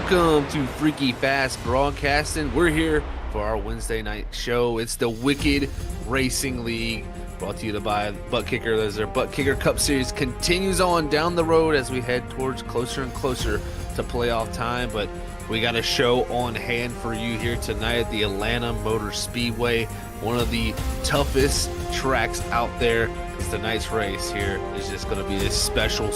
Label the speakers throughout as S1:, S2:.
S1: Welcome to Freaky Fast Broadcasting. We're here for our Wednesday night show. It's the Wicked Racing League brought to you by Buttkicker. As their Buttkicker Cup Series continues on down the road as we head towards closer and closer to playoff time. But we got a show on hand for you here tonight at the Atlanta Motor Speedway, one of the toughest tracks out there. Because tonight's race here is just going to be this special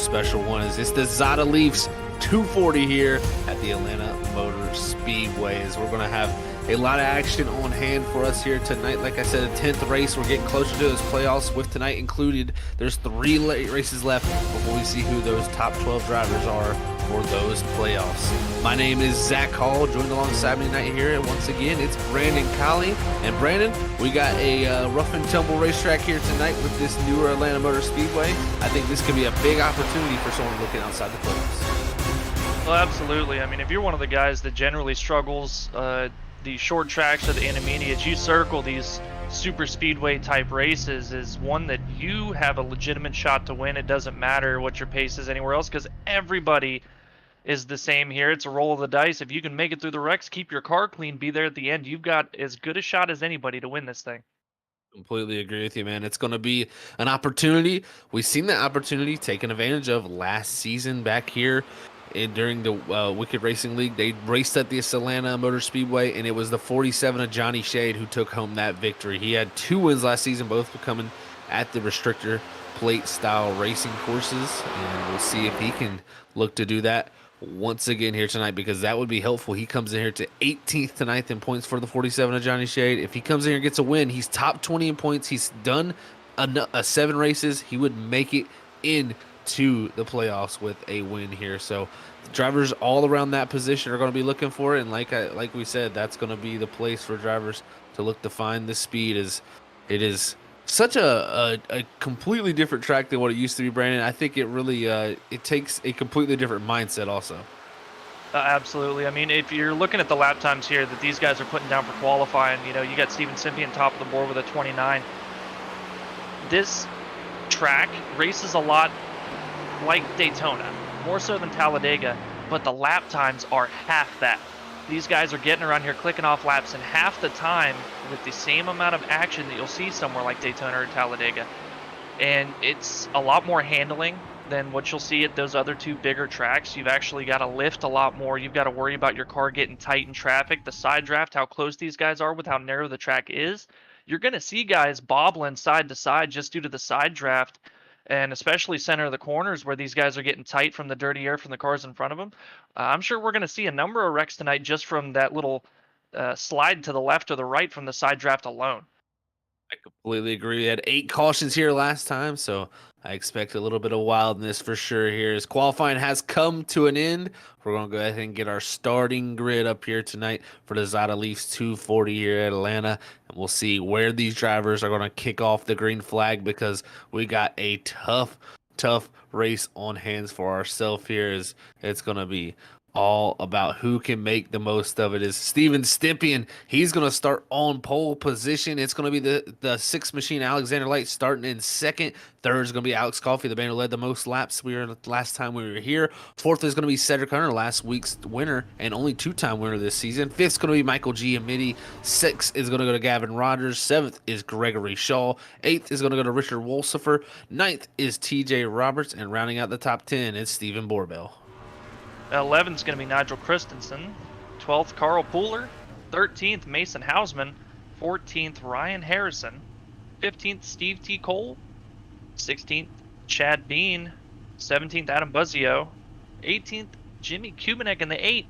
S1: one. It's the Zada Leafs 240 here at the Atlanta Motor Speedway. As we're going to have a lot of action on hand for us here tonight. Like I said, a 10th race. We're getting closer to those playoffs with tonight included. There's 3 late races left before we see who those top 12 drivers are for those playoffs. My name is Zach Hall, joined alongside me tonight here. And once again, it's Brandon Colley. And Brandon, we got a rough and tumble racetrack here tonight with this newer Atlanta Motor Speedway. I think this could be a big opportunity for someone looking outside the playoffs.
S2: Well, absolutely. I mean, if you're one of the guys that generally struggles the short tracks or the intermediates, you circle these super speedway type races is one that you have a legitimate shot to win. It doesn't matter what your pace is anywhere else, because everybody is the same here. It's a roll of the dice. If you can make it through the wrecks, keep your car clean, be there at the end, you've got as good a shot as anybody to win this thing.
S1: Completely agree with you, man. It's going to be an opportunity. We've seen that opportunity taken advantage of last season back here during the Wicked Racing League. They raced at the Atlanta Motor Speedway, and it was the 47 of Johnny Shade who took home that victory. He had 2 wins last season, both coming at the restrictor plate style racing courses, and we'll see if he can look to do that once again here tonight, because that would be helpful. He comes in here to 18th tonight in points for the 47 of Johnny Shade. If he comes in here and gets a win, he's top 20 in points. He's done 7 races. He would make it into the playoffs with a win here. So drivers all around that position are going to be looking for it, and like we said, that's going to be the place for drivers to look to find the speed. It is such a completely different track than what it used to be, Brandon. I think it really it takes a completely different mindset also.
S2: Absolutely. I mean, if you're looking at the lap times here that these guys are putting down for qualifying, you know, you got Steven Simpian top of the board with a 29. This track races a lot like Daytona, more so than Talladega, but the lap times are half that. These guys are getting around here clicking off laps in half the time with the same amount of action that you'll see somewhere like Daytona or Talladega. And it's a lot more handling than what you'll see at those other 2 bigger tracks. You've actually got to lift a lot more. You've got to worry about your car getting tight in traffic. The side draft, how close these guys are with how narrow the track is. You're going to see guys bobbling side to side just due to the side draft, and especially center of the corners where these guys are getting tight from the dirty air from the cars in front of them. I'm sure we're going to see a number of wrecks tonight just from that little slide to the left or the right from the side draft alone.
S1: I completely agree. We had 8 cautions here last time, so I expect a little bit of wildness for sure here. As qualifying has come to an end, we're going to go ahead and get our starting grid up here tonight for the Zada Leafs 240 here at Atlanta. And we'll see where these drivers are going to kick off the green flag, because we got a tough race on hands for ourselves here. It's going to be all about who can make the most of it. Is Steven Stippian. He's going to start on pole position. It's going to be the 6 machine Alexander Light starting in second. Third is going to be Alex Coffey, the man who led the most laps last time we were here. Fourth is going to be Cedric Hunter, last week's winner and only 2-time winner this season. Fifth is going to be Michael Giamatti. Sixth is going to go to Gavin Rogers. Seventh is Gregory Shaw. Eighth is going to go to Richard Wolsifer. Ninth is TJ Roberts. And rounding out the top 10 is Stephen Borbell.
S2: 11th is going to be Nigel Christensen. 12th, Carl Pooler. 13th, Mason Hausman. 14th, Ryan Harrison. 15th, Steve T. Cole. 16th, Chad Bean. 17th, Adam Buzzio. 18th, Jimmy Kubinek in the 8.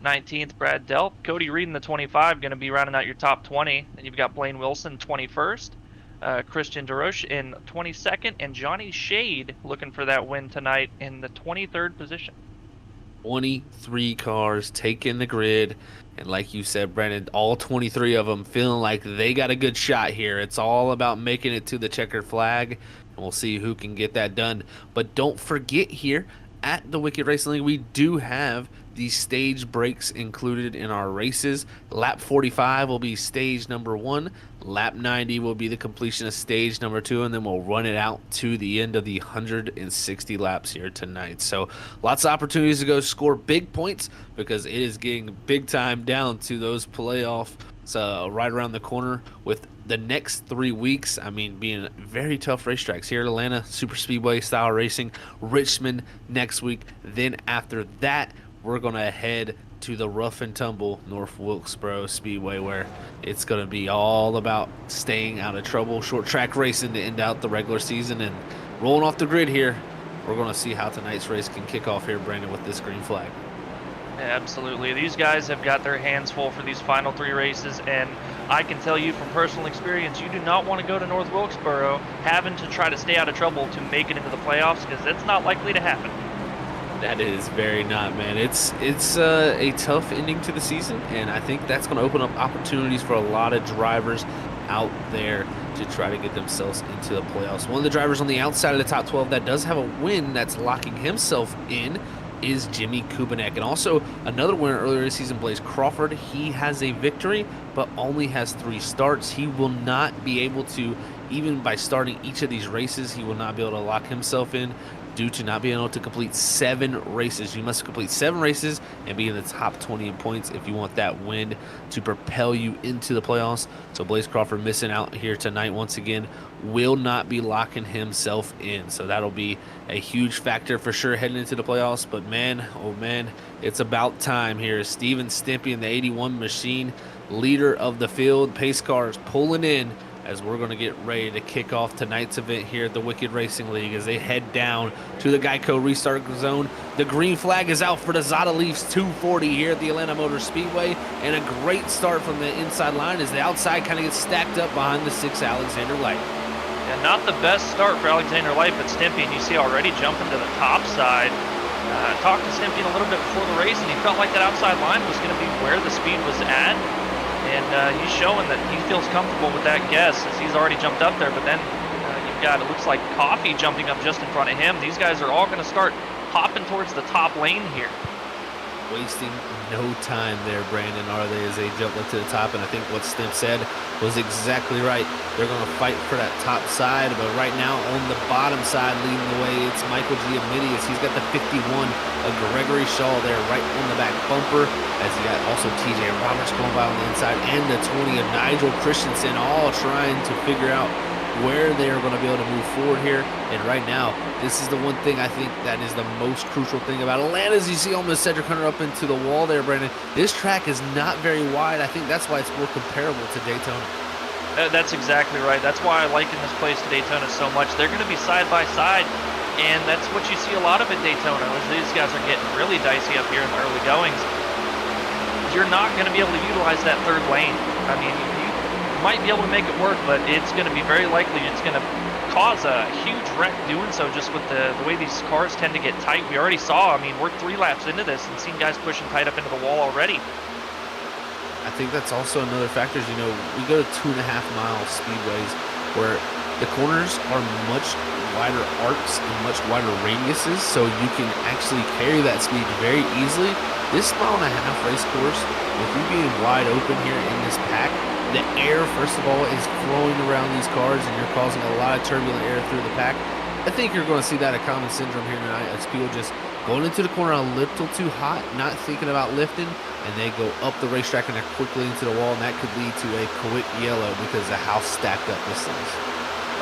S2: 19th, Brad Delp. Cody Reed in the 25, going to be rounding out your top 20. Then you've got Blaine Wilson, 21st. Christian DeRoche in 22nd. And Johnny Shade looking for that win tonight in the 23rd position.
S1: 23 cars taking the grid, and like you said, Brandon, all 23 of them feeling like they got a good shot here. It's all about making it to the checkered flag, and we'll see who can get that done. But don't forget, here at the Wicked Racing League, we do have these stage breaks included in our races. Lap 45 will be stage number 1. Lap 90 will be the completion of stage number 2, and then we'll run it out to the end of the 160 laps here tonight. So lots of opportunities to go score big points, because it is getting big time down to those playoff It's right around the corner with the next 3 weeks. I mean, being very tough racetracks here at Atlanta, super speedway style racing, Richmond next week. Then after that, we're gonna head to the rough and tumble North Wilkesboro Speedway, where it's gonna be all about staying out of trouble, short track racing to end out the regular season, and rolling off the grid here. We're gonna see how tonight's race can kick off here, Brandon, with this green flag.
S2: Absolutely. These guys have got their hands full for these final 3 races, and I can tell you from personal experience, you do not want to go to North Wilkesboro having to try to stay out of trouble to make it into the playoffs, because it's not likely to happen.
S1: That is very not, man. It's a tough ending to the season, and I think that's going to open up opportunities for a lot of drivers out there to try to get themselves into the playoffs. One of the drivers on the outside of the top 12 that does have a win that's locking himself in is Jimmy Kubanek. And also another winner earlier this season, Blaze Crawford. He has a victory, but only has 3 starts. He will not be able to, even by starting each of these races, he will not be able to lock himself in due to not being able to complete 7 races. You must complete 7 races and be in the top 20 in points if you want that win to propel you into the playoffs. So Blaze Crawford missing out here tonight once again, will not be locking himself in. So that'll be a huge factor for sure heading into the playoffs. But man, oh man, it's about time here. Steven Stimpy in the 81 machine, leader of the field. Pace cars pulling in as we're going to get ready to kick off tonight's event here at the Wicked Racing League as they head down to the Geico restart zone. The green flag is out for the Zada Leafs 240 here at the Atlanta Motor Speedway, and a great start from the inside line as the outside kind of gets stacked up behind the 6 Alexander Light.
S2: Yeah, not the best start for Alexander Light, but Stimpy, and you see already jumping to the top side. Talked to Stimpy a little bit before the race, and he felt like that outside line was going to be where the speed was at. And he's showing that he feels comfortable with that guess as he's already jumped up there. But then you've got, it looks like Coffee jumping up just in front of him. These guys are all going to start hopping towards the top lane here.
S1: Wasting no time there, Brandon, are they, as they jump up to the top. And I think what Stimp said was exactly right. They're going to fight for that top side, but right now on the bottom side leading the way, it's Michael Giamatti. He's got the 51 of Gregory Shaw there right on the back bumper, as you got also TJ Roberts going by on the inside, and the 20 of Nigel Christensen, all trying to figure out where they are going to be able to move forward here. And right now, this is the one thing I think that is the most crucial thing about Atlanta, as you see almost Cedric Hunter up into the wall there, Brandon. This track is not very wide. I think that's why it's more comparable to Daytona.
S2: That's exactly right. That's why I liken this place to Daytona so much. They're going to be side by side, and that's what you see a lot of at Daytona. As these guys are getting really dicey up here in the early goings. You're not going to be able to utilize that third lane. I mean, might be able to make it work, but it's going to be very likely it's going to cause a huge wreck doing so, just with the way these cars tend to get tight. We already saw, I mean, we're 3 laps into this and seen guys pushing tight up into the wall already.
S1: I think that's also another factor. You know, we go to 2.5-mile speedways where the corners are much wider arcs and much wider radiuses, so you can actually carry that speed very easily. This 1.5-mile race course, with you being wide open here in this pack, the air, first of all, is flowing around these cars, and you're causing a lot of turbulent air through the pack. I think you're going to see that a common syndrome here tonight, as people just going into the corner a little too hot, not thinking about lifting, and they go up the racetrack and they're quickly into the wall, and that could lead to a quick yellow because of how stacked up this is.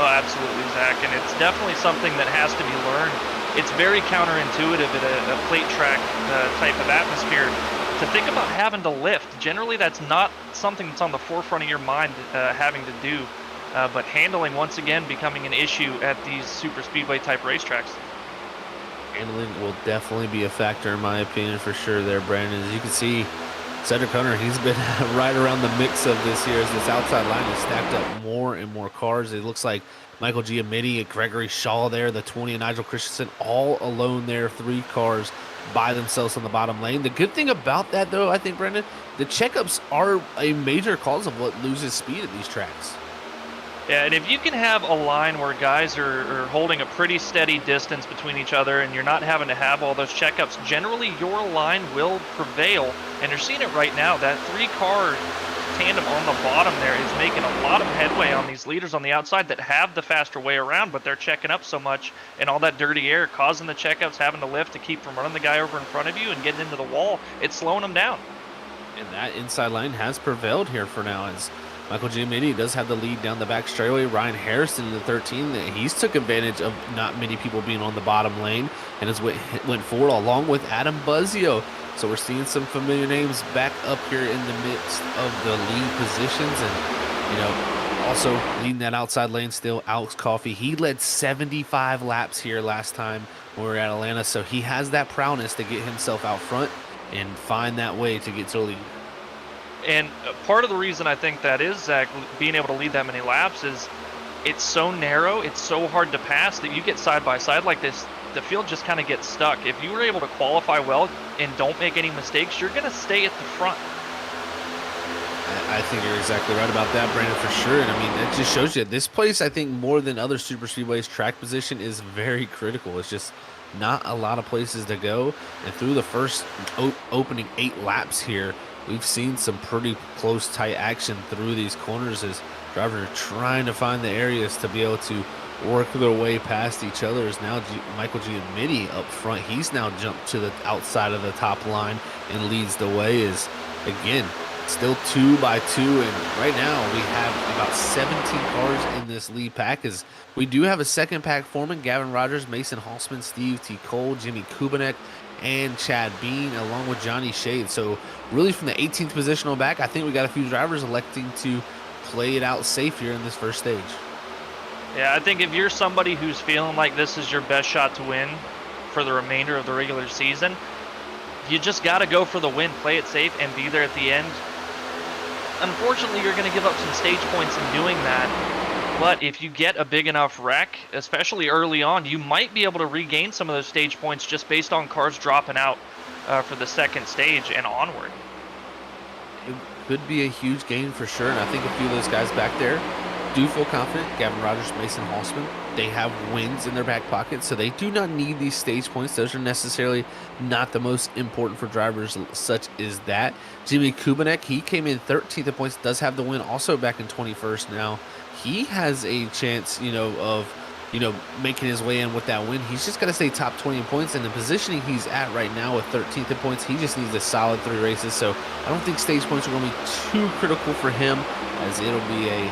S2: Oh, absolutely, Zach, and it's definitely something that has to be learned. It's very counterintuitive in a plate track type of atmosphere to think about having to lift. Generally, that's not something that's on the forefront of your mind having to do, but handling, once again, becoming an issue at these super speedway type racetracks.
S1: Handling will definitely be a factor, in my opinion, for sure there, Brandon. As you can see, Cedric Hunter, he's been right around the mix of this here as this outside line has stacked up more and more cars. It looks like Michael Giamatti and Gregory Shaw there, the 20 and Nigel Christensen, all alone there, 3 cars by themselves on the bottom lane. The good thing about that, though, I think, Brendan, the checkups are a major cause of what loses speed at these tracks.
S2: Yeah, and if you can have a line where guys are holding a pretty steady distance between each other and you're not having to have all those checkups, generally your line will prevail. And you're seeing it right now. That 3-car tandem on the bottom there is making a lot of headway on these leaders on the outside that have the faster way around, but they're checking up so much, and all that dirty air causing the checkups having to lift to keep from running the guy over in front of you and getting into the wall. It's slowing them down.
S1: And that inside lane has prevailed here for now, as Michael Giamatti does have the lead down the back straightaway. Ryan Harrison in the 13, he's took advantage of not many people being on the bottom lane and has went forward along with Adam Buzzio. So we're seeing some familiar names back up here in the midst of the lead positions, and also leading that outside lane still, Alex Coffey. He led 75 laps here last time when we were at Atlanta, so he has that prowess to get himself out front and find that way to get to the lead.
S2: And part of the reason I think that is, Zach, being able to lead that many laps is it's so narrow, it's so hard to pass that you get side by side like this, the field just kind of gets stuck. If you were able to qualify well and don't make any mistakes, you're going to stay at the front.
S1: I think you're exactly right about that, Brandon, for sure. And I mean, it just shows you this place, I think, more than other super speedways, track position is very critical. It's just not a lot of places to go. And through the first opening 8 laps here, we've seen some pretty close, tight action through these corners as drivers are trying to find the areas to be able to work their way past each other. Is now Michael Giamatti up front. He's now jumped to the outside of the top line and leads the way. Is again still 2 by 2, and right now we have about 17 cars in this lead pack. As we do have a second pack forming: Gavin Rogers, Mason Halsman, Steve T. Cole, Jimmy Kubanek, and Chad Bean, along with Johnny Shade. So really from the 18th position on back, I think we got a few drivers electing to play it out safe here in this first stage.
S2: Yeah, I think if you're somebody who's feeling like this is your best shot to win for the remainder of the regular season, you just got to go for the win, play it safe, and be there at the end. Unfortunately, you're going to give up some stage points in doing that, but if you get a big enough wreck, especially early on, you might be able to regain some of those stage points just based on cars dropping out for the second stage and onward.
S1: It could be a huge gain for sure, and I think a few of those guys back there do feel confident. Gavin Rogers, Mason Halsman, they have wins in their back pocket, so they do not need these stage points. Those are necessarily not the most important for drivers such as that. Jimmy Kubanek, he came in 13th in points, does have the win also back in 21st now. He has a chance, of making his way in with that win. He's just got to stay top 20 in points, and the positioning he's at right now with 13th in points, he just needs a solid 3 races. So I don't think stage points are going to be too critical for him, as it'll be a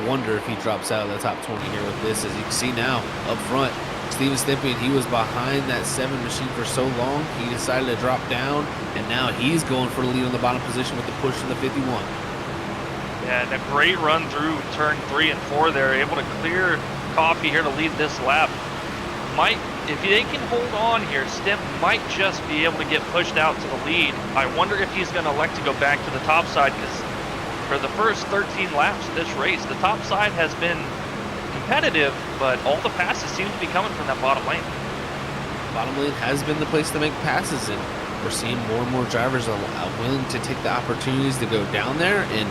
S1: wonder if he drops out of the top 20 here with this. As you can see now up front, Steven Stippian, he was behind that 7 machine for so long, he decided to drop down, and now he's going for the lead on the bottom position with the push in the 51.
S2: Yeah, and a great run through turn 3 and 4 there, able to clear Coffee here to lead this lap. If they can hold on here, Stimp might just be able to get pushed out to the lead. I wonder if he's going to elect to go back to the top side, because for the first 13 laps of this race, the top side has been competitive, but all the passes seem to be coming from that bottom lane.
S1: Bottom lane has been the place to make passes, and we're seeing more and more drivers willing to take the opportunities to go down there. And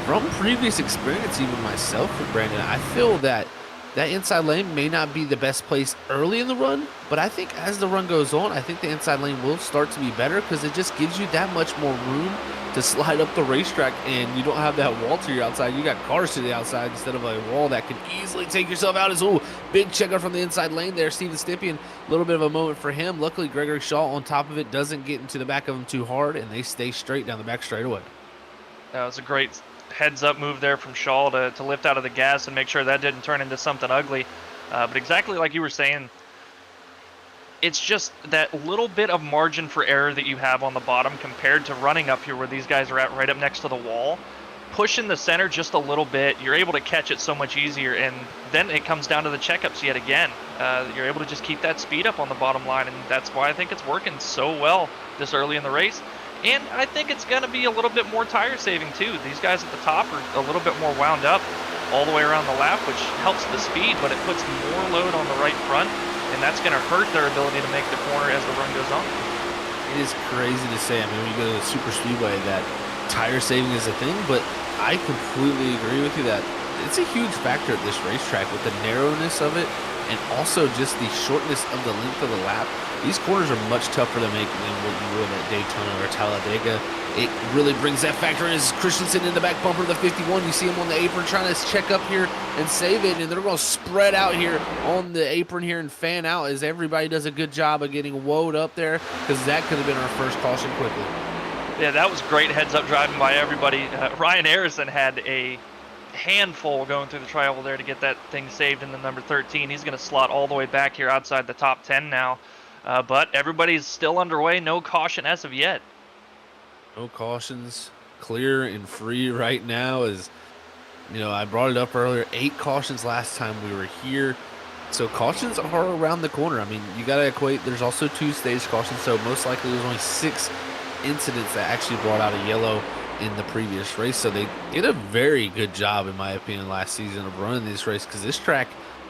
S1: from previous experience, even myself with Brandon, I feel that inside lane may not be the best place early in the run, but I think as the run goes on, I think the inside lane will start to be better, because it just gives you that much more room to slide up the racetrack, and you don't have that wall to your outside. You got cars to the outside instead of a wall that can easily take yourself out. Big checkout from the inside lane there. Steven Stippian, a little bit of a moment for him. Luckily, Gregory Shaw on top of it doesn't get into the back of him too hard, and they stay straight down the back straightaway.
S2: That was a great heads-up move there from Shaw to lift out of the gas and make sure that didn't turn into something ugly. But exactly like you were saying, it's just that little bit of margin for error that you have on the bottom compared to running up here where these guys are at right up next to the wall. Pushing the center just a little bit, you're able to catch it so much easier, and then it comes down to the checkups yet again. You're able to just keep that speed up on the bottom line, and that's why I think it's working so well this early in the race. And I think it's going to be a little bit more tire saving too. These guys at the top are a little bit more wound up all the way around the lap, which helps the speed, but it puts more load on the right front, and that's going to hurt their ability to make the corner as the run goes on.
S1: It is crazy to say, I mean, when you go to the super speedway, that tire saving is a thing, but I completely agree with you that it's a huge factor at this racetrack with the narrowness of it, and also just the shortness of the length of the lap. These corners are much tougher to make than what you would at Daytona or Talladega. It really brings that factor in as Christensen in the back bumper of the 51. You see him on the apron trying to check up here and save it, and they're going to spread out here on the apron here and fan out as everybody does a good job of getting woed up there, because that could have been our first caution quickly.
S2: Yeah, that was great heads-up driving by everybody. Ryan Harrison had a handful going through the tri-oval there to get that thing saved in the number 13. He's going to slot all the way back here outside the top 10 now. But everybody's still underway. No caution as of yet.
S1: No cautions, clear and free right now. As you know, I brought it up earlier, 8 cautions last time we were here. So cautions are around the corner. I mean, you got to equate, there's also 2 stage cautions, so most likely there's only 6 incidents that actually brought out a yellow in the previous race. So they did a very good job, in my opinion, last season of running this race, because this track,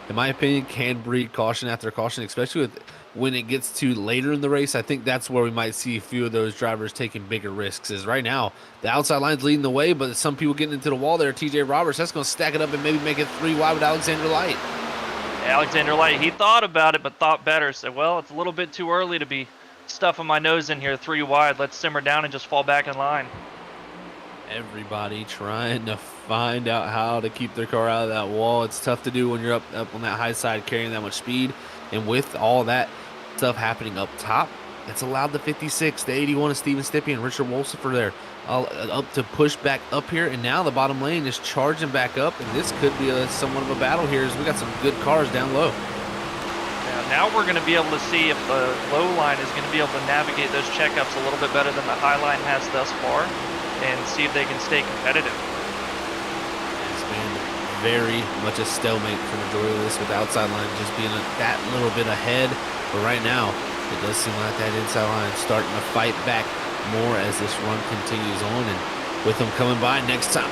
S1: in my opinion, can breed caution after caution, especially with when it gets to later in the race. I think that's where we might see a few of those drivers taking bigger risks. Is right now the outside line's leading the way, but some people getting into the wall there. TJ Roberts, that's going to stack it up and maybe make it 3 wide with Alexander Light.
S2: Alexander Light, he thought about it, but thought better. Said, well, it's a little bit too early to be stuffing my nose in here 3 wide. Let's simmer down and just fall back in line.
S1: Everybody trying to find out how to keep their car out of that wall. It's tough to do when you're up on that high side carrying that much speed. And with all that stuff happening up top, it's allowed the 56, the 81 of Steven Stippian, Richard Wolsifer there up to push back up here. And now the bottom lane is charging back up. And this could be somewhat of a battle here, as we got some good cars down low.
S2: Now we're going to be able to see if the low line is going to be able to navigate those checkups a little bit better than the high line has thus far, and see if they can stay competitive.
S1: It's been very much a stalemate for the majority of this, with the outside line just being that little bit ahead. But right now, it does seem like that inside line is starting to fight back more as this run continues on. And with them coming by next time,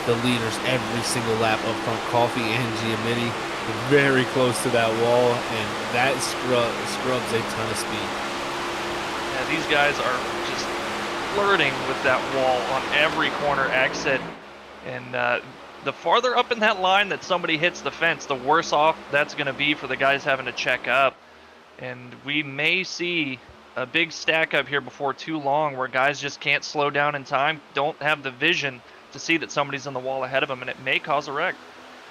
S1: the leaders every single lap up front, Coffee and Giamatti, very close to that wall, and that scrubs a ton of speed.
S2: Yeah, these guys are just flirting with that wall on every corner exit, and the farther up in that line that somebody hits the fence, the worse off that's going to be for the guys having to check up. And we may see a big stack up here before too long, where guys just can't slow down in time, don't have the vision to see that somebody's on the wall ahead of them, and it may cause a wreck.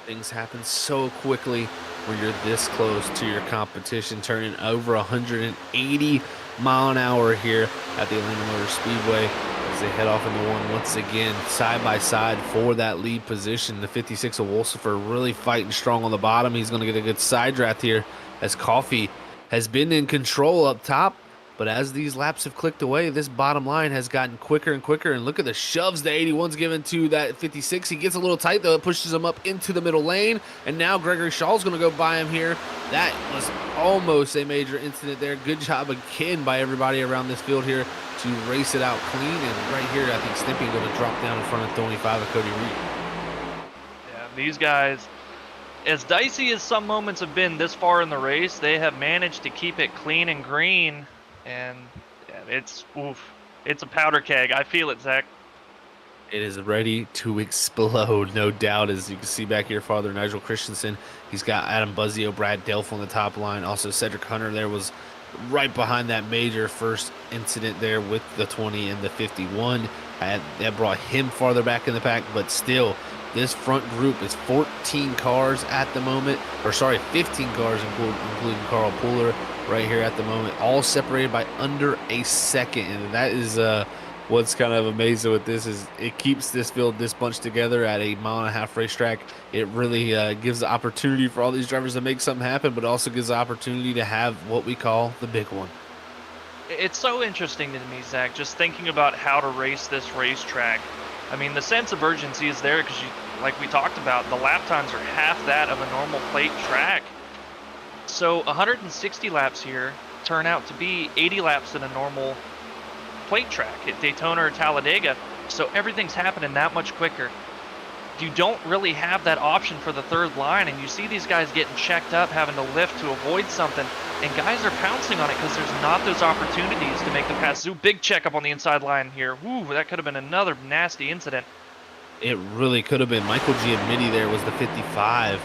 S1: Things happen so quickly when you're this close to your competition, turning over 180 mile an hour here at the Atlanta Motor Speedway as they head off into one once again, side by side for that lead position. The 56 of Wolsifer really fighting strong on the bottom. He's going to get a good side draft here, as Coffee has been in control up top. But as these laps have clicked away, this bottom line has gotten quicker and quicker. And look at the shoves the 81's given to that 56. He gets a little tight, though. It pushes him up into the middle lane. And now Gregory Shaw's going to go by him here. That was almost a major incident there. Good job again by everybody around this field here to race it out clean. And right here, I think Stimpy going to drop down in front of 25 of Cody Reed.
S2: Yeah, these guys, as dicey as some moments have been this far in the race, they have managed to keep it clean and green. And yeah, it's a powder keg. I feel it, Zach.
S1: It is ready to explode, no doubt. As you can see back here farther, Nigel Christensen. He's got Adam Buzzio, Brad Delph on the top line. Also, Cedric Hunter there was right behind that major first incident there with the 20 and the 51. That brought him farther back in the pack, but still, this front group is 14 cars at the moment, or sorry, 15 cars, including Carl Pooler right here at the moment, all separated by under a second. And that is what's kind of amazing with this, is it keeps this field this bunched together at a mile-and-a-half racetrack. It really gives the opportunity for all these drivers to make something happen, but also gives the opportunity to have what we call the big one.
S2: It's so interesting to me, Zach, just thinking about how to race this racetrack. I mean, the sense of urgency is there because, like we talked about, the lap times are half that of a normal plate track. So 160 laps here turn out to be 80 laps in a normal plate track at Daytona or Talladega. So everything's happening that much quicker. You don't really have that option for the third line, and you see these guys getting checked up, having to lift to avoid something, and guys are pouncing on it because there's not those opportunities to make the pass. Ooh, big checkup on the inside line here. Ooh, that could have been another nasty incident.
S1: It really could have been. Michael Giamatti there was the 55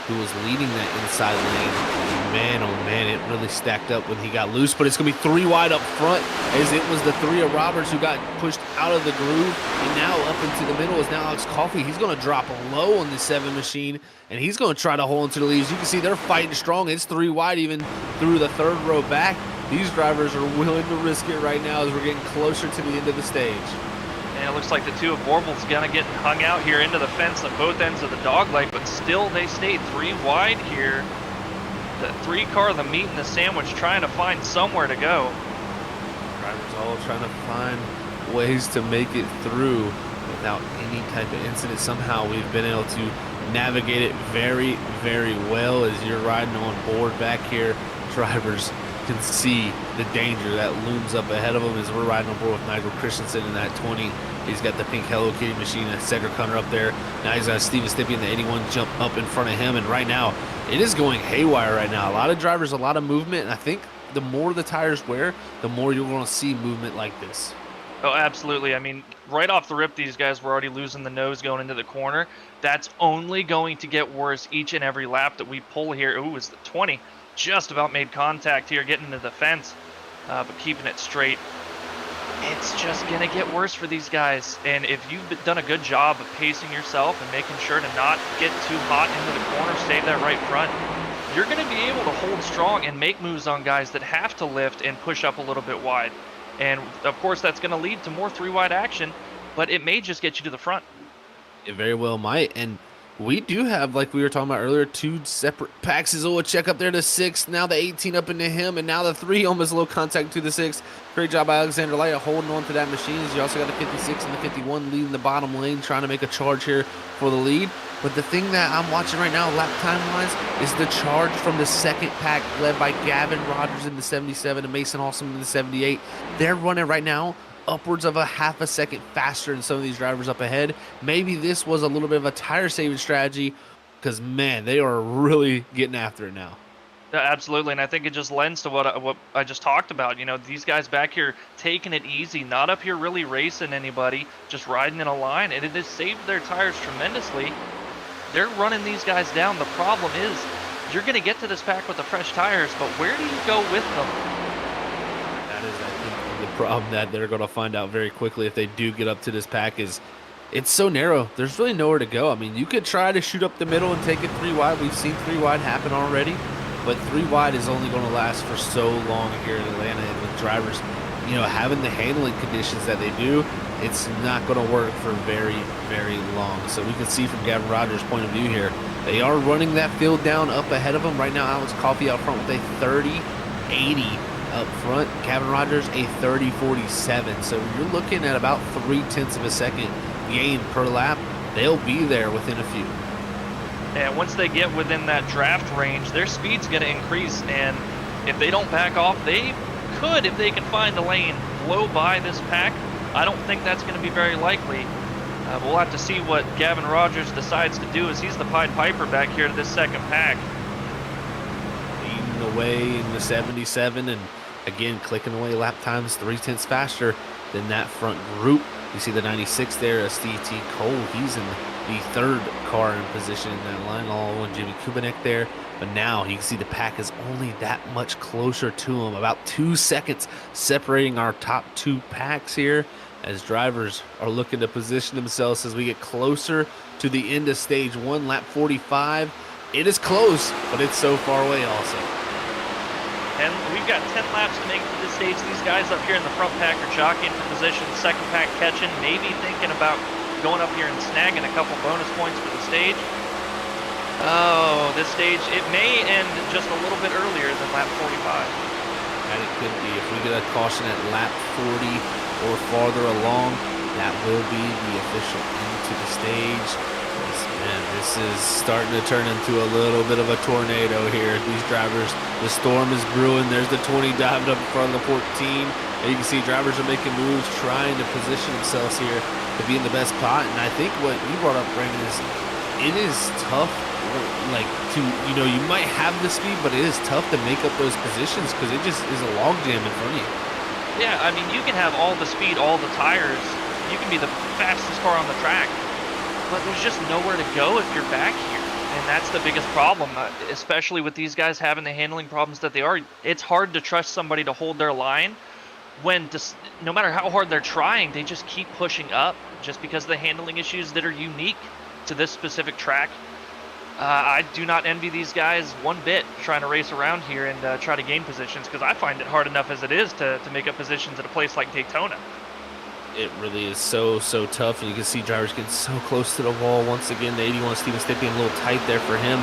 S1: who was leading that inside lane. man, oh man, it really stacked up when he got loose. But it's going to be 3 wide up front, as it was the 3 of Roberts who got pushed out of the groove. And now up into the middle is now Alex Coffey. He's going to drop low on the 7 machine, and he's going to try to hold into the leads. You can see they're fighting strong. It's 3 wide even through the 3rd row back. These drivers are willing to risk it right now as we're getting closer to the end of the stage.
S2: And it looks like the 2 of Borble's gonna get hung out here into the fence at both ends of the dog leg, but still they stayed 3 wide here. The 3 car, the meat and the sandwich, trying to find somewhere to go.
S1: Drivers all trying to find ways to make it through without any type of incident. Somehow we've been able to navigate it very, very well. As you're riding on board back here, drivers can see the danger that looms up ahead of them as we're riding on board with Nigel Christensen in that 20. He's got the pink Hello Kitty machine, and Cedric Hunter up there. Now he's got Steven Stippy in the 81 jump up in front of him, and right now it is going haywire right now. A lot of drivers, a lot of movement, and I think the more the tires wear, the more you're going to see movement like this.
S2: Oh, absolutely. I mean, right off the rip, these guys were already losing the nose going into the corner. That's only going to get worse each and every lap that we pull here. Ooh, it's the 20. Just about made contact here, getting into the fence, but keeping it straight. It's just going to get worse for these guys. And if you've done a good job of pacing yourself and making sure to not get too hot into the corner, stay that right front, you're going to be able to hold strong and make moves on guys that have to lift and push up a little bit wide. And of course, that's going to lead to more 3 wide action, but it may just get you to the front.
S1: It very well might. And we do have, like we were talking about earlier, 2 separate packs. Check up there to 6. Now the 18 up into him, and now the 3 almost low contact to the 6. Great job by Alexander Light holding on to that machine. You also got the 56 and the 51 leading the bottom lane, trying to make a charge here for the lead. But the thing that I'm watching right now, lap time-wise, is the charge from the 2nd pack led by Gavin Rogers in the 77 and Mason Awesome in the 78. They're running right now upwards of a half a second faster than some of these drivers up ahead. Maybe this was a little bit of a tire saving strategy, because man, they are really getting after it now.
S2: Yeah, absolutely, and I think it just lends to what I just talked about. You know, these guys back here taking it easy, not up here really racing anybody, just riding in a line, and it has saved their tires tremendously. They're running these guys down. The problem is you're going to get to this pack with the fresh tires, but where do you go with them?
S1: That is, I think, the problem that they're going to find out very quickly if they do get up to this pack is it's so narrow. There's really nowhere to go. I mean, you could try to shoot up the middle and take it 3 wide. We've seen 3 wide happen already, but 3 wide is only going to last for so long here in Atlanta, and with drivers, you know, having the handling conditions that they do, it's not going to work for very, very long. So we can see from Gavin Rogers' point of view here, they are running that field down up ahead of them. Right now, Alex Coffey out front with a 30-80 up front. Gavin Rogers a 30-47. So you're looking at about 0.3 of a second gain per lap. They'll be there within a few.
S2: And once they get within that draft range, their speed's going to increase. And if they don't back off, they could, if they can find a lane, blow by this pack. I don't think that's going to be very likely. We'll have to see what Gavin Rogers decides to do, as he's the Pied Piper back here to this 2nd pack.
S1: Leading the way in the 77, and again, clicking away lap times 0.3 faster than that front group. You see the 96 there, Steve T. Cole. He's in the 3rd car in position in that line, all on Jimmy Kubanek there. But now you can see the pack is only that much closer to him, about 2 seconds separating our top 2 packs here, as drivers are looking to position themselves as we get closer to the end of stage 1, lap 45. It is close, but it's so far away also.
S2: And we've got 10 laps to make it to this stage. These guys up here in the front pack are jockeying for position, 2nd pack catching, maybe thinking about going up here and snagging a couple bonus points for the stage. Oh, this stage, it may end just a little bit earlier than lap 45.
S1: And it could be. If we get a caution at lap 40 or farther along, that will be the official end to the stage. This is starting to turn into a little bit of a tornado here. These drivers, the storm is brewing. There's the 20 diving up in front of the 14. And you can see drivers are making moves, trying to position themselves here to be in the best spot. And I think what you brought up, Brandon, is it is tough. Like, to, you know, you might have the speed, but it is tough to make up those positions because it just is a logjam in front of you.
S2: Yeah, I mean, you can have all the speed, all the tires. You can be the fastest car on the track, but there's just nowhere to go if you're back here. And that's the biggest problem, especially with these guys having the handling problems that they are. It's hard to trust somebody to hold their line when just, no matter how hard they're trying, they just keep pushing up just because of the handling issues that are unique to this specific track. I do not envy these guys one bit trying to race around here and try to gain positions, because I find it hard enough as it is to make up positions at a place like Daytona.
S1: It really is so tough, and you can see drivers getting so close to the wall. Once again, the 81 Steven Stippian a little tight there for him,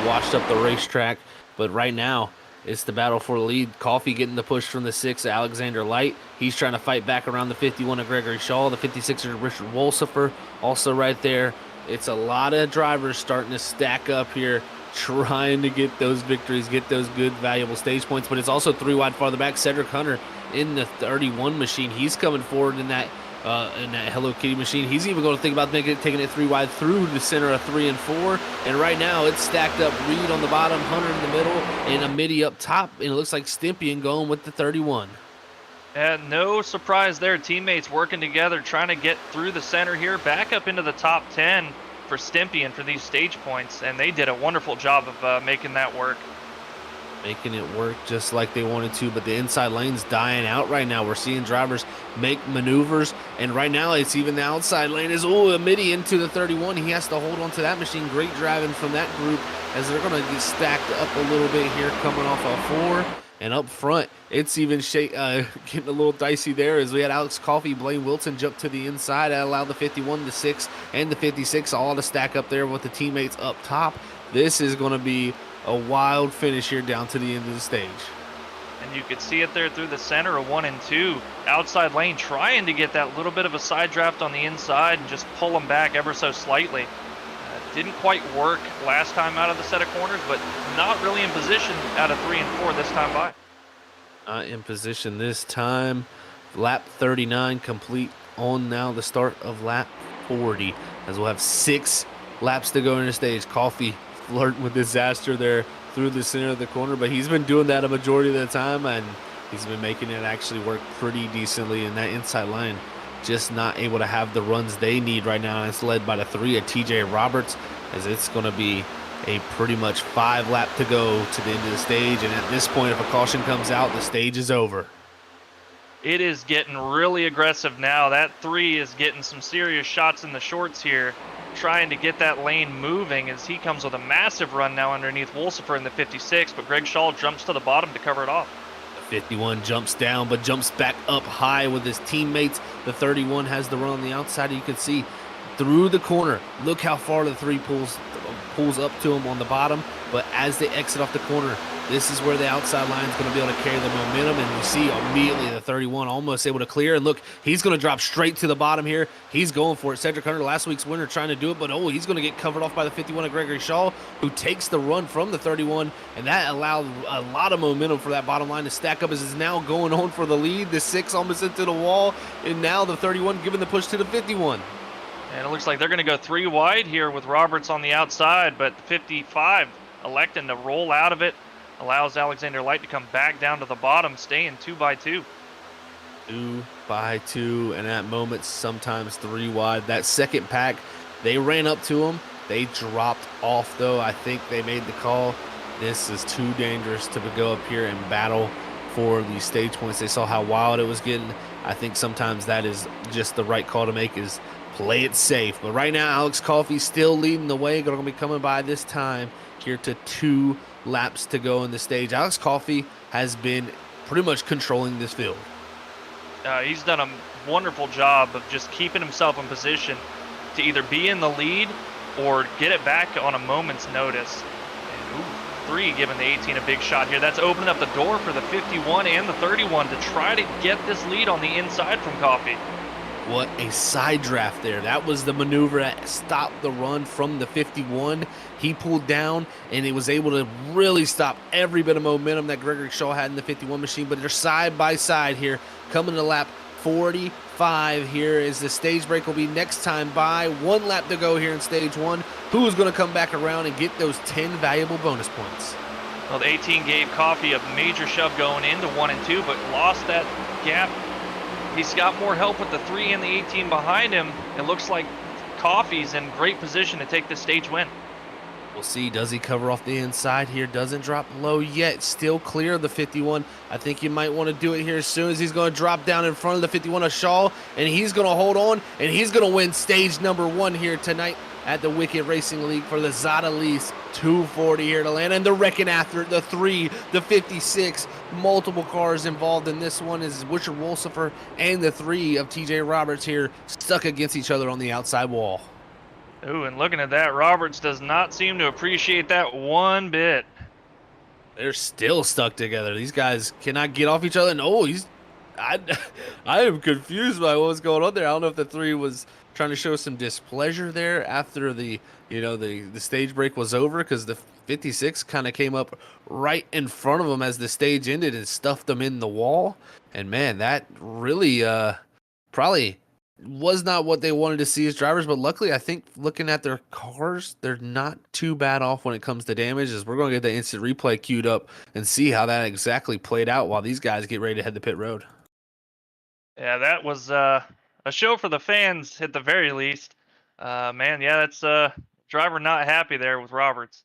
S1: washed up the racetrack. But right now, it's the battle for the lead. Coffee getting the push from the 6, Alexander Light. He's trying to fight back around the 51 of Gregory Shaw. The 56 of Richard Wolsifer also right there. It's a lot of drivers starting to stack up here, trying to get those victories, get those good, valuable stage points. But it's also 3 wide farther back. Cedric Hunter in the 31 machine. He's coming forward in that Hello Kitty machine. He's even going to think about taking it 3 wide through the center of 3 and 4. And right now, it's stacked up. Reed on the bottom, Hunter in the middle, and a midi up top. And it looks like Stympian going with the 31.
S2: And no surprise there. Teammates working together, trying to get through the center here, back up into the top 10 for Stympian for these stage points. And they did a wonderful job of making that work.
S1: Making it work just like they wanted to, but the inside lane's dying out right now. We're seeing drivers make maneuvers, and right now it's even the outside lane is a midi into the 31. He has to hold on to that machine. Great driving from that group as they're going to get stacked up a little bit here coming off of 4. And up front, it's even getting a little dicey there as we had Alex Coffey, Blaine Wilson jump to the inside. That allowed the 51, the 6, and the 56 all to stack up there with the teammates up top. This is going to be a wild finish here down to the end of the stage.
S2: And you could see it there through the center of 1 and 2. Outside lane trying to get that little bit of a side draft on the inside and just pull them back ever so slightly. Didn't quite work last time out of the set of corners, but not really in position out of 3 and 4 this time by.
S1: Not in position this time. Lap 39 complete on now the start of lap 40, as we'll have 6 laps to go in the stage. Coffee flirting with disaster there through the center of the corner, but he's been doing that a majority of the time, and he's been making it actually work pretty decently in that inside line. Just not able to have the runs they need right now, and it's led by the 3 of TJ Roberts, as it's going to be a pretty much 5 lap to go to the end of the stage, and at this point, if a caution comes out, the stage is over.
S2: It is getting really aggressive now. That 3 is getting some serious shots in the shorts here, trying to get that lane moving as he comes with a massive run now underneath Wolsifer in the 56, but Greg Shaw jumps to the bottom to cover it off.
S1: 51 jumps down, but jumps back up high with his teammates. The 31 has the run on the outside. You can see through the corner. Look how far the 3 pulls up to him on the bottom. But as they exit off the corner, this is where the outside line is going to be able to carry the momentum. And you see immediately the 31 almost able to clear. And look, he's going to drop straight to the bottom here. He's going for it. Cedric Hunter, last week's winner, trying to do it. But he's going to get covered off by the 51 of Gregory Shaw, who takes the run from the 31. And that allowed a lot of momentum for that bottom line to stack up, as it's now going on for the lead. The 6 almost into the wall. And now the 31 giving the push to the 51.
S2: And it looks like they're going to go 3 wide here with Roberts on the outside, but 55 electing to roll out of it. Allows Alexander Light to come back down to the bottom, staying 2 by 2.
S1: 2 by 2, and at moments sometimes 3 wide. That second pack, they ran up to him. They dropped off, though. I think they made the call. This is too dangerous to go up here and battle for these stage points. They saw how wild it was getting. I think sometimes that is just the right call to make, is play it safe. But right now, Alex Coffey still leading the way. Going to be coming by this time here to 2 laps to go in the stage. Alex Coffey has been pretty much controlling this field.
S2: He's done a wonderful job of just keeping himself in position to either be in the lead or get it back on a moment's notice. And 3 giving the 18 a big shot here. That's opening up the door for the 51 and the 31 to try to get this lead on the inside from Coffey.
S1: What a side draft there. That was the maneuver that stopped the run from the 51. He pulled down, and it was able to really stop every bit of momentum that Gregory Shaw had in the 51 machine. But they're side by side here, coming to lap 45 here, as the stage break will be next time by. 1 lap to go here in stage 1. Who's going to come back around and get those 10 valuable bonus points?
S2: Well, the 18 gave Coffey a major shove going into 1 and 2, but lost that gap. He's got more help with the 3 and the 18 behind him. It looks like Coffey's in great position to take the stage win.
S1: We'll see. Does he cover off the inside here? Doesn't drop low yet. Still clear of the 51. I think he might want to do it here as soon as he's going to drop down in front of the 51 of Shaw, and he's going to hold on, and he's going to win stage number 1 here tonight at the Wicked Racing League for the Zada Lease 240 here at Atlanta. And the wrecking after the 3, the 56, multiple cars involved in this one is Richard Wolsifer and the 3 of TJ Roberts here stuck against each other on the outside wall.
S2: Ooh, and looking at that, Roberts does not seem to appreciate that one bit.
S1: They're still stuck together. These guys cannot get off each other. No, I am confused by what's going on there. I don't know if the 3 was trying to show some displeasure there after the stage break was over, because the 56 kind of came up right in front of him as the stage ended and stuffed them in the wall. And man, that really probably was not what they wanted to see as drivers, but luckily I think looking at their cars, they're not too bad off when it comes to damage, as we're going to get the instant replay queued up and see how that exactly played out while these guys get ready to head to pit road.
S2: Yeah, that was a show for the fans at the very least. Man, yeah, that's driver not happy there with Roberts.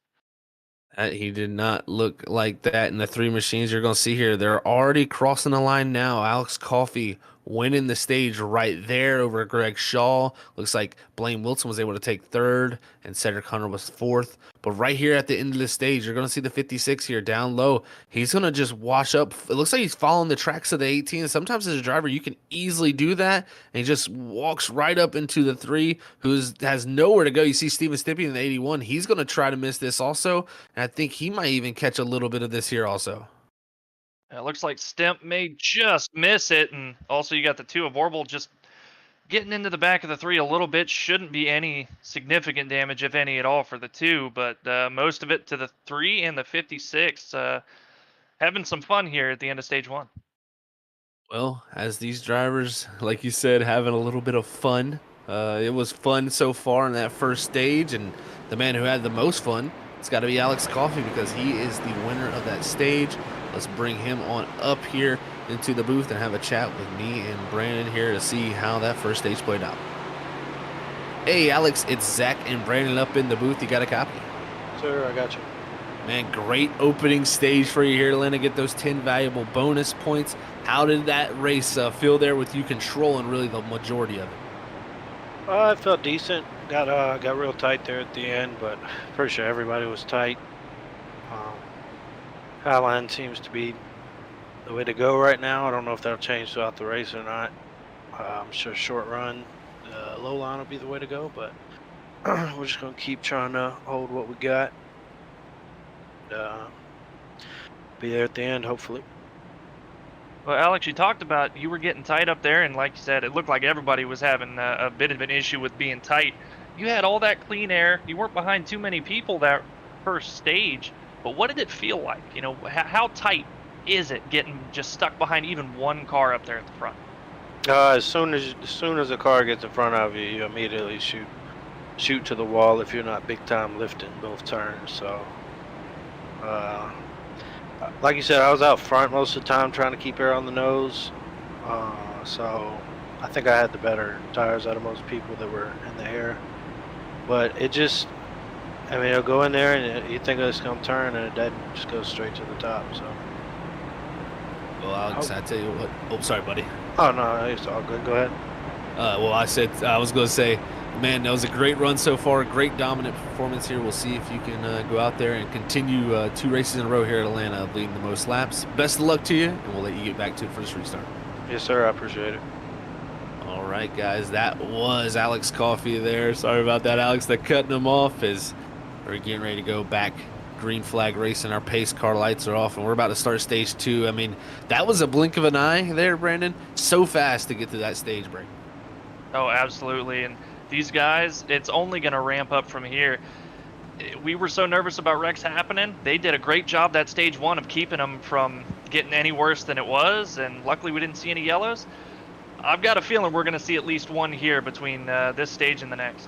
S1: He did not look like that in the 3 machines you're going to see here. They're already crossing the line now. Alex Coffey winning the stage right there over Greg Shaw. Looks like Blaine Wilson was able to take 3rd and Cedric Hunter was 4th. But right here at the end of the stage, you're going to see the 56 here down low. He's going to just wash up. It looks like he's following the tracks of the 18. Sometimes as a driver, you can easily do that. And he just walks right up into the 3, who has nowhere to go. You see Steven Stippy in the 81. He's going to try to miss this also. And I think he might even catch a little bit of this here also.
S2: It looks like Stemp may just miss it, and also you got the 2 of Orbital just getting into the back of the 3 a little bit. Shouldn't be any significant damage, if any at all, for the 2, but most of it to the 3 and the 56. Having some fun here at the end of stage 1.
S1: Well, as these drivers, like you said, having a little bit of fun. It was fun so far in that first stage, and the man who had the most fun, it's got to be Alex Coffey, because he is the winner of that stage. Let's bring him on up here into the booth and have a chat with me and Brandon here to see how that first stage played out. Hey, Alex, it's Zach and Brandon up in the booth. You got a copy?
S3: Sir, I got you.
S1: Man, great opening stage for you here, Atlanta. Get those 10 valuable bonus points. How did that race feel there with you controlling really the majority of it?
S3: It felt decent. Got real tight there at the end, but pretty sure everybody was tight. Highline seems to be the way to go right now. I don't know if that'll change throughout the race or not. I'm sure short run, low line will be the way to go, but we're just going to keep trying to hold what we got. Be there at the end, hopefully.
S2: Well, Alex, you talked about you were getting tight up there, and like you said, it looked like everybody was having a bit of an issue with being tight. You had all that clean air. You weren't behind too many people that first stage, but what did it feel like? You know, how tight is it getting just stuck behind even one car up there at the front?
S3: As soon as a car gets in front of you, you immediately shoot to the wall if you're not big time lifting both turns. So, like you said, I was out front most of the time trying to keep air on the nose. So I think I had the better tires out of most people that were in the air. But it just, I mean, it'll go in there and you think it's going to turn and it doesn't, just goes straight to the top. So.
S1: Well, Alex, I tell you what. Oh, sorry, buddy.
S3: Oh, no, it's all good. Go ahead.
S1: Well, I was going to say, man, that was a great run so far. Great dominant performance here. We'll see if you can go out there and continue 2 races in a row here at Atlanta, leading the most laps. Best of luck to you, and we'll let you get back to it for this restart.
S3: Yes, sir. I appreciate it.
S1: All right, guys, that was Alex Coffey there. Sorry about that, Alex. They're cutting him off as we're getting ready to go back. Green flag racing. Our pace car lights are off, and we're about to start stage 2. I mean, that was a blink of an eye there, Brandon. So fast to get to that stage break.
S2: Oh, absolutely. And these guys, it's only going to ramp up from here. We were so nervous about wrecks happening. They did a great job that stage 1 of keeping them from getting any worse than it was, and luckily we didn't see any yellows. I've got a feeling we're going to see at least one here between this stage and the next.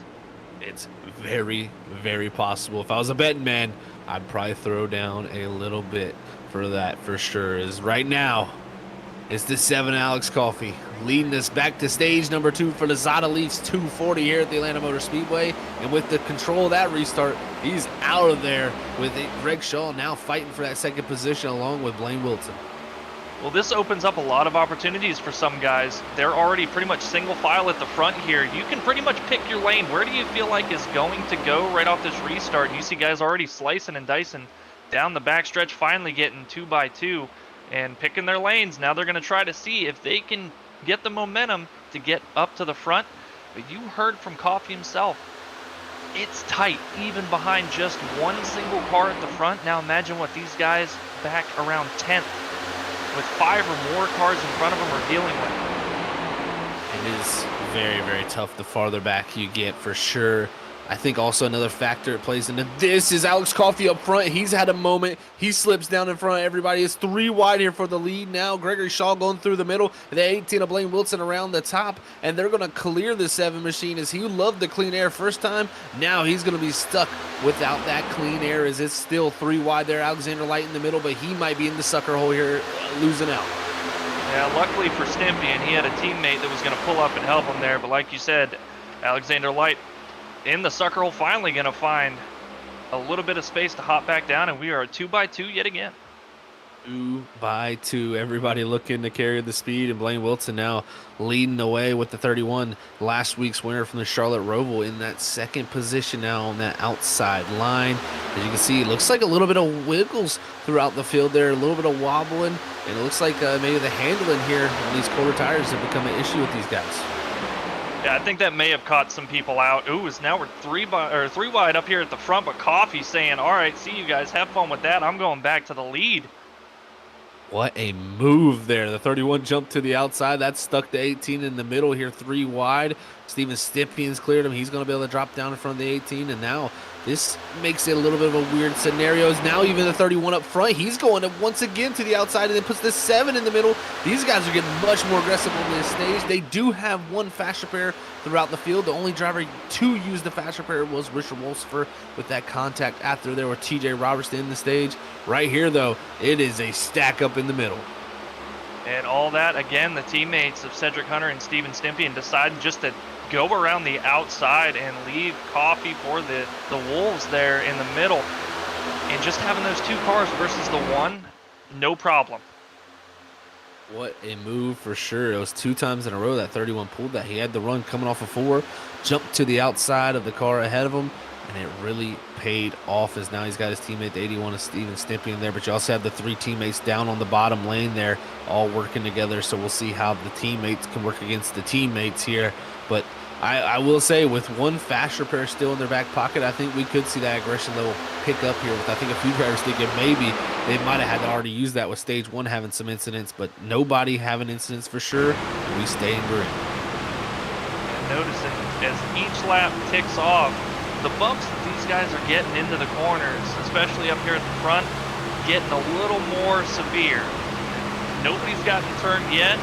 S1: It's very, very possible. If I was a betting man, I'd probably throw down a little bit for that for sure. Is right now, It's the 7 Alex Coffey leading us back to stage number 2 for the Zada Leafs 240 here at the Atlanta Motor Speedway. And with the control of that restart, he's out of there with it. Greg Shaw now fighting for that second position along with Blaine Wilson.
S2: Well, this opens up a lot of opportunities for some guys. They're already pretty much single file at the front here. You can pretty much pick your lane. Where do you feel like is going to go right off this restart? And you see guys already slicing and dicing down the backstretch, finally getting 2x2 and picking their lanes. Now they're going to try to see if they can get the momentum to get up to the front. But you heard from Coffey himself, it's tight even behind just one single car at the front. Now imagine what these guys back around 10th with 5 or more cars in front of them are dealing with.
S1: It is very, very tough the farther back you get, for sure. I think also another factor it plays into this is Alex Coffey up front. He's had a moment. He slips down in front of everybody. It's 3 wide here for the lead now. Gregory Shaw going through the middle. The 18 of Blaine Wilson around the top. And they're going to clear the 7 machine as he loved the clean air first time. Now he's going to be stuck without that clean air as it's still 3 wide there. Alexander Light in the middle, but he might be in the sucker hole here, losing out.
S2: Yeah, luckily for Stimpy, and he had a teammate that was going to pull up and help him there. But like you said, Alexander Light in the sucker hole, finally going to find a little bit of space to hop back down, and we are a 2x2 yet again.
S1: 2x2. Everybody looking to carry the speed, and Blaine Wilson now leading the way with the 31. Last week's winner from the Charlotte Roval in that second position now on that outside line. As you can see, it looks like a little bit of wiggles throughout the field there, a little bit of wobbling, and it looks like maybe the handling here on these colder tires have become an issue with these guys.
S2: Yeah, I think that may have caught some people out. Ooh, now we're 3 wide up here at the front, but Coffey saying, all right, see you guys, have fun with that. I'm going back to the lead.
S1: What a move there. The 31 jumped to the outside. That's stuck to 18 in the middle here, 3 wide. Steven Stippian's cleared him. He's going to be able to drop down in front of the 18, and now this makes it a little bit of a weird scenario. Now even the 31 up front, he's going once again to the outside and then puts the 7 in the middle. These guys are getting much more aggressive on this stage. They do have one fast repair throughout the field. The only driver to use the fast repair was Richard Wolfsfer with that contact after there were TJ Robertson in the stage. Right here, though, it is a stack up in the middle.
S2: And all that, again, the teammates of Cedric Hunter and Steven Stimpian decided just to go around the outside and leave Coffey for the Wolves there in the middle. And just having those 2 cars versus the 1, no problem.
S1: What a move for sure. It was 2 times in a row that 31 pulled that. He had the run coming off of 4, jumped to the outside of the car ahead of him, and it really paid off as now he's got his teammate, the 81 of Steven Stimpian there. But you also have the 3 teammates down on the bottom lane there, all working together. So we'll see how the teammates can work against the teammates here. But I will say, with 1 fast repair still in their back pocket, I think we could see that aggression level pick up here with, I think, a few drivers thinking maybe they might have had to already use that with stage 1 having some incidents, but nobody having incidents for sure. We stay in green.
S2: And noticing as each lap ticks off, the bumps that these guys are getting into the corners, especially up here at the front, getting a little more severe. Nobody's gotten turned yet.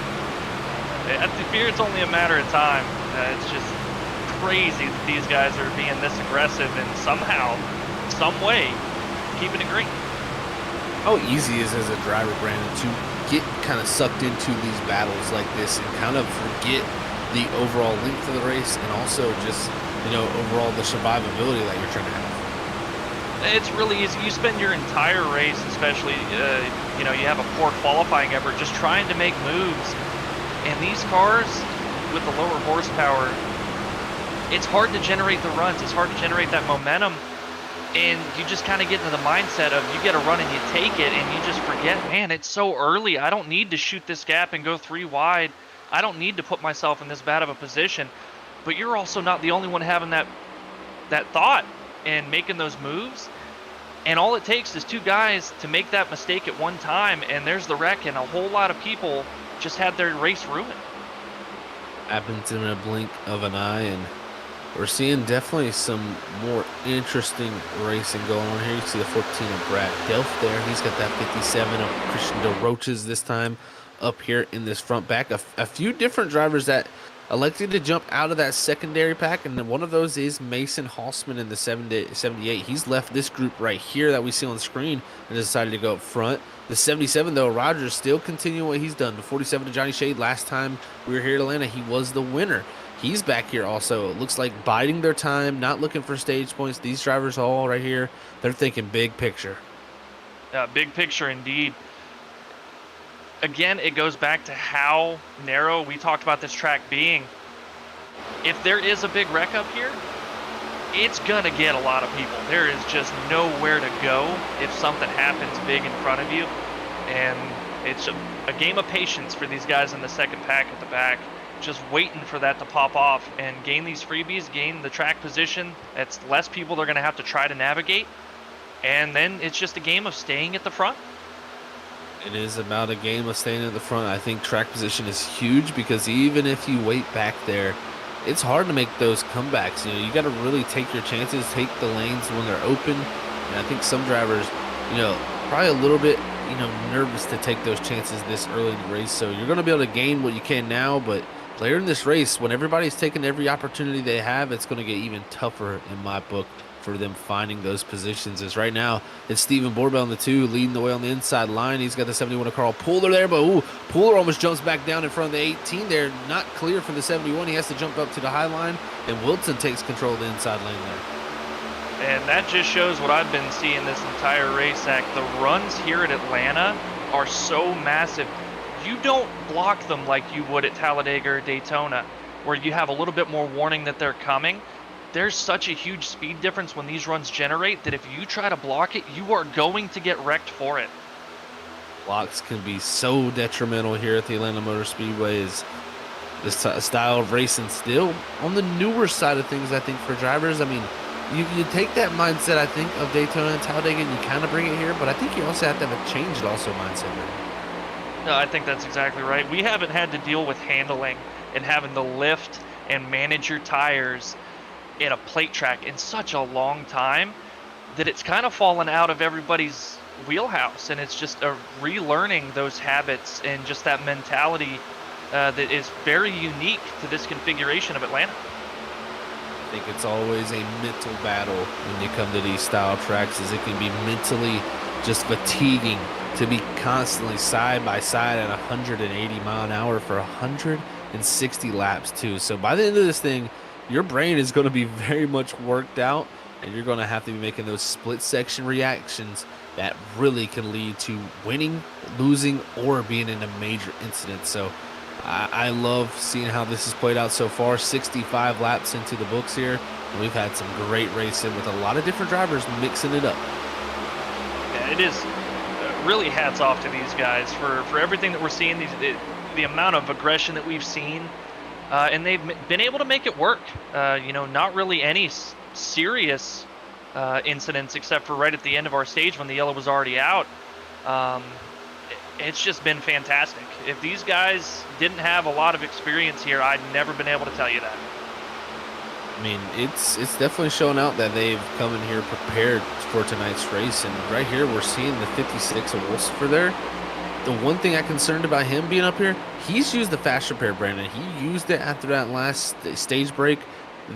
S2: I fear it's only a matter of time. It's just crazy that these guys are being this aggressive and somehow, some way, keeping it green.
S1: How easy is as a driver, Brandon, to get kind of sucked into these battles like this and kind of forget the overall length of the race and also just, you know, overall the survivability that you're trying to have?
S2: It's really easy. You spend your entire race, especially, you know, you have a poor qualifying effort, just trying to make moves. And these cars, with the lower horsepower, it's hard to generate the runs. It's hard to generate that momentum. And you just kind of get into the mindset of you get a run and you take it and you just forget, man, it's so early. I don't need to shoot this gap and go 3 wide. I don't need to put myself in this bad of a position. But you're also not the only one having that thought and making those moves. And all it takes is 2 guys to make that mistake at one time, and there's the wreck, and a whole lot of people just had their race ruined.
S1: Happens in a blink of an eye, and we're seeing definitely some more interesting racing going on here. You see the 14 of Brad Delft there. He's got that 57 of Christian DeRoches this time up here in this front back. A few different drivers that elected to jump out of that secondary pack, and then one of those is Mason Hossman in the 78. He's left this group right here that we see on the screen and decided to go up front. The 77, though, Rogers still continuing what he's done. The 47 to Johnny Shade, last time we were here at Atlanta, he was the winner. He's back here also. It looks like biding their time, not looking for stage points. These drivers all right here, they're thinking big picture.
S2: Big picture indeed. Again, it goes back to how narrow we talked about this track being. If there is a big wreck up here, it's gonna get a lot of people. There is just nowhere to go if something happens big in front of you. And it's a game of patience for these guys in the second pack at the back, just waiting for that to pop off and gain these freebies, gain the track position. It's less people they're gonna have to try to navigate. And then it's just a game of staying at the front.
S1: It is about a game of staying at the front. I think track position is huge because even if you wait back there, it's hard to make those comebacks. You know, you got to really take your chances, take the lanes when they're open. And I think some drivers, probably a little bit, nervous to take those chances this early in the race. So you're going to be able to gain what you can now, but later in this race, when everybody's taking every opportunity they have, it's going to get even tougher in my book for them finding those positions. As right now, it's Steven Borbell in the 2 leading the way on the inside line. He's got the 71 of Carl Pooler there, but Pooler almost jumps back down in front of the 18 there. Not clear for the 71. He has to jump up to the high line, and Wilson takes control of the inside lane there.
S2: And that just shows what I've been seeing this entire race, Zach. The runs here at Atlanta are so massive. You don't block them like you would at Talladega or Daytona, where you have a little bit more warning that they're coming. There's such a huge speed difference when these runs generate that if you try to block it, you are going to get wrecked for it.
S1: Blocks can be so detrimental here at the Atlanta Motor Speedway. Is this style of racing still on the newer side of things, I think, for drivers. I mean, you take that mindset, I think, of Daytona and Talladega, and you kind of bring it here, but I think you also have to have a changed also mindset there.
S2: No, I think that's exactly right. We haven't had to deal with handling and having to lift and manage your tires in a plate track in such a long time that it's kind of fallen out of everybody's wheelhouse, and it's just relearning those habits and just that mentality that is very unique to this configuration of Atlanta.
S1: I think it's always a mental battle when you come to these style tracks, as it can be mentally just fatiguing to be constantly side by side at 180 mile an hour for 160 laps too. So by the end of this thing, your brain is going to be very much worked out, and you're going to have to be making those split section reactions that really can lead to winning, losing, or being in a major incident. So I love seeing how this has played out so far. 65 laps into the books here, and we've had some great racing with a lot of different drivers mixing it up.
S2: Yeah, it is really hats off to these guys for everything that we're seeing, the amount of aggression that we've seen. And they've been able to make it work. Not really any serious incidents except for right at the end of our stage when the yellow was already out. It's just been fantastic. If these guys didn't have a lot of experience here, I'd never been able to tell you that.
S1: I mean, it's definitely showing out that they've come in here prepared for tonight's race. And right here, we're seeing the 56 of Wolfsfer there. The one thing I'm concerned about him being up here, he's used the fast repair, Brandon. He used it after that last stage break.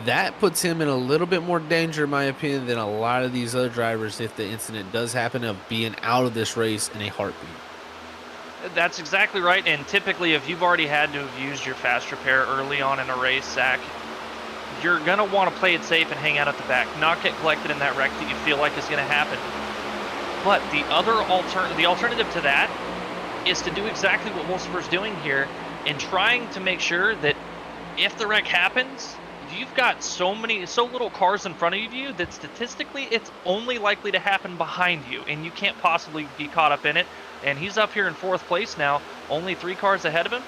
S1: That puts him in a little bit more danger, in my opinion, than a lot of these other drivers if the incident does happen, of being out of this race in a heartbeat.
S2: That's exactly right. And typically, if you've already had to have used your fast repair early on in a race, Zach, you're going to want to play it safe and hang out at the back, not get collected in that wreck that you feel like is going to happen. But the alternative to that is to do exactly what Wolfsfer's doing here and trying to make sure that if the wreck happens, you've got so little cars in front of you that statistically it's only likely to happen behind you, and you can't possibly be caught up in it. And he's up here in 4th place now, only 3 cars ahead of him.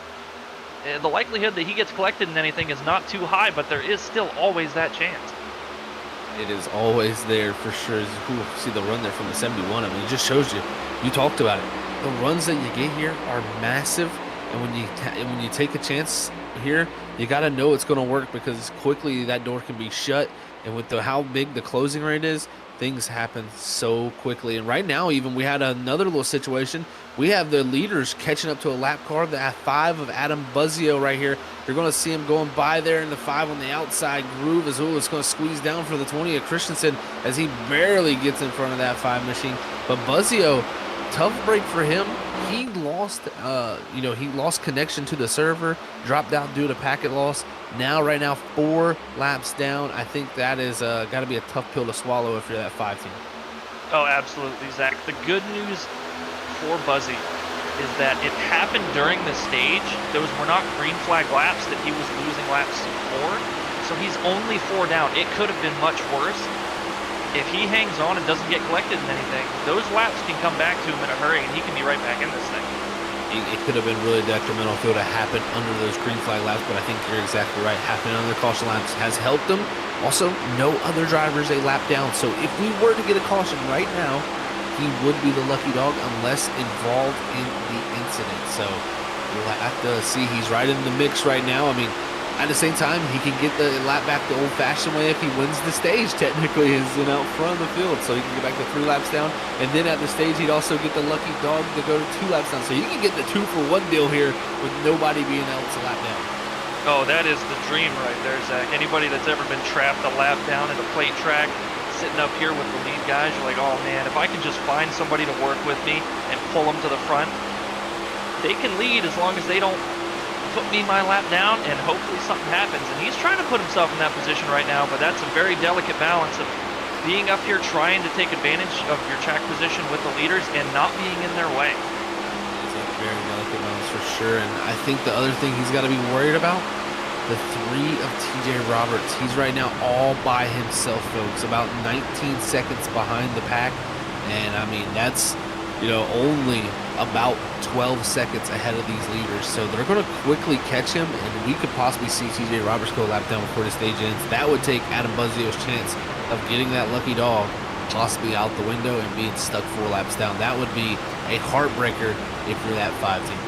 S2: The likelihood that he gets collected in anything is not too high, but there is still always that chance.
S1: It is always there for sure. See the run there from the 71. I mean, it just shows you. You talked about it. The runs that you get here are massive, and when you take a chance here, you got to know it's going to work, because quickly that door can be shut. And with how big the closing rate is, things happen so quickly. And right now, even we had another little situation. We have the leaders catching up to a lap car, the 5 of Adam Buzzio right here. You're going to see him going by there in the 5 on the outside. Groove is, it's going to squeeze down for the 20 of Christensen as he barely gets in front of that 5 machine. But Buzzio, tough break for him. He lost, he lost connection to the server, dropped out due to packet loss. Right now, 4 laps down. I think that is got to be a tough pill to swallow if you're that 5 team.
S2: Oh, absolutely, Zach. The good news for Buzzy is that it happened during the stage. Those were not green flag laps that he was losing laps for. So he's only 4 down. It could have been much worse. If he hangs on and doesn't get collected in anything, those laps can come back to him in a hurry, and he can be right back in this thing.
S1: It could have been really detrimental if it would have happened under those green flag laps, but I think you're exactly right. Happening under the caution laps has helped them. Also, no other drivers a lap down. So if we were to get a caution right now, he would be the lucky dog unless involved in the incident. So we'll have to see. He's right in the mix right now. I mean, at the same time, he can get the lap back the old-fashioned way if he wins the stage, technically, is out front of the field. So he can get back to 3 laps down. And then at the stage, he'd also get the lucky dog to go to 2 laps down. So you can get the 2-for-1 deal here with nobody being able to lap down.
S2: Oh, that is the dream right there, Zach. Anybody that's ever been trapped a lap down at a plate track, sitting up here with the lead guys, you're like, oh man, if I can just find somebody to work with me and pull them to the front, they can lead as long as they don't put me my lap down, and hopefully something happens. And he's trying to put himself in that position right now, but that's a very delicate balance of being up here trying to take advantage of your track position with the leaders and not being in their way.
S1: It's a very delicate balance for sure. And I think the other thing he's got to be worried about, the 3 of TJ Roberts. He's right now all by himself, folks, about 19 seconds behind the pack. And I mean, that's only about 12 seconds ahead of these leaders. So they're going to quickly catch him, and we could possibly see TJ Roberts go lap down before the stage ends. That would take Adam Buzzio's chance of getting that lucky dog possibly out the window and being stuck 4 laps down. That would be a heartbreaker if you're that 5 team.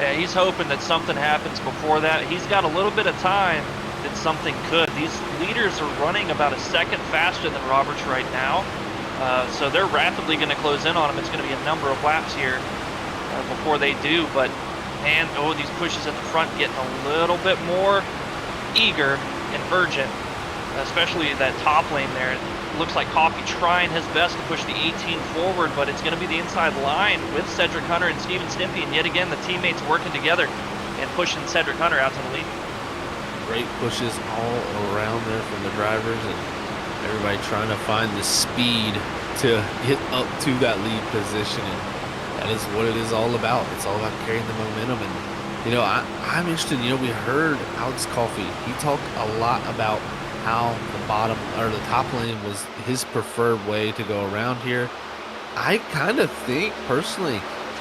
S2: Yeah, he's hoping that something happens before that. He's got a little bit of time that something could. These leaders are running about a second faster than Roberts right now. So they're rapidly going to close in on him. It's going to be a number of laps here before they do. But, man, these pushes at the front getting a little bit more eager and urgent, especially that top lane there. It looks like Coffee trying his best to push the 18 forward, but it's going to be the inside line with Cedric Hunter and Steven Stimpy. And yet again, the teammates working together and pushing Cedric Hunter out to the lead.
S1: Great pushes all around there from the drivers, and everybody trying to find the speed to get up to that lead position, and that is what it is all about. It's all about carrying the momentum. And I'm interested. We heard Alex Coffey. He talked a lot about how the bottom or the top lane was his preferred way to go around here. I kind of think personally,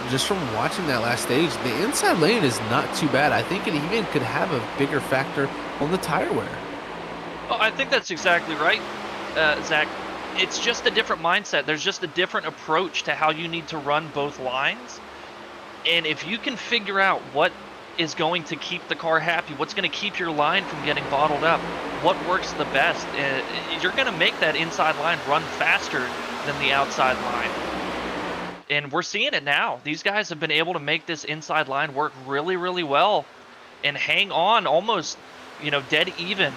S1: just from watching that last stage, the inside lane is not too bad. I think it even could have a bigger factor on the tire wear.
S2: Well, I think that's exactly right. Zach, it's just a different mindset. There's just a different approach to how you need to run both lines. And if you can figure out what is going to keep the car happy, what's going to keep your line from getting bottled up, what works the best, you're going to make that inside line run faster than the outside line. And we're seeing it now. These guys have been able to make this inside line work really, really well and hang on almost, dead even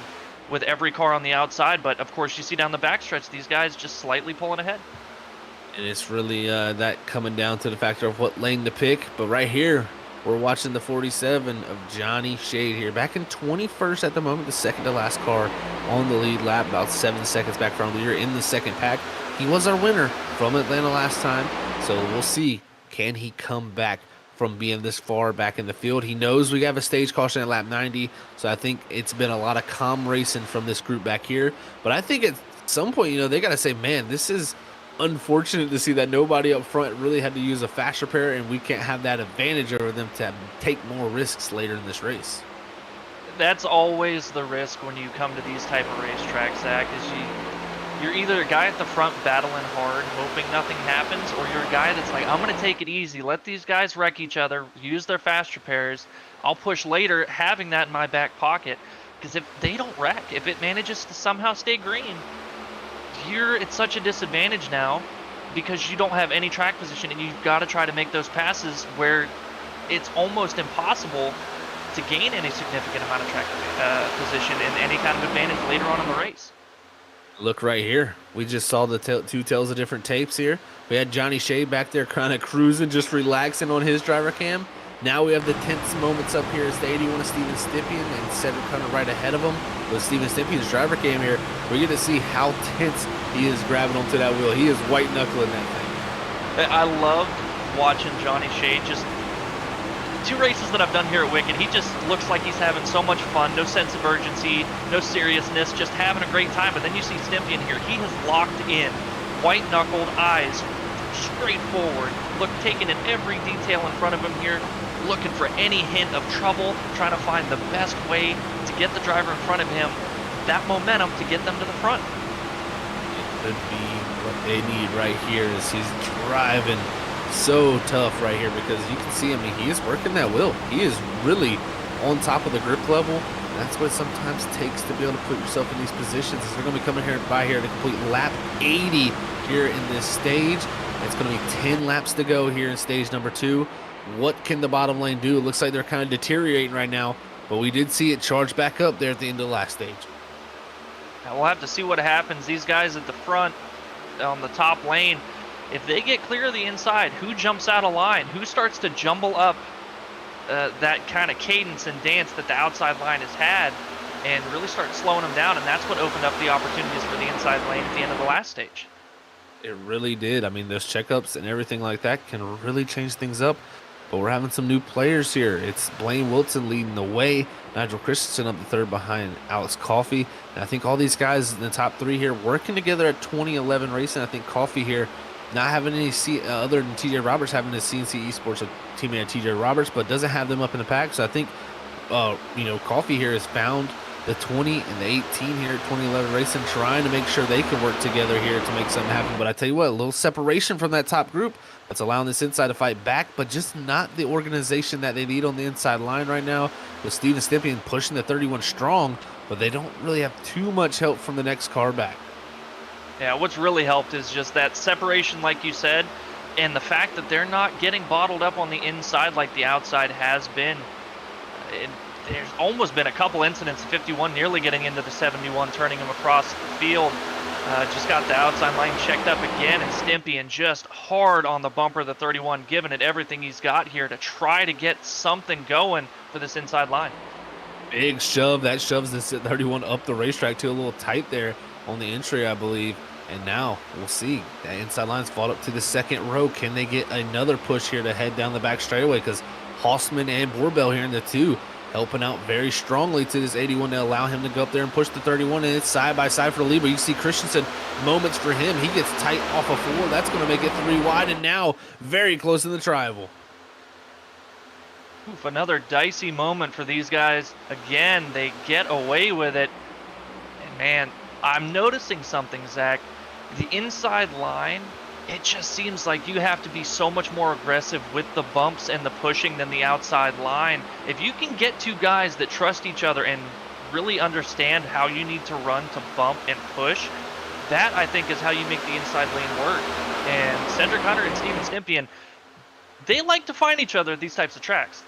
S2: with every car on the outside. But of course, you see down the backstretch, these guys just slightly pulling ahead.
S1: And it's really that coming down to the factor of what lane to pick. But right here, we're watching the 47 of Johnny Shade here. Back in 21st at the moment, the second to last car on the lead lap, about 7 seconds back from leader in the second pack. He was our winner from Atlanta last time. So we'll see, can he come back from being this far back in the field? He knows we have a stage caution at lap 90, so I think it's been a lot of calm racing from this group back here. But I think at some point, they got to say, man, this is unfortunate to see that nobody up front really had to use a fast repair, and we can't have that advantage over them to take more risks later in this race.
S2: That's always the risk when you come to these type of racetracks, Zach, is you're either a guy at the front battling hard, hoping nothing happens, or you're a guy that's like, I'm going to take it easy, let these guys wreck each other, use their fast repairs, I'll push later, having that in my back pocket. Because if they don't wreck, if it manages to somehow stay green, you're at such a disadvantage now because you don't have any track position, and you've got to try to make those passes where it's almost impossible to gain any significant amount of track position and any kind of advantage later on in the race.
S1: Look right here. We just saw the two tails of different tapes here. We had Johnny Shea back there kind of cruising, just relaxing on his driver cam. Now we have the tense moments up here as the 81 of Steven Stippian and Cedric kind of right ahead of him. With Steven Stippian's driver cam here, we get to see how tense he is grabbing onto that wheel. He is white knuckling that thing.
S2: I loved watching Johnny Shea. Just 2 races that I've done here at Wicked, he just looks like he's having so much fun, no sense of urgency, no seriousness, just having a great time. But then you see Stympian here, he has locked in, white-knuckled, eyes straight forward, taking in every detail in front of him here, looking for any hint of trouble, trying to find the best way to get the driver in front of him, that momentum to get them to the front.
S1: It could be what they need right here as he's driving so tough right here, because you can see, I mean, he is working that wheel. He is really on top of the grip level. That's what it sometimes takes to be able to put yourself in these positions. They're going to be coming here by here to complete lap 80 here in this stage. It's going to be 10 laps to go here in stage number 2. What can the bottom lane do? It looks like they're kind of deteriorating right now, but we did see it charge back up there at the end of the last stage.
S2: Now we'll have to see what happens. These guys at the front on the top lane, if they get clear of the inside, who jumps out of line? Who starts to jumble up that kind of cadence and dance that the outside line has had and really start slowing them down? And that's what opened up the opportunities for the inside lane at the end of the last stage.
S1: It really did. I mean, those checkups and everything like that can really change things up. But we're having some new players here. It's Blaine Wilson leading the way. Nigel Christensen up the third behind Alex Coffey. And I think all these guys in the top 3 here working together at 2011 Racing. I think Coffey here not having any other than TJ Roberts having his CNC Esports teammate at TJ Roberts, but doesn't have them up in the pack. So I think, Coffey here has found the 20 and the 18 here at 2011 Racing, trying to make sure they can work together here to make something happen. But I tell you what, a little separation from that top group that's allowing this inside to fight back, but just not the organization that they need on the inside line right now. With Steven Stympian pushing the 31 strong, but they don't really have too much help from the next car back.
S2: Yeah, what's really helped is just that separation, like you said, and the fact that they're not getting bottled up on the inside like the outside has been. There's almost been a couple incidents, 51 nearly getting into the 71, turning him across the field. Just got the outside lane checked up again, and Stympian just hard on the bumper of the 31, giving it everything he's got here to try to get something going for this inside line.
S1: Big shove. That shoves this 31 up the racetrack to a little tight there on the entry, I believe. And now we'll see. That inside line's fought up to the second row. Can they get another push here to head down the back straightaway? Because Hossman and Borbell here in the 2 helping out very strongly to this 81 to allow him to go up there and push the 31, and it's side by side for the lead. But you see Christensen, moments for him. He gets tight off of 4. That's going to make it 3 wide, and now very close in the tri-oval.
S2: Oof, another dicey moment for these guys. Again, they get away with it. And man, I'm noticing something, Zach. The inside line, it just seems like you have to be so much more aggressive with the bumps and the pushing than the outside line. If you can get 2 guys that trust each other and really understand how you need to run to bump and push, that I think is how you make the inside lane work. And Cedric Hunter and Steven Stympian, they like to find each other at these types of tracks.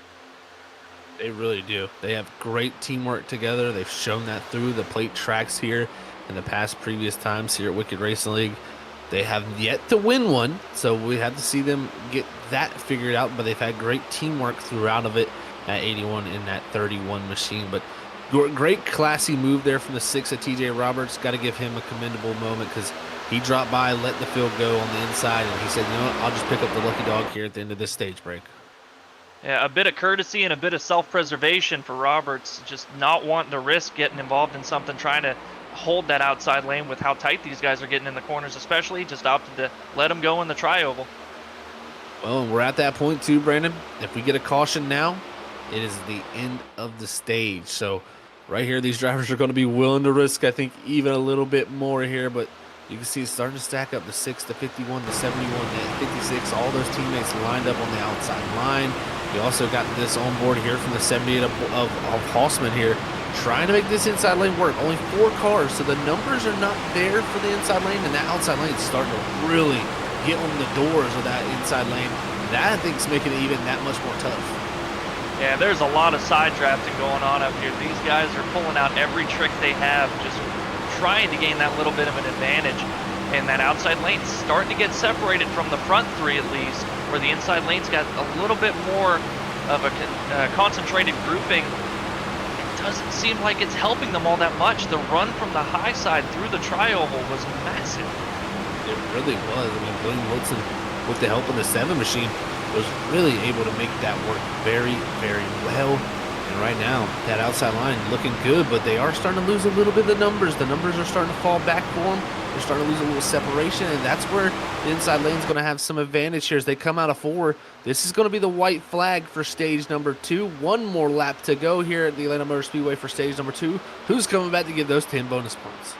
S1: They really do. They have great teamwork together. They've shown that through the plate tracks here in the past previous times here at Wicked Racing League. They have yet to win one, so we have to see them get that figured out, but they've had great teamwork throughout of it at 81 in that 31 machine. But great classy move there from the 6 of TJ Roberts. Got to give him a commendable moment, because he dropped by, let the field go on the inside, and he said, you know what, I'll just pick up the lucky dog here at the end of this stage break.
S2: Yeah, a bit of courtesy and a bit of self-preservation for Roberts, just not wanting to risk getting involved in something, trying to hold that outside lane with how tight these guys are getting in the corners, especially. Just opted to let them go in the tri-oval.
S1: Well, we're at that point too, Brandon. If we get a caution now, it is the end of the stage. So right here, these drivers are going to be willing to risk, I think, even a little bit more here. But you can see it's starting to stack up, the 6, the 51, the 71, the 56. All those teammates lined up on the outside line. We also got this on board here from the 78 of Hossman here, trying to make this inside lane work. Only 4 cars, so the numbers are not there for the inside lane, and that outside lane is starting to really get on the doors of that inside lane. That, I think, is making it even that much more tough.
S2: Yeah, there's a lot of side drafting going on up here. These guys are pulling out every trick they have, just trying to gain that little bit of an advantage. And that outside lane's starting to get separated from the front 3 at least, where the inside lane's got a little bit more of a concentrated grouping. It doesn't seem like it's helping them all that much. The run from the high side through the tri-oval was massive.
S1: It really was. I mean, Blaine Wilson, with the help of the 7 machine, was really able to make that work very, very well. And right now, that outside line looking good, but they are starting to lose a little bit of the numbers. The numbers are starting to fall back for them. They're starting to lose a little separation, and that's where the inside lane is going to have some advantage here as they come out of 4. This is going to be the white flag for stage number 2. 1 more lap to go here at the Atlanta Motor Speedway for stage number 2. Who's coming back to get those 10 bonus points?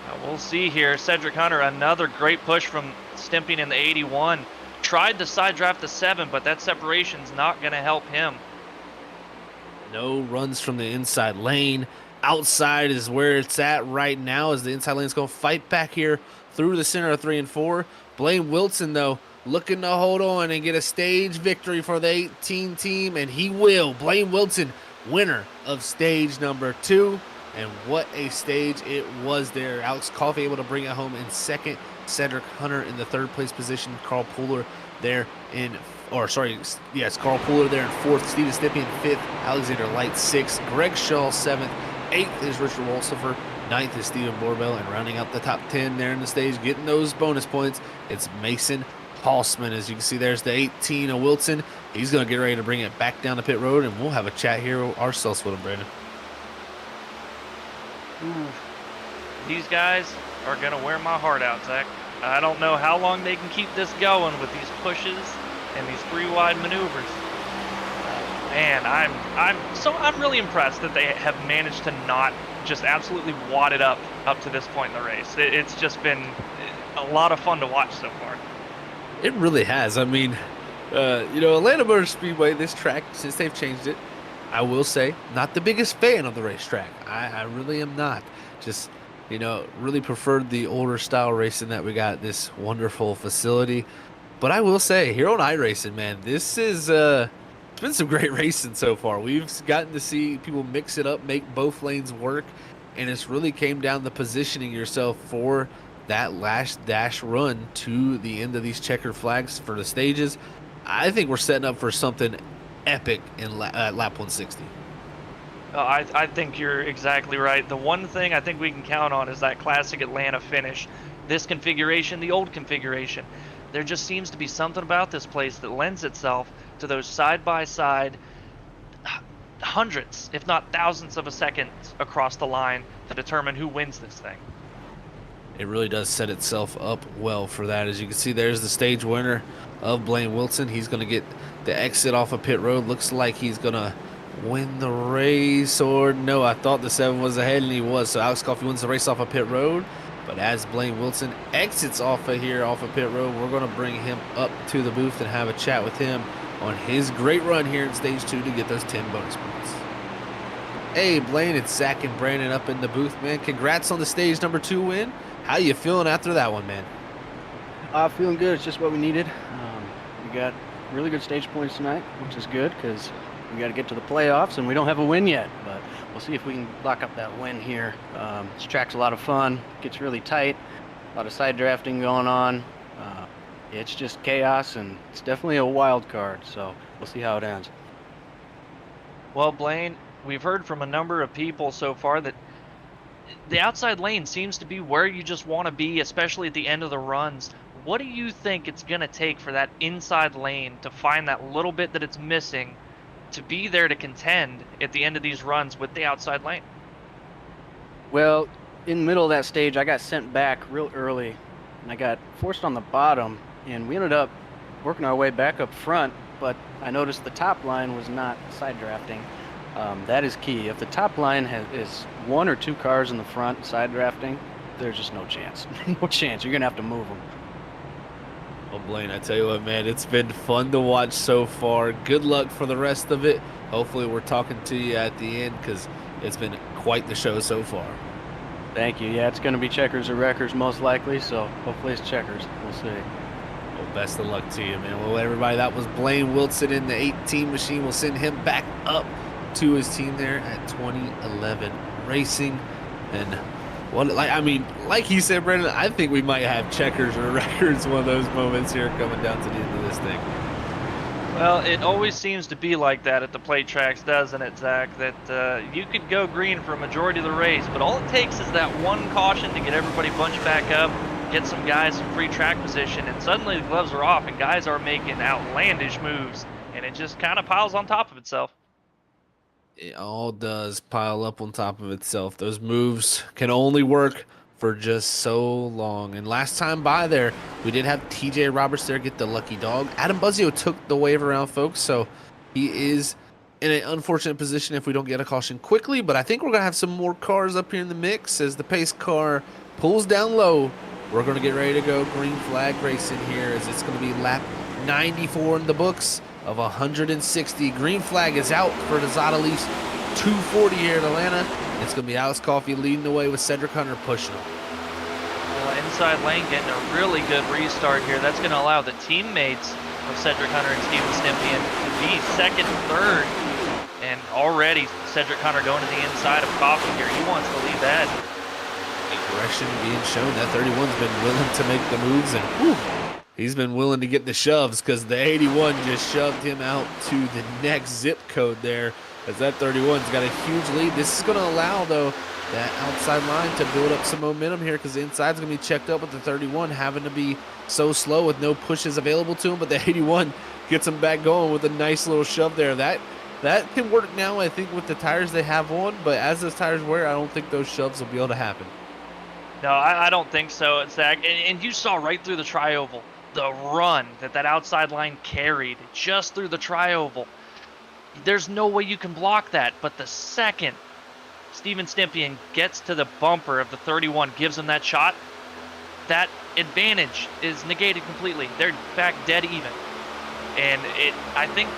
S2: Now we'll see here. Cedric Hunter, another great push from Stimping in the 81. Tried to side draft the 7, but that separation's not going to help him.
S1: No runs from the inside lane. Outside is where it's at right now as the inside lane is going to fight back here through the center of 3 and 4. Blaine Wilson, though, looking to hold on and get a stage victory for the 18 team, and he will. Blaine Wilson, winner of stage number 2. And what a stage it was there. Alex Coffey able to bring it home in 2nd. Cedric Hunter in the 3rd place position. Carl Pooler there in, Carl Pooler there in 4th. Steven Stippy in 5th. Alexander Light 6th. Greg Shaw 7th. 8th is Richard Wolsifer. 9th is Steven Borbell. And rounding out the top 10 there in the stage, getting those bonus points, it's Mason Halsman. As you can see, there's the 18 of Wilson. He's going to get ready to bring it back down the pit road, and we'll have a chat here ourselves with him, Brandon.
S2: Ooh. These guys are going to wear my heart out, Zach. I don't know how long they can keep this going with these pushes and these 3 wide maneuvers. Man, I'm really impressed that they have managed to not just absolutely wad it up to this point in the race. It's just been a lot of fun to watch so far.
S1: It really has. I mean, Atlanta Motor Speedway, this track, since they've changed it, I will say, not the biggest fan of the racetrack. I really am not. Just, really preferred the older style racing that we got at this wonderful facility. But I will say, here on iRacing, man, this is, it's been some great racing so far. We've gotten to see people mix it up, make both lanes work, and it's really came down to positioning yourself for that last dash run to the end of these checkered flags for the stages. I think we're setting up for something epic in lap 160.
S2: I think you're exactly right. The one thing I think we can count on is that classic Atlanta finish. This configuration, the old configuration. There just seems to be something about this place that lends itself to those side-by-side hundreds, if not thousands of a second across the line to determine who wins this thing.
S1: It really does set itself up well for that. As you can see, there's the stage winner of Blaine Wilson. He's going to get the exit off of pit road. Looks like he's going to win the race, or no, I thought the 7 was ahead, and he was. So Alex Coffey wins the race off of pit road. But as Blaine Wilson exits off of pit road, we're going to bring him up to the booth and have a chat with him on his great run here in stage 2 to get those 10 bonus points. Hey, Blaine, it's Zach and Brandon up in the booth, man. Congrats on the stage number 2 win. How you feeling after that one, man?
S4: Feeling good. It's just what we needed. We got really good stage points tonight, which is good because we got to get to the playoffs, and we don't have a win yet. But we'll see if we can lock up that win here. This track's a lot of fun. Gets really tight. A lot of side drafting going on. It's just chaos, and it's definitely a wild card. So we'll see how it ends.
S2: Well, Blaine, we've heard from a number of people so far that the outside lane seems to be where you just want to be, especially at the end of the runs. What do you think it's going to take for that inside lane to find that little bit that it's missing to be there to contend at the end of these runs with the outside lane?
S4: Well, in the middle of that stage, I got sent back real early, and I got forced on the bottom, and we ended up working our way back up front, but I noticed the top line was not side drafting. That is key. If the top line is 1 or 2 cars in the front side drafting, there's just no chance. No chance. You're going to have to move them.
S1: Well, Blaine, I tell you what, man, it's been fun to watch so far. Good luck for the rest of it. Hopefully, we're talking to you at the end because it's been quite the show so far.
S4: Thank you. Yeah, it's going to be checkers or wreckers most likely, so hopefully it's checkers. We'll see.
S1: Well, best of luck to you, man. Well, everybody, that was Blaine Wilson in the 18 machine. We'll send him back up to his team there at 2011 Racing. And what, like he said, Brandon, I think we might have checkers or records one of those moments here coming down to the end of this thing.
S2: Well, it always seems to be like that at the plate tracks, doesn't it, Zach? That you could go green for a majority of the race, but all it takes is that one caution to get everybody bunched back up, get some guys some free track position, and suddenly the gloves are off and guys are making outlandish moves, and it just kind of piles on top of itself.
S1: It all does pile up on top of itself. Those moves can only work for just so long. And last time by there, we did have TJ Roberts there get the lucky dog. Adam Buzzio took the wave around, folks, so he is in an unfortunate position if we don't get a caution quickly. But I think we're going to have some more cars up here in the mix as the pace car pulls down low. We're going to get ready to go green flag racing here as it's going to be lap 94 in the books of 160. Green flag is out for the Zotalis 240 here in Atlanta. It's going to be Alex Coffey leading the way with Cedric Hunter pushing him.
S2: Well, inside lane getting a really good restart here. That's going to allow the teammates of Cedric Hunter and Steven Stimpian to be second and third. And already Cedric Hunter going to the inside of Coffey here. He wants to lead that.
S1: Aggression being shown. That 31's been willing to make the moves, and he's been willing to get the shoves because the 81 just shoved him out to the next zip code there as that 31's got a huge lead. This is going to allow, though, that outside line to build up some momentum here because the inside's going to be checked up with the 31 having to be so slow with no pushes available to him, but the 81 gets him back going with a nice little shove there. That can work now, I think, with the tires they have on, but as those tires wear, I don't think those shoves will be able to happen.
S2: No, I don't think so, Zach. And you saw right through the tri-oval the run that outside line carried just through the tri-oval. There's no way you can block that. But the second Steven Stimpian gets to the bumper of the 31, gives him that shot, that advantage is negated completely. They're back dead even. And I think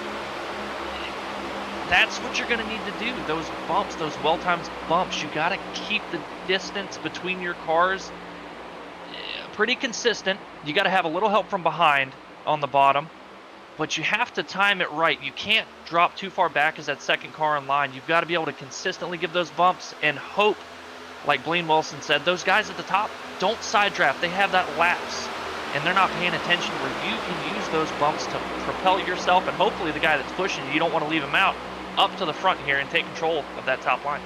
S2: that's what you're going to need to do. Those bumps, those well-timed bumps, you got to keep the distance between your cars pretty consistent. You got to have a little help from behind on the bottom, but you have to time it right. You can't drop too far back as that second car in line. You've got to be able to consistently give those bumps and hope, like Blaine Wilson said, those guys at the top don't side draft. They have that lapse and they're not paying attention where you can use those bumps to propel yourself, and hopefully the guy that's pushing you don't want to leave him out, up to the front here and take control of that top line.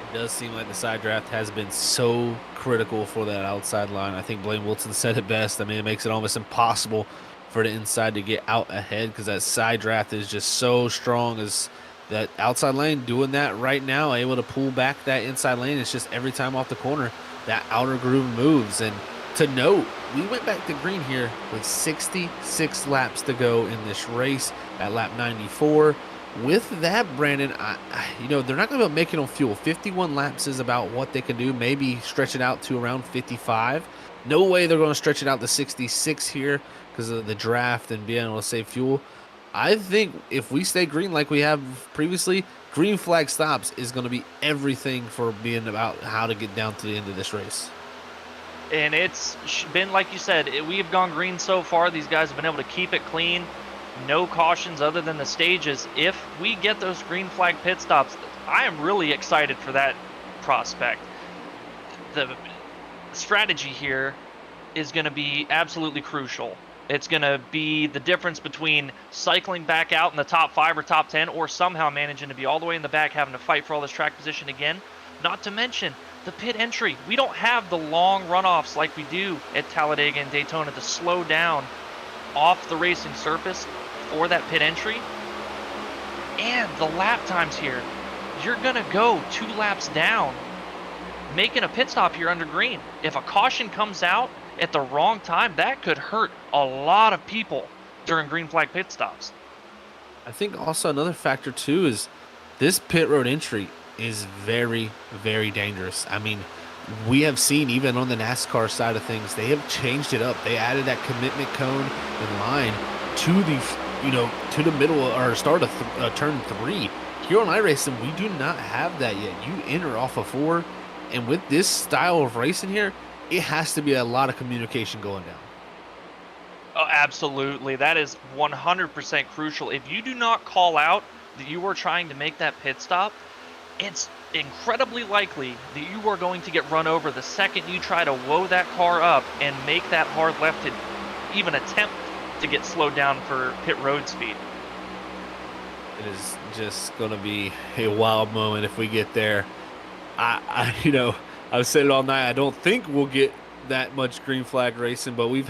S1: It does seem like the side draft has been so critical for that outside line. I think Blaine Wilson said it best. I mean, it makes it almost impossible for the inside to get out ahead because that side draft is just so strong. As that outside lane doing that right now, able to pull back that inside lane. It's just every time off the corner, that outer groove moves. And to note, we went back to green here with 66 laps to go in this race at lap 94. With that, Brandon, they're not going to be making on fuel. 51 laps is about what they can do. Maybe stretch it out to around 55. No way they're going to stretch it out to 66 here because of the draft and being able to save fuel. I think if we stay green like we have previously, green flag stops is going to be everything for being about how to get down to the end of this race.
S2: And it's been, like you said, we have gone green so far. These guys have been able to keep it clean. No cautions other than the stages. If we get those green flag pit stops, I am really excited for that prospect. The strategy here is going to be absolutely crucial. It's going to be the difference between cycling back out in the top 5 or top 10 or somehow managing to be all the way in the back having to fight for all this track position again. Not to mention the pit entry. We don't have the long runoffs like we do at Talladega and Daytona to slow down off the racing surface for that pit entry. And the lap times here, you're going to go 2 laps down making a pit stop here under green. If a caution comes out at the wrong time, that could hurt a lot of people during green flag pit stops.
S1: I think also another factor too is this pit road entry is very, very dangerous. I mean, we have seen even on the NASCAR side of things, they have changed it up. They added that commitment cone and line to to the middle or start of turn 3. Here on iRacing, we do not have that yet. You enter off of 4, and with this style of racing here, it has to be a lot of communication going down.
S2: Oh, absolutely. That is 100% crucial. If you do not call out that you are trying to make that pit stop, it's incredibly likely that you are going to get run over the second you try to woe that car up and make that hard left to even attempt to get slowed down for pit road speed.
S1: It is just going to be a wild moment if we get there. I've said it all night. I don't think we'll get that much green flag racing, but we've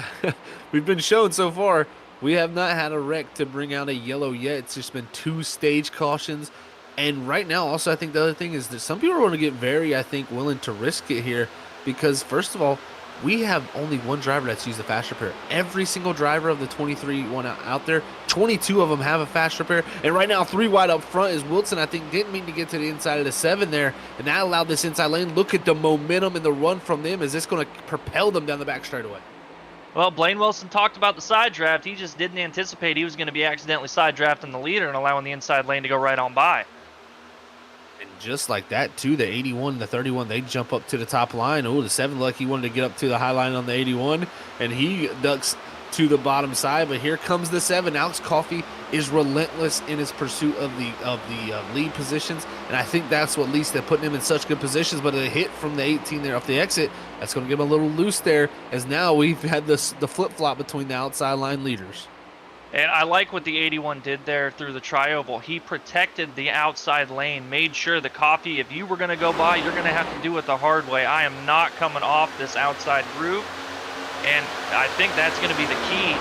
S1: been shown so far we have not had a wreck to bring out a yellow yet. It's just been 2 stage cautions. And right now, also, I think the other thing is that some people are going to get very, willing to risk it here because, first of all, we have only one driver that's used a fast repair. Every single driver of the 23 one out there, 22 of them have a fast repair. And right now, 3 wide up front is Wilson. I think didn't mean to get to the inside of the 7 there, and that allowed this inside lane. Look at the momentum and the run from them. Is this going to propel them down the back straightaway?
S2: Well, Blaine Wilson talked about the side draft. He just didn't anticipate he was going to be accidentally side drafting the leader and allowing the inside lane to go right on by.
S1: And just like that, too, the 81 and the 31, they jump up to the top line. Oh, the 7 looked like he wanted to get up to the high line on the 81, and he ducks to the bottom side. But here comes the 7. Alex Coffey is relentless in his pursuit of the lead positions, and I think that's what leads to putting him in such good positions. But a hit from the 18 there off the exit, that's going to give him a little loose there, as now we've had the flip-flop between the outside line leaders.
S2: And I like what the 81 did there through the tri-oval. He protected the outside lane, made sure the Coffey, if you were going to go by, you're going to have to do it the hard way. I am not coming off this outside groove. And I think that's going to be the key.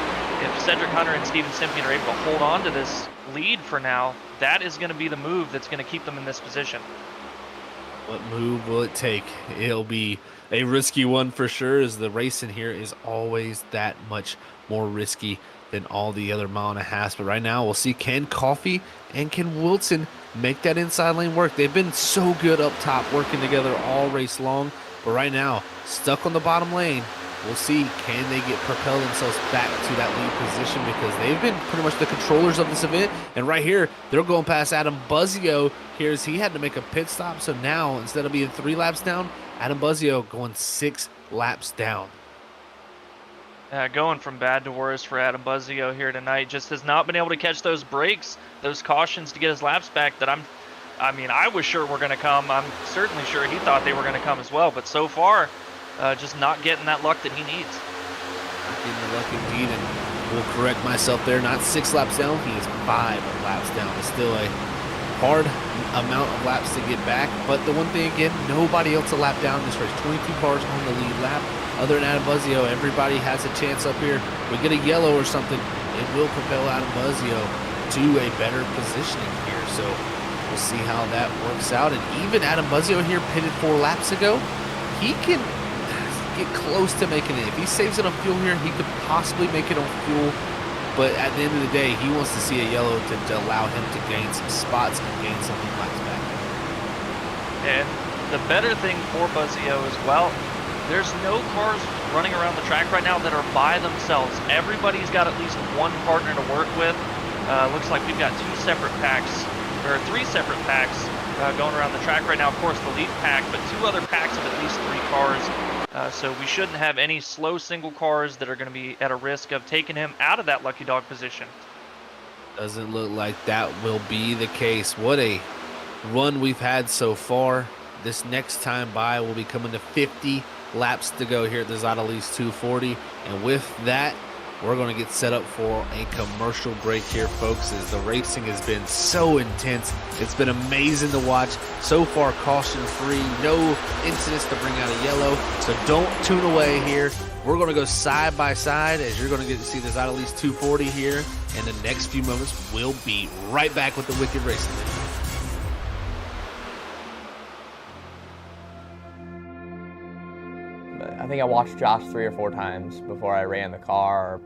S2: If Cedric Hunter and Steven Simpian are able to hold on to this lead for now, that is going to be the move that's going to keep them in this position.
S1: What move will it take? It'll be a risky one for sure, as the racing here is always that much more risky than all the other mile and a half. But right now, we'll see can Coffey and can Wilson make that inside lane work. They've been so good up top, working together all race long. But right now, stuck on the bottom lane, we'll see can they propel themselves back to that lead position, because they've been pretty much the controllers of this event. And right here, they're going past Adam Buzzio here, as he had to make a pit stop. So now, instead of being 3 laps down, Adam Buzzio going 6 laps down.
S2: Going from bad to worse for Adam Buzzio here tonight. Just has not been able to catch those breaks, those cautions to get his laps back that I was sure were going to come. I'm certainly sure he thought they were going to come as well. But so far, just not getting that luck that he needs.
S1: Not getting the luck indeed, and we'll correct myself there. Not 6 laps down, he is 5 laps down. It's still a hard amount of laps to get back. But the one thing, again, nobody else a lap down in this race. 22 cars on the lead lap. Other than Adam Buzzio, everybody has a chance up here. We get a yellow or something, it will propel Adam Buzzio to a better positioning here. So we'll see how that works out. And even Adam Buzzio here pitted 4 laps ago, he can get close to making it. If he saves it on fuel here, he could possibly make it on fuel. But at the end of the day, he wants to see a yellow to allow him to gain some spots and gain some laps back.
S2: And the better thing for Buzzio as well, there's no cars running around the track right now that are by themselves. Everybody's got at least one partner to work with. Looks like we've got 2 separate packs, or 3 separate packs going around the track right now. Of course, the lead pack, but 2 other packs of at least 3 cars. So we shouldn't have any slow single cars that are going to be at a risk of taking him out of that lucky dog position.
S1: Doesn't look like that will be the case. What a run we've had so far. This next time by will be coming to 50 laps to go here at the Zodalese 240. And with that, we're going to get set up for a commercial break here, folks, as the racing has been so intense. It's been amazing to watch. So far, caution-free, no incidents to bring out a yellow. So don't tune away here. We're going to go side by side, as you're going to get to see the Zodalese 240 here. And the next few moments, we'll be right back with the Wicked Racing.
S5: I think I watched Josh 3 or 4 times before I ran the car.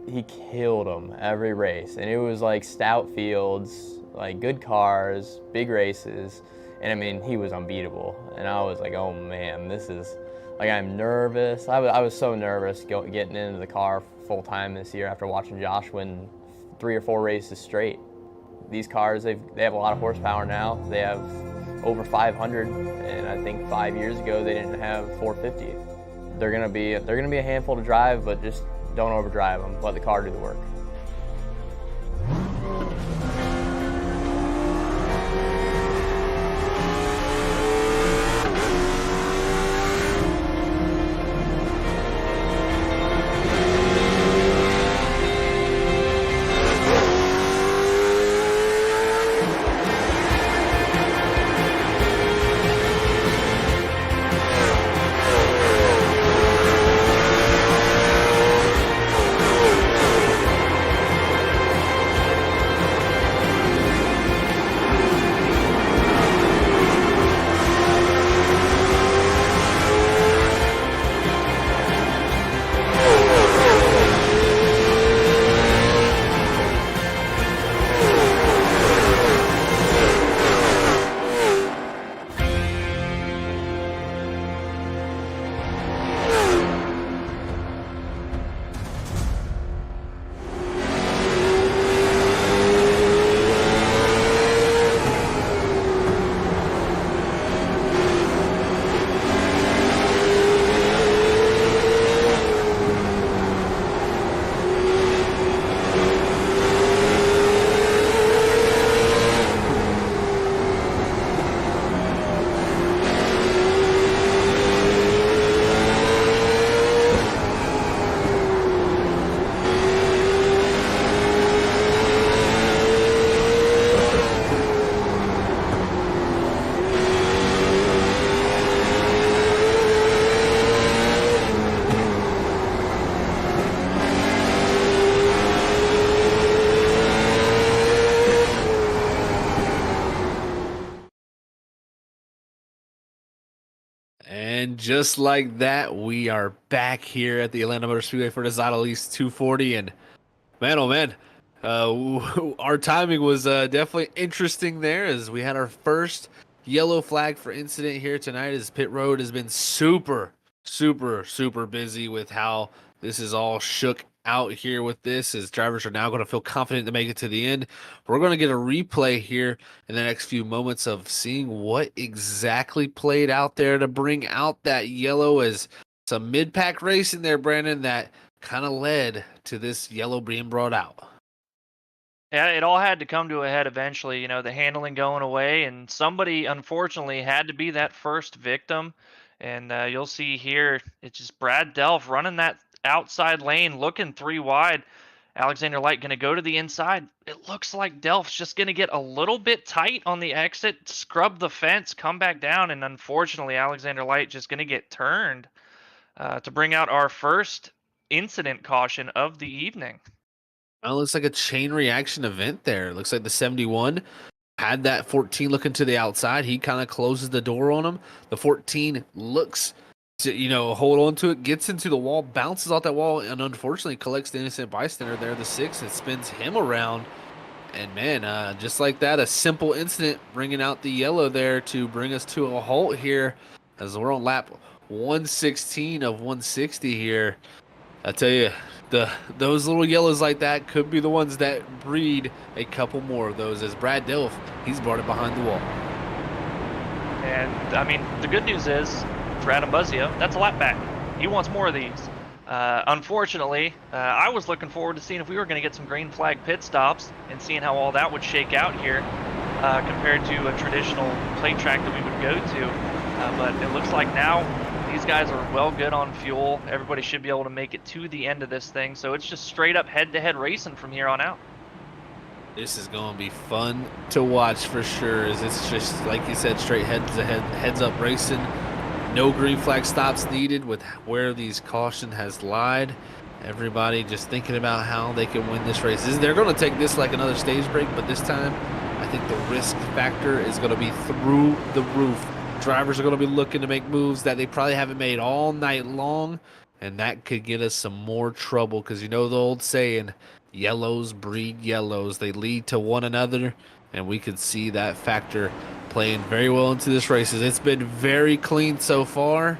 S5: He killed them every race, and it was like stout fields, like good cars, big races, And I mean, he was unbeatable. And I was like, oh man, this is, like, I'm nervous. I was so nervous getting into the car full time this year after watching Josh win 3 or 4 races straight. These cars, they have a lot of horsepower now. They have over 500, and I think 5 years ago they didn't have 450. They're gonna be a handful to drive, but just don't overdrive them. Let the car do the work.
S1: And just like that, we are back here at the Atlanta Motor Speedway for the Zotto East 240. And man, oh man, our timing was definitely interesting there, as we had our first yellow flag for incident here tonight, as pit road has been super busy with how this is all shook out here with this, as drivers are now going to feel confident to make it to the end. We're going to get a replay here in the next few moments of seeing what exactly played out there to bring out that yellow, as some mid-pack racing there, Brandon, that kind of led to this yellow being brought out.
S2: Yeah, it all had to come to a head eventually, you know, the handling going away, and somebody unfortunately had to be that first victim. And you'll see here, it's just Brad Delph running that outside lane, looking 3 wide. Alexander Light going to go to the inside. It looks like Delph's just going to get a little bit tight on the exit, scrub the fence, come back down, and unfortunately Alexander Light just going to get turned to bring out our first incident caution of the evening.
S1: Well, it looks like a chain reaction event there. It looks like the 71 had that 14 looking to the outside. He kind of closes the door on him. The 14 looks to, hold on to it, gets into the wall, bounces off that wall, and unfortunately collects the innocent bystander there, the 6, and spins him around. And man, just like that, a simple incident bringing out the yellow there to bring us to a halt here, as we're on lap 116 of 160 here. I tell you, those little yellows like that could be the ones that breed a couple more of those, as Brad Delph, he's brought it behind the wall.
S2: And I mean, the good news is for Adam Buzzio, that's a lap back. He wants more of these. Unfortunately, I was looking forward to seeing if we were going to get some green flag pit stops and seeing how all that would shake out here compared to a traditional plate track that we would go to. But it looks like now these guys are well good on fuel. Everybody should be able to make it to the end of this thing. So it's just straight up head-to-head racing from here on out.
S1: This is going to be fun to watch for sure, as it's just, like you said, straight heads up racing. No green flag stops needed with where these caution has lied. Everybody just thinking about how they can win this race. They're going to take this like another stage break, but this time I think the risk factor is going to be through the roof. Drivers are going to be looking to make moves that they probably haven't made all night long, and that could get us some more trouble, because you know the old saying, yellows breed yellows. They lead to one another, and we could see that factor playing very well into this race. It's been very clean so far,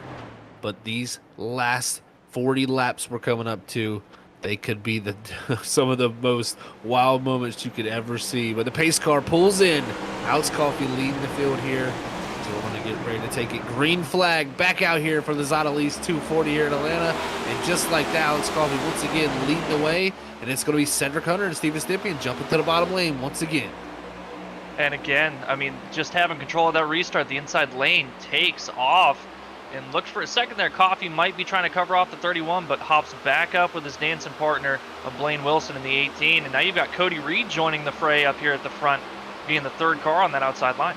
S1: but these last 40 laps we're coming up to, they could be the some of the most wild moments you could ever see. But the pace car pulls in. Alex Coffey leading the field here. So we're going to get ready to take it. Green flag back out here for the Zodalese 240 here in Atlanta. And just like that, Alex Coffey once again leading the way. And it's going to be Cedric Hunter and Steven Stippian jumping to the bottom lane once again.
S2: And again, I mean, just having control of that restart, the inside lane takes off. And looked for a second there. Coffey might be trying to cover off the 31, but hops back up with his dancing partner of Blaine Wilson in the 18. And now you've got Cody Reed joining the fray up here at the front, being the third car on that outside line.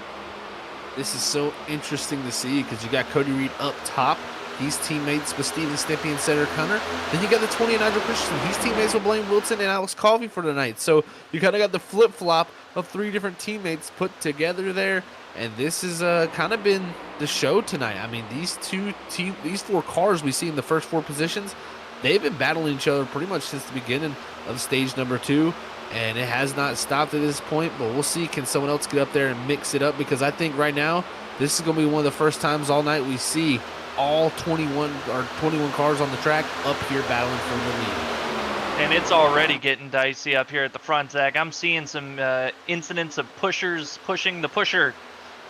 S1: This is so interesting to see because you got Cody Reed up top. He's teammates with Steven Stippy and Cedric Hunter. Then you got the 20 and Nigel Christensen. He's teammates with Blaine Wilson and Alex Coffey for tonight. So you kind of got the flip-flop of 3 different teammates put together there. And this has kind of been the show tonight. I mean, these 4 cars we see in the first 4 positions, they've been battling each other pretty much since the beginning of stage number 2. And it has not stopped at this point. But we'll see, can someone else get up there and mix it up? Because I think right now, this is going to be one of the first times all night we see all 21 cars on the track up here battling for the lead.
S2: And it's already getting dicey up here at the front, Zach. I'm seeing some incidents of pushers pushing the pusher,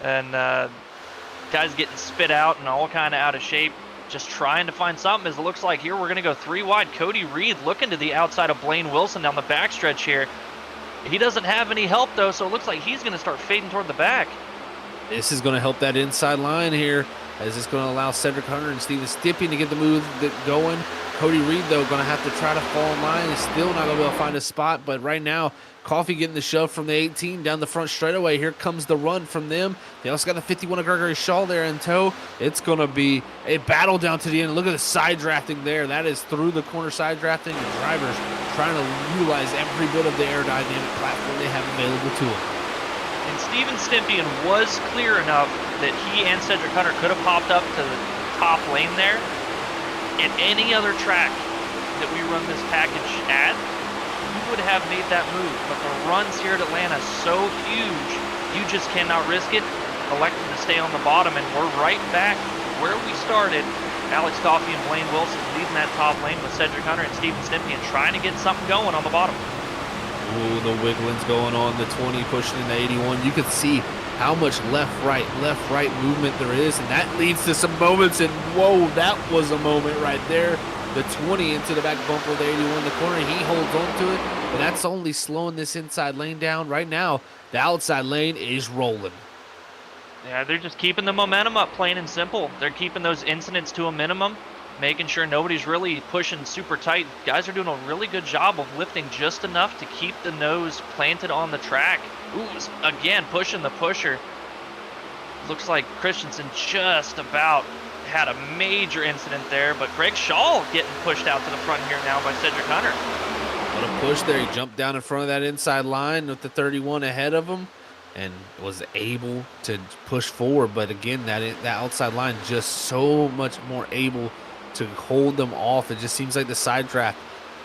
S2: and guys getting spit out and all kind of out of shape, just trying to find something. As it looks like here, we're going to go 3 wide. Cody Reed looking to the outside of Blaine Wilson down the backstretch here. He doesn't have any help, though, so it looks like he's going to start fading toward the back.
S1: This is going to help that inside line here, as it's going to allow Cedric Hunter and Steven Stippian to get the move going. Cody Reed, though, going to have to try to fall in line. He's still not going to be able to find a spot, but right now, Coffey getting the shove from the 18 down the front straightaway. Here comes the run from them. They also got the 51 of Gregory Shaw there in tow. It's going to be a battle down to the end. Look at the side drafting there. That is through the corner side drafting, and drivers trying to utilize every bit of the aerodynamic platform they have available to them.
S2: And Steven Stippian was clear enough that he and Cedric Hunter could have popped up to the top lane there. At any other track that we run this package at, you would have made that move. But the runs here at Atlanta so huge, you just cannot risk it. Electing to stay on the bottom, and we're right back where we started. Alex Coffey and Blaine Wilson leading that top lane with Cedric Hunter and Steven Stippian trying to get something going on the bottom.
S1: Ooh, the wiggling's going on, the 20 pushing in the 81. You can see how much left-right movement there is, and that leads to some moments, and whoa, that was a moment right there. The 20 into the back bumper of the 81 in the corner, he holds on to it, but that's only slowing this inside lane down. Right now, the outside lane is rolling.
S2: Yeah, they're just keeping the momentum up, plain and simple. They're keeping those incidents to a minimum, making sure nobody's really pushing super tight. Guys are doing a really good job of lifting just enough to keep the nose planted on the track. Ooh, again, pushing the pusher. Looks like Christensen just about had a major incident there, but Greg Shaw getting pushed out to the front here now by Cedric Hunter.
S1: What a push there. He jumped down in front of that inside line with the 31 ahead of him and was able to push forward. But again, that outside line just so much more able to hold them off. It just seems like the side draft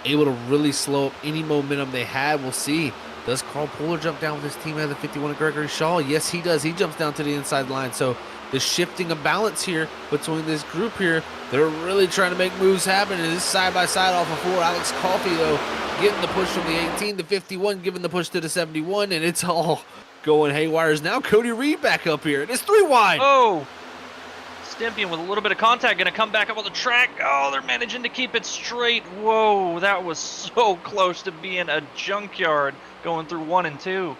S1: able to really slow up any momentum they had. We'll see. Does Carl Poehler jump down with his teammate of the 51 of Gregory Shaw? Yes, he does. He jumps down to the inside line. So the shifting of balance here between this group here, they're really trying to make moves happen. And this side-by-side off of 4. Alex Coffey, though, getting the push from the 18, the 51, giving the push to the 71, and it's all going haywire. Is now Cody Reed back up here. It's 3 wide.
S2: Oh! Stippian with a little bit of contact, going to come back up on the track. Oh, they're managing to keep it straight. Whoa, that was so close to being a junkyard going through 1 and 2.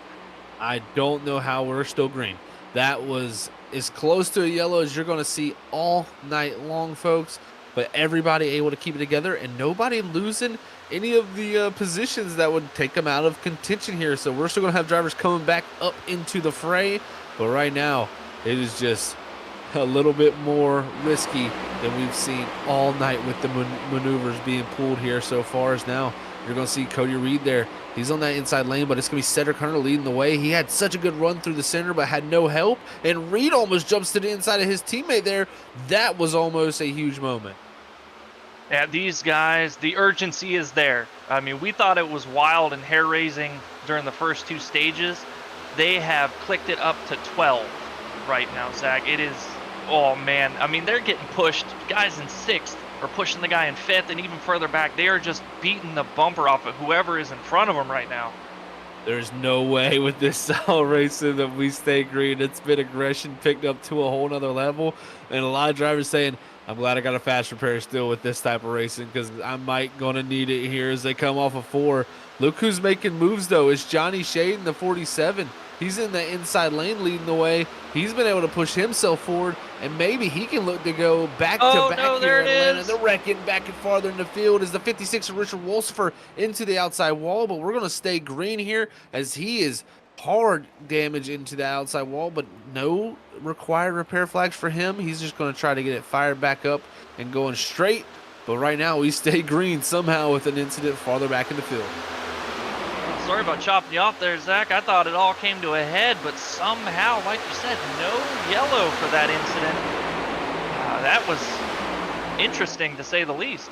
S1: I don't know how we're still green. That was as close to a yellow as you're going to see all night long, folks. But everybody able to keep it together and nobody losing any of the positions that would take them out of contention here. So we're still going to have drivers coming back up into the fray. But right now, it is just a little bit more risky than we've seen all night with the maneuvers being pulled here so far. As now you're going to see Cody Reed there. He's on that inside lane, but it's going to be Cedric Hunter leading the way. He had such a good run through the center, but had no help. And Reed almost jumps to the inside of his teammate there. That was almost a huge moment.
S2: Yeah, these guys, the urgency is there. I mean, we thought it was wild and hair-raising during the first 2 stages. they have clicked it up to 12 right now, Zach. It is, oh man, I mean, they're getting pushed. Guys in 6th are pushing the guy in 5th, and even further back, they are just beating the bumper off of whoever is in front of them right now.
S1: There's no way with this style racing that we stay green. It's been aggression picked up to a whole nother level. And a lot of drivers saying, I'm glad I got a fast repair still with this type of racing because I might going to need it here as they come off of 4. Look who's making moves, though. It's Johnny Shade in the 47. He's in the inside lane leading the way. He's been able to push himself forward, and maybe he can look to go back to back here in Atlanta. They're wrecking back and farther in the field as the 56 of Richard Wolsifer into the outside wall, but we're going to stay green here as he is hard damage into the outside wall, but no required repair flags for him. He's just going to try to get it fired back up and going straight, but right now we stay green somehow with an incident farther back in the field.
S2: Sorry about chopping you off there, Zach. I thought it all came to a head, but somehow, like you said, no yellow for that incident. That was interesting, to say the least.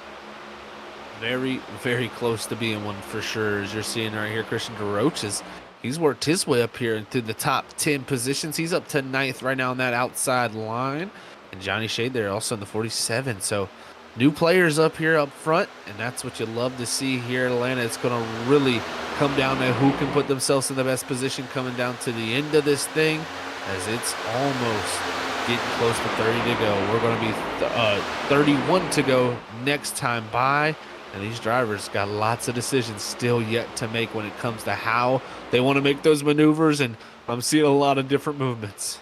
S1: Very, very close to being one for sure. As you're seeing right here, Christian DeRoche he's worked his way up here into the top 10 positions. He's up to 9th right now on that outside line. And Johnny Shade there also in the 47. So new players up here up front, and that's what you love to see here at Atlanta. It's going to really come down to who can put themselves in the best position coming down to the end of this thing, as it's almost getting close to 30 to go. We're going to be 31 to go next time by, and these drivers got lots of decisions still yet to make when it comes to how they want to make those maneuvers, and I'm seeing a lot of different movements.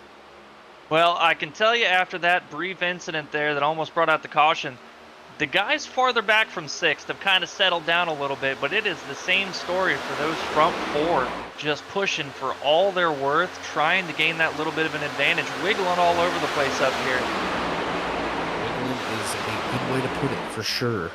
S2: Well, I can tell you after that brief incident there that almost brought out the caution, the guys farther back from 6th have kind of settled down a little bit, but it is the same story for those front 4, just pushing for all they're worth, trying to gain that little bit of an advantage, wiggling all over the place up here.
S1: Wiggling is a good way to put it for sure,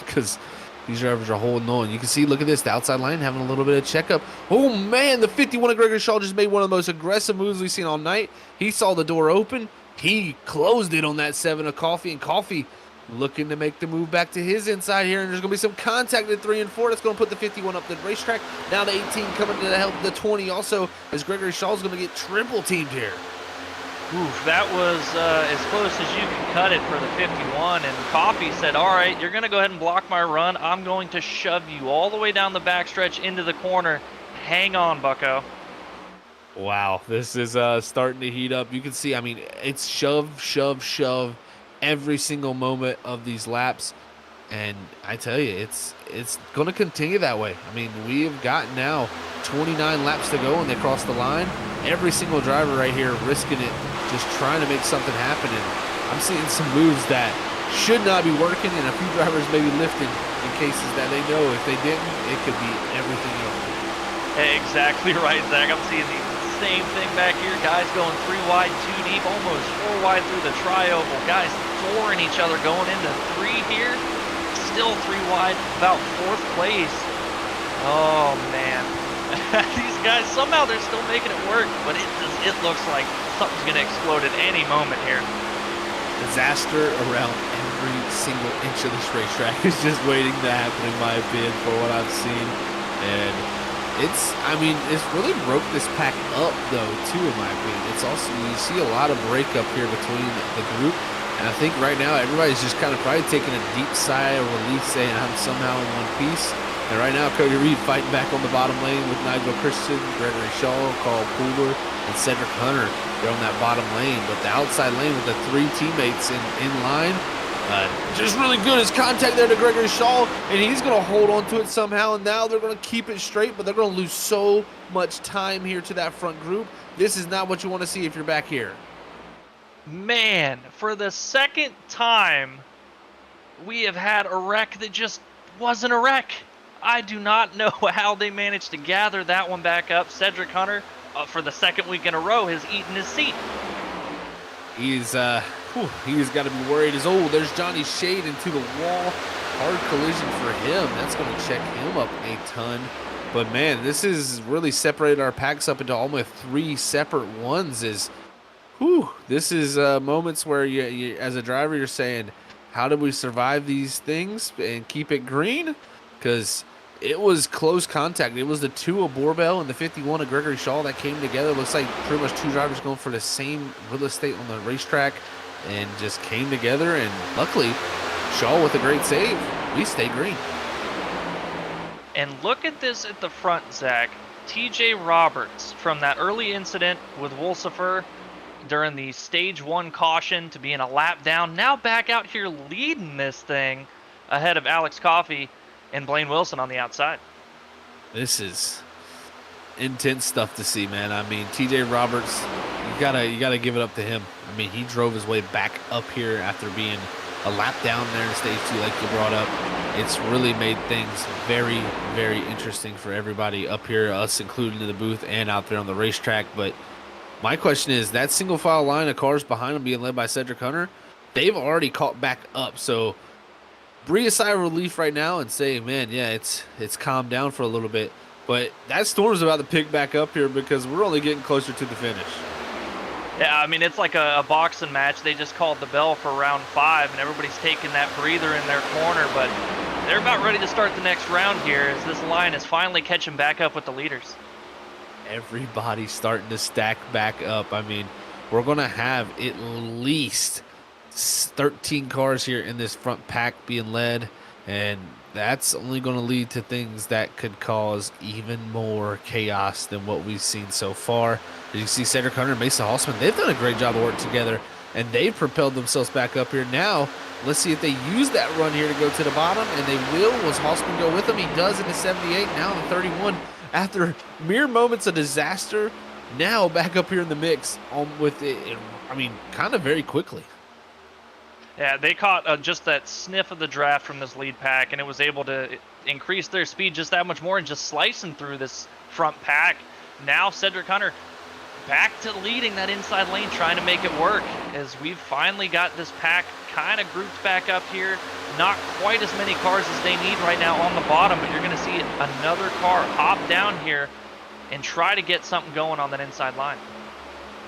S1: because these drivers are holding on. You can see, look at this, the outside line having a little bit of checkup. Oh man, the 51 of Gregory Shaw just made one of the most aggressive moves we've seen all night. He saw the door open. He closed it on that 7 of Coffee, and Coffee looking to make the move back to his inside here, and there's going to be some contact at 3 and 4. That's going to put the 51 up the racetrack. Now the 18 coming to help the 20 also, as Gregory Shaw's going to get triple teamed here.
S2: Oof, that was as close as you can cut it for the 51, and Coffee said, all right, you're going to go ahead and block my run. I'm going to shove you all the way down the backstretch into the corner. Hang on, bucko.
S1: Wow, this is starting to heat up. You can see, I mean, it's shove, shove, shove every single moment of these laps, and I tell you, it's going to continue that way. I mean, we have got now 29 laps to go, and they cross the line. Every single driver right here risking it, just trying to make something happen, and I'm seeing some moves that should not be working, and a few drivers maybe lifting in cases that they know if they didn't, it could be everything else.
S2: Exactly right, Zach. I'm seeing the same thing back here. Guys going 3 wide, 2 deep, almost 4 wide through the tri-oval. Guys flooring each other going into 3 here. Still 3 wide, about 4th place. Oh man, these guys somehow they're still making it work, but it looks like something's gonna explode at any moment here.
S1: Disaster around every single inch of this racetrack is just waiting to happen, in my opinion, for what I've seen. And it's really broke this pack up, though, too, in my opinion. It's also, you see a lot of breakup here between the group, and I think right now everybody's just kind of probably taking a deep sigh of relief, saying I'm somehow in one piece. And right now, Cody Reed fighting back on the bottom lane with Nigel Christensen, Gregory Shaw, Carl Pooler, and Cedric Hunter. They're on that bottom lane, but the outside lane with the 3 teammates in line, just really good. His contact there to Gregory Shaw, and he's going to hold on to it somehow, and now they're going to keep it straight, but they're going to lose so much time here to that front group. This is not what you want to see if you're back here.
S2: Man, for the second time, we have had a wreck that just wasn't a wreck. I do not know how they managed to gather that one back up. Cedric Hunter, for the second week in a row, has eaten his seat.
S1: He's got to be worried. There's Johnny Shade into the wall. Hard collision for him. That's going to check him up a ton. But man, this is really separated our packs up into almost 3 separate ones. This is moments where you, as a driver, you're saying, how do we survive these things and keep it green? Because it was close contact. It was the 2 of Borbell and the 51 of Gregory Shaw that came together. Looks like pretty much 2 drivers going for the same real estate on the racetrack and just came together. And luckily, Shaw with a great save. We stayed green.
S2: And look at this at the front, Zach. TJ Roberts, from that early incident with Wolsifer during the stage 1 caution to being a lap down, now back out here leading this thing ahead of Alex Coffey and Blaine Wilson on the outside.
S1: This is intense stuff to see, man. I mean, TJ Roberts, you gotta give it up to him. I mean, he drove his way back up here after being a lap down there in stage 2, like you brought up. It's really made things very, very interesting for everybody up here, us included in the booth and out there on the racetrack. But my question is, that single file line of cars behind him being led by Cedric Hunter, they've already caught back up. So breathe a sigh of relief right now and say, man, yeah, it's calmed down for a little bit. But that storm's about to pick back up here because we're only getting closer to the finish.
S2: Yeah, I mean, it's like a boxing match. They just called the bell for round 5, and everybody's taking that breather in their corner. But they're about ready to start the next round here as this line is finally catching back up with the leaders.
S1: Everybody's starting to stack back up. I mean, we're going to have at least 13 cars here in this front pack being led, and that's only going to lead to things that could cause even more chaos than what we've seen so far. As you see, Cedric Hunter and Mason Halsman, they've done a great job of working together, and they've propelled themselves back up here. Now, let's see if they use that run here to go to the bottom, and they will. Will Halsman go with them? He does in the 78, now in the 31. After mere moments of disaster, now back up here in the mix with it, I mean, kind of very quickly.
S2: Yeah, they caught just that sniff of the draft from this lead pack, and it was able to increase their speed just that much more and just slicing through this front pack. Now Cedric Hunter back to leading that inside lane, trying to make it work as we've finally got this pack kind of grouped back up here. Not quite as many cars as they need right now on the bottom, but you're going to see another car hop down here and try to get something going on that inside line.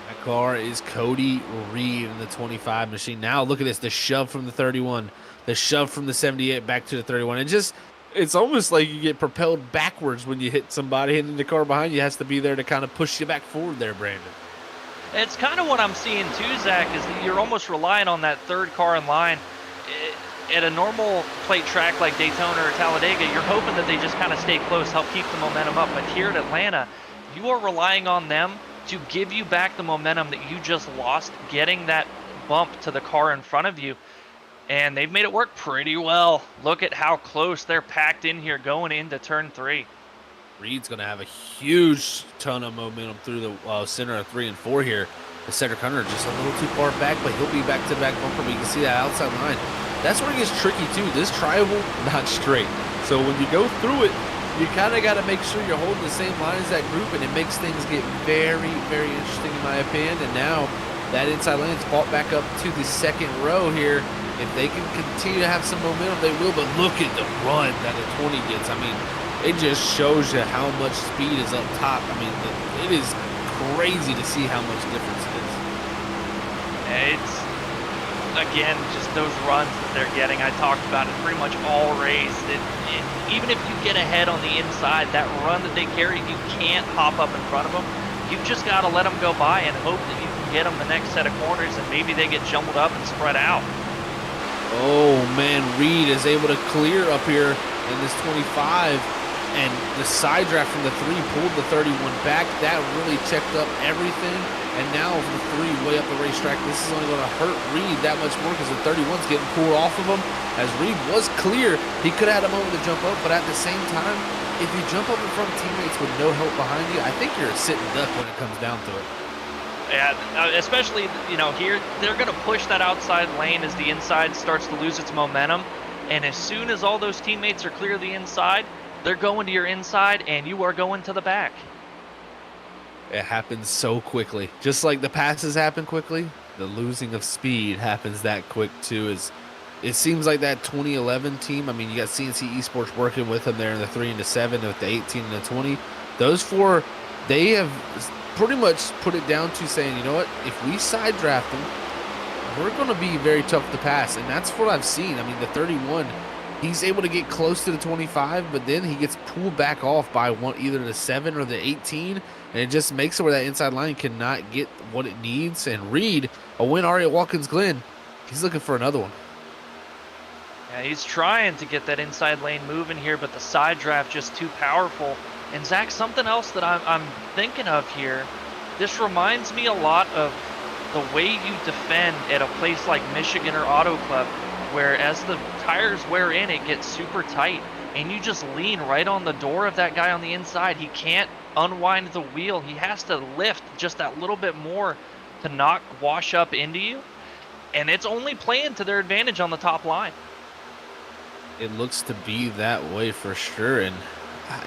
S1: That car is Cody Reed in the 25 machine. Now look at this, the shove from the 31, the shove from the 78 back to the 31. It's almost like you get propelled backwards when you hit somebody, and then the car behind you has to be there to kind of push you back forward there, Brandon.
S2: It's kind of what I'm seeing too, Zach, is that you're almost relying on that third car in line. At a normal plate track like Daytona or Talladega, you're hoping that they just kind of stay close, help keep the momentum up. But here at Atlanta, you are relying on them to give you back the momentum that you just lost, getting that bump to the car in front of you. And they've made it work pretty well. Look at how close they're packed in here going into turn 3.
S1: Reed's going to have a huge ton of momentum through the center of 3 and 4 here. The Cedric Hunter just a little too far back, but he'll be back to the back bumper. But you can see that outside line. That's where it gets tricky too. This tri-oval, not straight. So when you go through it, you kind of got to make sure you're holding the same line as that group, and it makes things get very, very interesting in my opinion. And now that inside lane's fought back up to the second row here. If they can continue to have some momentum, they will. But look at the run that the 20 gets. I mean, it just shows you how much speed is up top. I mean, it is crazy to see how much difference it is.
S2: It's, again, just those runs that they're getting. I talked about it pretty much all race. Even if you get ahead on the inside, that run that they carry, you can't hop up in front of them. You've just got to let them go by and hope that you can get them the next set of corners, and maybe they get jumbled up and spread out.
S1: Oh, man, Reed is able to clear up here in this 25, and the side draft from the 3 pulled the 31 back. That really checked up everything, and now from the 3 way up the racetrack, this is only going to hurt Reed that much more because the 31's getting pulled off of him. As Reed was clear, he could have had a moment to jump up, but at the same time, if you jump up in front of teammates with no help behind you, I think you're a sitting duck when it comes down to it.
S2: Yeah, especially, here, they're going to push that outside lane as the inside starts to lose its momentum. And as soon as all those teammates are clear of the inside, they're going to your inside, and you are going to the back.
S1: It happens so quickly. Just like the passes happen quickly, the losing of speed happens that quick too. It seems like that 2011 team, I mean, you got CNC Esports working with them there in the 3 and the 7 with the 18 and the 20. Those 4, they have pretty much put it down to saying, you know what, if we side draft them, we're going to be very tough to pass. And that's what I've seen. I mean, the 31, he's able to get close to the 25, but then he gets pulled back off by either the 7 or the 18, and it just makes it where that inside line cannot get what it needs. And Reed, a win already at Watkins Glen, he's looking for another one.
S2: Yeah, he's trying to get that inside lane moving here, but the side draft just too powerful. And Zach, something else that I'm thinking of here, this reminds me a lot of the way you defend at a place like Michigan or Auto Club, where as the tires wear in, it gets super tight, and you just lean right on the door of that guy on the inside. He can't unwind the wheel. He has to lift just that little bit more to not wash up into you, and it's only playing to their advantage on the top line.
S1: It looks to be that way for sure. And,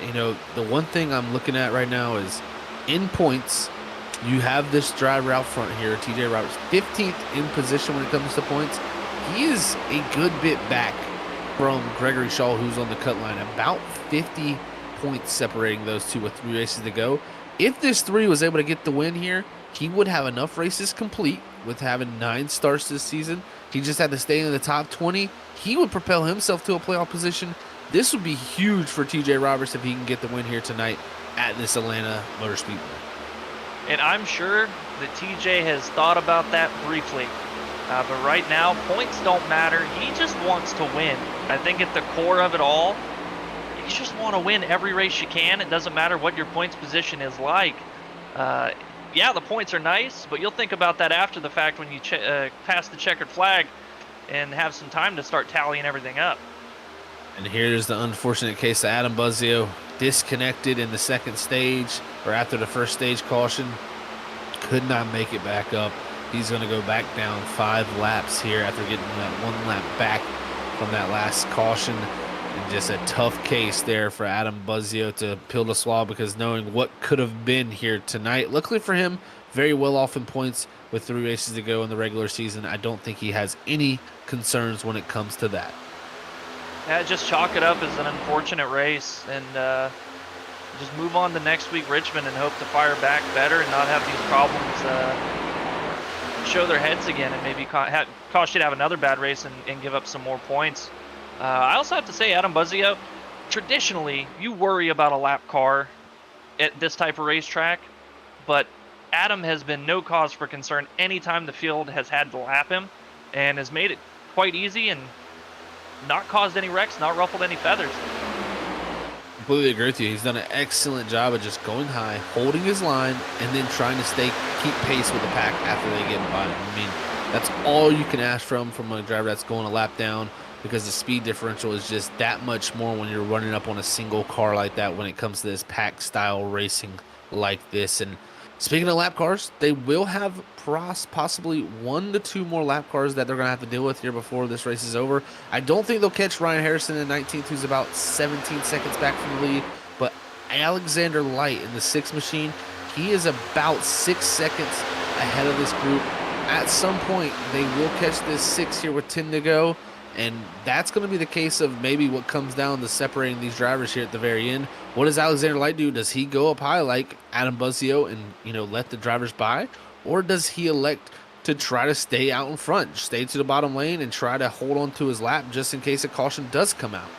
S1: you know, the one thing I'm looking at right now is in points, you have this driver out front here, TJ Roberts, 15th in position when it comes to points. He is a good bit back from Gregory Shaw, who's on the cut line, about 50 points separating those two with 3 races to go. If this 3 was able to get the win here, he would have enough races complete with having 9 starts this season. He just had to stay in the top 20. He would propel himself to a playoff position. This would be huge for TJ Roberts if he can get the win here tonight at this Atlanta Motor Speedway.
S2: And I'm sure that TJ has thought about that briefly. But right now, points don't matter. He just wants to win. I think at the core of it all, you just want to win every race you can. It doesn't matter what your points position is like. Yeah, the points are nice, but you'll think about that after the fact when you pass the checkered flag and have some time to start tallying everything up.
S1: And here's the unfortunate case of Adam Buzzio, disconnected in the second stage, or after the first stage caution, could not make it back up. He's going to go back down 5 laps here after getting that 1 lap back from that last caution. And just a tough case there for Adam Buzzio to pill to swallow, because knowing what could have been here tonight. Luckily for him, very well off in points with 3 races to go in the regular season. I don't think he has any concerns when it comes to that.
S2: Yeah, just chalk it up as an unfortunate race, and just move on to next week Richmond and hope to fire back better and not have these problems show their heads again, and maybe cause you to have another bad race and give up some more points. I also have to say, Adam Buzzio, traditionally you worry about a lap car at this type of racetrack, but Adam has been no cause for concern anytime the field has had to lap him, and has made it quite easy and not caused any wrecks, not ruffled any feathers.
S1: Completely agree with you. He's done an excellent job of just going high, holding his line, and then trying to keep pace with the pack after they get by him. I mean, that's all you can ask from a driver that's going a lap down, because the speed differential is just that much more when you're running up on a single car like that when it comes to this pack style racing like this. And speaking of lap cars, they will have possibly 1 to 2 more lap cars that they're going to have to deal with here before this race is over. I don't think they'll catch Ryan Harrison in 19th, who's about 17 seconds back from the lead, but Alexander Light in the 6 machine, he is about 6 seconds ahead of this group. At some point, they will catch this 6 here with 10 to go, and that's going to be the case of maybe what comes down to separating these drivers here at the very end. What does Alexander Light do? Does he go up high like Adam Buzzio and, you know, let the drivers by? Or does he elect to try to stay out in front, stay to the bottom lane, and try to hold on to his lap just in case a caution does come out?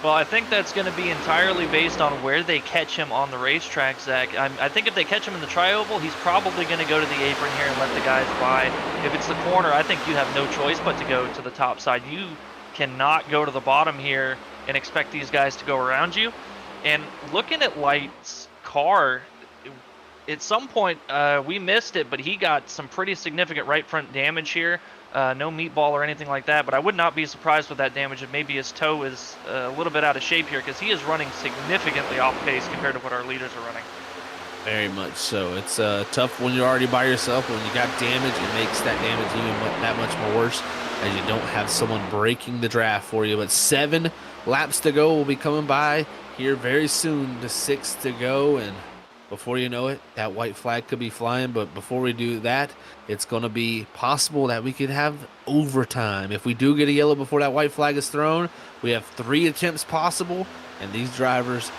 S2: Well, I think that's going to be entirely based on where they catch him on the racetrack, Zach. I think if they catch him in the tri-oval, he's probably going to go to the apron here and let the guys by. If it's the corner, I think you have no choice but to go to the top side. You cannot go to the bottom here and expect these guys to go around you. And looking at Light's car, at some point we missed it, but he got some pretty significant right front damage here. No meatball or anything like that, but I would not be surprised with that damage if maybe his toe is a little bit out of shape here, because he is running significantly off pace compared to what our leaders are running.
S1: Very much so. It's tough when you're already by yourself. When you got damage, it makes that damage even that much more worse, as you don't have someone breaking the draft for you. But 7 laps to go. Will be coming by here very soon to 6 to go, and before you know it, that white flag could be flying. But before we do that, it's going to be possible that we could have overtime. If we do get a yellow before that white flag is thrown, we have 3 attempts possible, and these drivers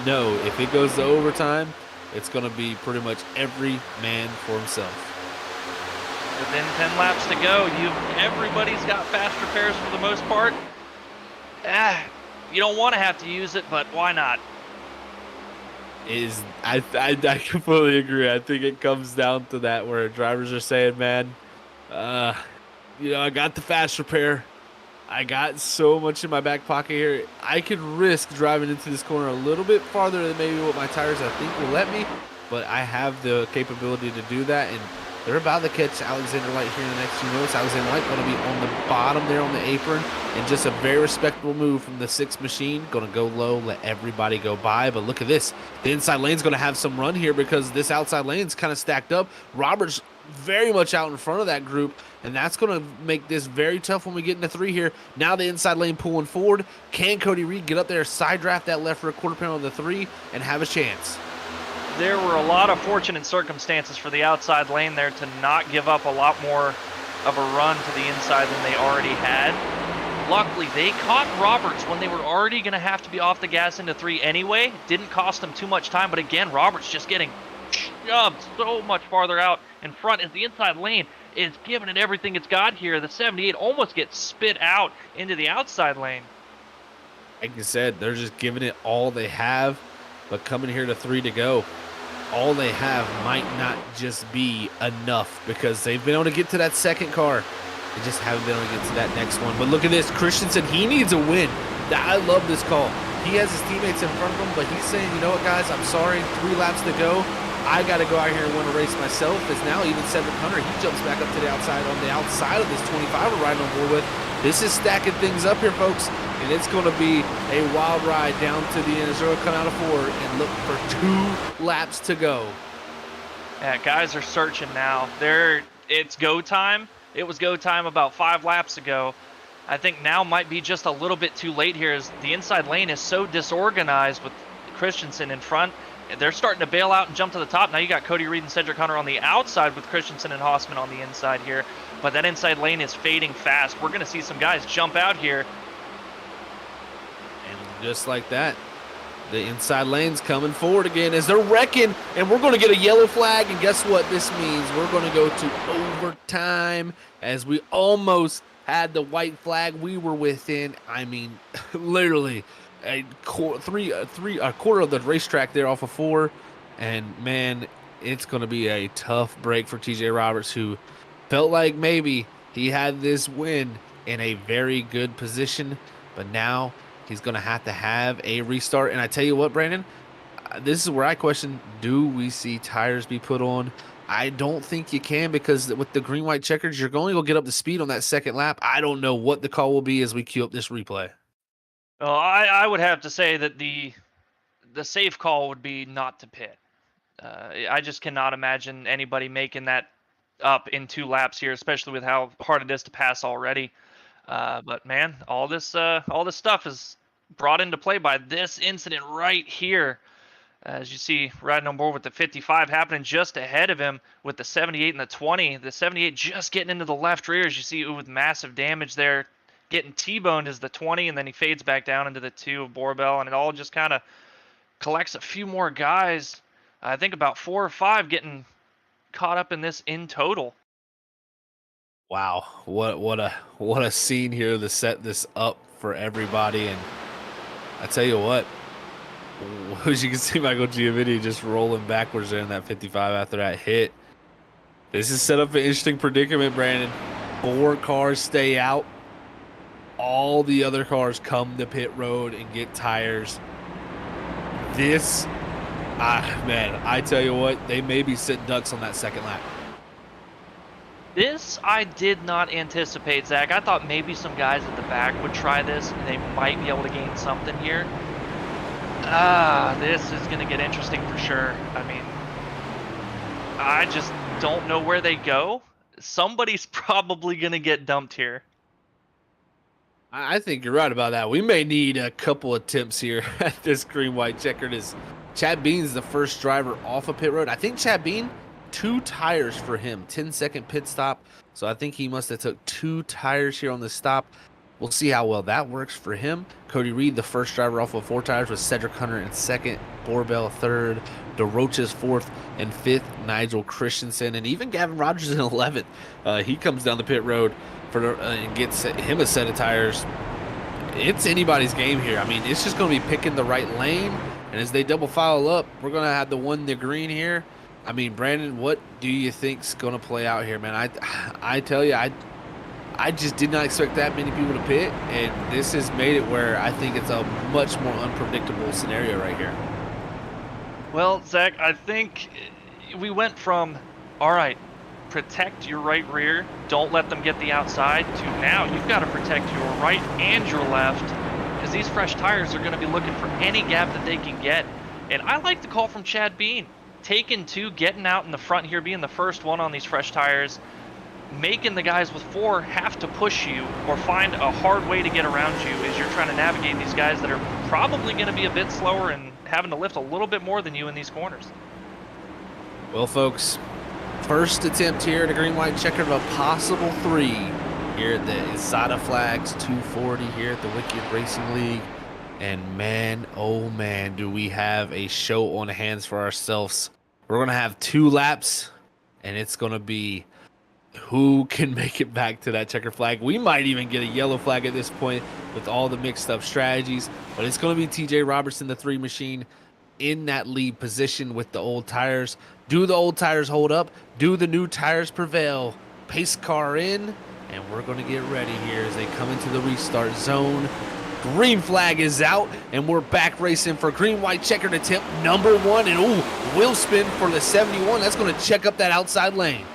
S1: know if it goes to overtime, it's going to be pretty much every man for himself.
S2: Within 10 laps to go, everybody's got fast repairs for the most part. You don't want to have to use it, but why not?
S1: I completely agree. I think it comes down to that where drivers are saying, man, I got the fast repair. I got so much in my back pocket here. I could risk driving into this corner a little bit farther than maybe what my tires I think will let me, but I have the capability to do that, and they're about to catch Alexander Light here in the next few minutes. Alexander Light going to be on the bottom there on the apron, and just a very respectable move from the 6th machine. Going to go low, let everybody go by, but look at this. The inside lane's going to have some run here because this outside lane's kind of stacked up. Roberts very much out in front of that group, and that's going to make this very tough when we get into 3 here. Now the inside lane pulling forward. Can Cody Reed get up there, side draft that left rear quarter panel of the 3, and have a chance?
S2: There were a lot of fortunate circumstances for the outside lane there to not give up a lot more of a run to the inside than they already had. Luckily, they caught Roberts when they were already going to have to be off the gas into 3 anyway. Didn't cost them too much time, but again, Roberts just getting shoved so much farther out in front as the inside lane is giving it everything it's got here. The 78 almost gets spit out into the outside lane.
S1: Like you said, they're just giving it all they have, but coming here to 3 to go, all they have might not just be enough because they've been able to get to that second car. They just haven't been able to get to that next one. But look at this. Christensen, he needs a win. I love this call. He has his teammates in front of him, but he's saying, you know what, guys, I'm sorry. 3 laps to go. I got to go out here and win a race myself. As now even Cedric Hunter, he jumps back up to the outside on the outside of this 25 we're riding on board with. This is stacking things up here, folks, and it's going to be a wild ride down to the end. Zero come out of 4 and look for 2 laps to go.
S2: Yeah, guys are searching now. It's go time. It was go time about 5 laps ago. I think now might be just a little bit too late here as the inside lane is so disorganized with Christensen in front. They're starting to bail out and jump to the top. Now you got Cody Reed and Cedric Hunter on the outside with Christensen and Hausman on the inside here. But that inside lane is fading fast. We're going to see some guys jump out here.
S1: And just like that, the inside lane's coming forward again as they're wrecking. And we're going to get a yellow flag. And guess what this means? We're going to go to overtime as we almost had the white flag. We were within, I mean, literally a quarter of the racetrack there off of 4, and man, it's going to be a tough break for TJ Roberts, who felt like maybe he had this win in a very good position, but now he's going to have a restart. And I tell you what, Brandon, this is where I question, do we see tires be put on? I don't think you can, because with the green-white checkers, you're going to go get up to speed on that second lap. I don't know what the call will be as we queue up this replay.
S2: Well, I would have to say that the safe call would be not to pit. I just cannot imagine anybody making that up in 2 laps here, especially with how hard it is to pass already. But man, all this stuff is brought into play by this incident right here. As you see, riding on board with the 55 happening just ahead of him with the 78 and the 20. The 78 just getting into the left rear, as you see, with massive damage there. Getting T-boned is the 20, and then he fades back down into the 2 of Borbell, and it all just kind of collects a few more guys. I think about 4 or 5 getting caught up in this in total.
S1: Wow, what a scene here to set this up for everybody. And I tell you what, as you can see, Michael Giovanni just rolling backwards there in that 55 after that hit. This is set up an interesting predicament, Brandon. 4 cars stay out. All the other cars come to pit road and get tires. This, man, I tell you what, they may be sitting ducks on that second lap.
S2: This I did not anticipate, Zach. I thought maybe some guys at the back would try this and they might be able to gain something here. This is going to get interesting for sure. I mean, I just don't know where they go. Somebody's probably going to get dumped here.
S1: I think you're right about that. We may need a couple attempts here at this green-white checkered. As Chad Bean's the first driver off of pit road. I think Chad Bean, 2 tires for him, 10-second pit stop. So I think he must have took 2 tires here on the stop. We'll see how well that works for him. Cody Reed, the first driver off of 4 tires, with Cedric Hunter in 2nd, Borbell 3rd, DeRocha's 4th, and 5th, Nigel Christensen, and even Gavin Rogers in 11th. He comes down the pit road and gets him a set of tires. it's anybody's game here. I mean, it's just going to be picking the right lane, and as they double file up, we're going to have the one in the green here. I mean, Brandon, what do you think's going to play out here, man? I tell you, I just did not expect that many people to pit, and this has made it where I think it's a much more unpredictable scenario right here.
S2: Well, Zach, I think we went from, all right, protect your right rear, don't let them get the outside, to now you've got to protect your right and your left, because these fresh tires are going to be looking for any gap that they can get. And I like the call from Chad Bean, taking 2, getting out in the front here, being the first one on these fresh tires, making the guys with 4 have to push you or find a hard way to get around you as you're trying to navigate these guys that are probably going to be a bit slower and having to lift a little bit more than you in these corners.
S1: Well, folks, first attempt here at a green-white checker of a possible 3 here at the ISADA Flags 240 here at the Wicked Racing League. And man, oh man, do we have a show on hands for ourselves. We're going to have 2 laps, and it's going to be who can make it back to that checker flag. We might even get a yellow flag at this point with all the mixed up strategies, but it's going to be TJ Robertson, the 3 machine, in that lead position with the old tires. Do the old tires hold up? Do the new tires prevail? Pace car in, and we're going to get ready here as they come into the restart zone. Green flag is out, and we're back racing for green-white checkered attempt number 1. And ooh, wheel spin for the 71. That's going to check up that outside lane.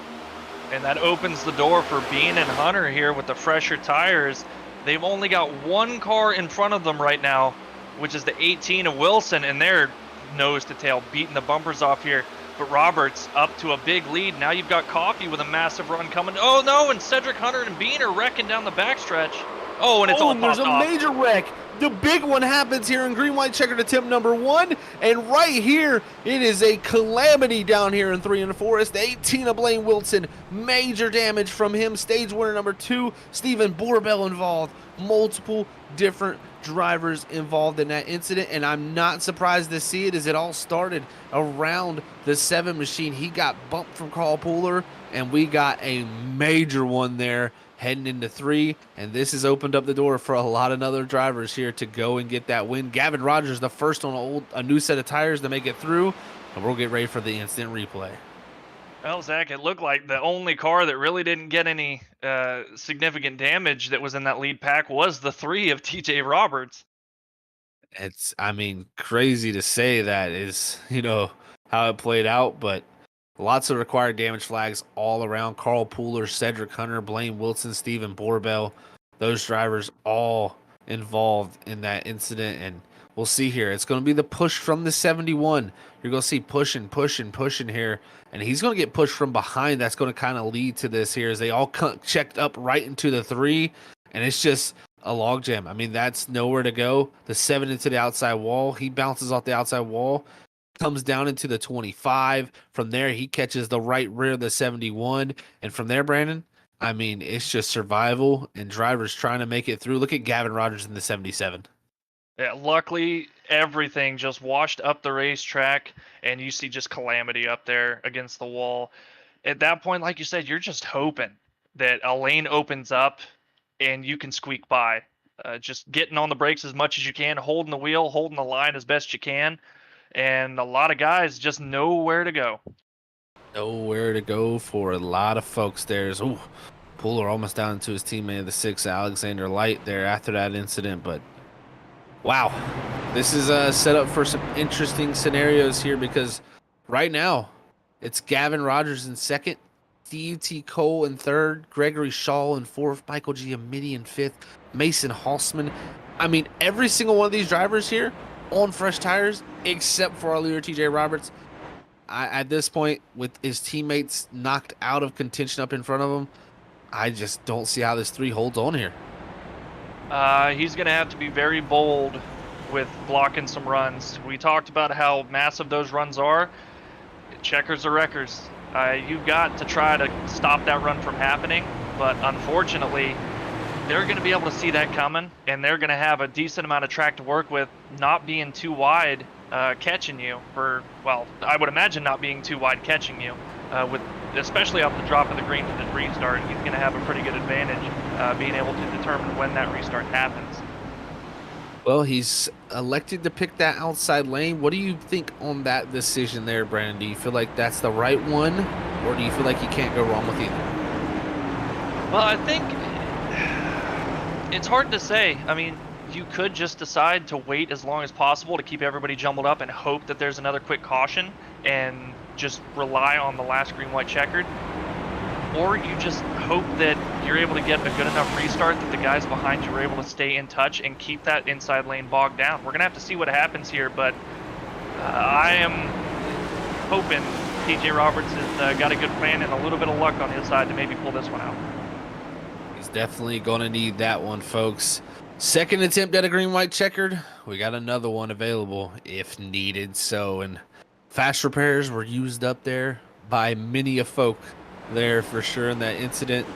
S2: And that opens the door for Bean and Hunter here with the fresher tires. They've only got 1 car in front of them right now, which is the 18 of Wilson, and they're nose to tail beating the bumpers off here. But Roberts up to a big lead. Now you've got Coffee with a massive run coming. Oh no, and Cedric, Hunter, and Bean are wrecking down the backstretch. Oh, and it's all
S1: there's
S2: popped
S1: a
S2: off.
S1: major wreck. The big one happens here in green-white checkered attempt number 1. And right here, it is a calamity down here in 3 and 4. It's the 18 of Blaine Wilson. Major damage from him. Stage winner number 2, Stephen Borbell involved. Multiple different drivers involved in that incident, and I'm not surprised to see it as it all started around the 7 machine. He got bumped from Carl Pooler, and we got a major one there heading into 3, and this has opened up the door for a lot of other drivers here to go and get that win. Gavin Rogers, the first on a new set of tires to make it through, and we'll get ready for the instant replay.
S2: Well, Zach, it looked like the only car that really didn't get any significant damage that was in that lead pack was the 3 of TJ Roberts.
S1: It's, I mean, crazy to say that is, how it played out, but lots of required damage flags all around. Carl Pooler, Cedric Hunter, Blaine Wilson, Stephen Borbell, those drivers all involved in that incident, and we'll see here. It's going to be the push from the 71. You're going to see pushing here, and he's going to get pushed from behind. That's going to kind of lead to this here as they all checked up right into the 3, and it's just a logjam. I mean, that's nowhere to go. The 7 into the outside wall. He bounces off the outside wall, comes down into the 25. From there, he catches the right rear of the 71, and from there, Brandon, I mean, it's just survival and drivers trying to make it through. Look at Gavin Rogers in the 77.
S2: Yeah, luckily, everything just washed up the racetrack, and you see just calamity up there against the wall. At that point, like you said, you're just hoping that a lane opens up and you can squeak by. Just getting on the brakes as much as you can, holding the wheel, holding the line as best you can, and a lot of guys just know where to go.
S1: Nowhere to go for a lot of folks. There's Pooler almost down to his teammate of the 6, Alexander Light, there after that incident, but wow, this is set up for some interesting scenarios here because right now it's Gavin Rogers in 2nd, Steve T. Cole in 3rd, Gregory Shaw in 4th, Michael Giamatti in 5th, Mason Halsman. I mean, every single one of these drivers here on fresh tires except for our leader TJ Roberts. At this point, with his teammates knocked out of contention up in front of him, I just don't see how this 3 holds on here.
S2: He's going to have to be very bold with blocking some runs. We talked about how massive those runs are. Checkers or wreckers. You've got to try to stop that run from happening, but unfortunately, they're going to be able to see that coming, and they're going to have a decent amount of track to work with, not being too wide catching you for, well, I would imagine not being too wide catching you, with especially off the drop of the green to the restart. He's going to have a pretty good advantage being able to determine when that restart happens.
S1: Well, he's elected to pick that outside lane. What do you think on that decision there, Brandon? Do you feel like that's the right one, or do you feel like you can't go wrong with either?
S2: Well, I think it's hard to say. I mean, you could just decide to wait as long as possible to keep everybody jumbled up and hope that there's another quick caution and just rely on the last green, white, checkered. Or you just hope that you're able to get a good enough restart that the guys behind you are able to stay in touch and keep that inside lane bogged down. We're going to have to see what happens here, but I am hoping TJ Roberts has got a good plan and a little bit of luck on his side to maybe pull this one out.
S1: He's definitely going to need that one, folks. Second attempt at a green, white, checkered. We got another one available if needed. So, and fast repairs were used up there by many a folk there for sure in that incident.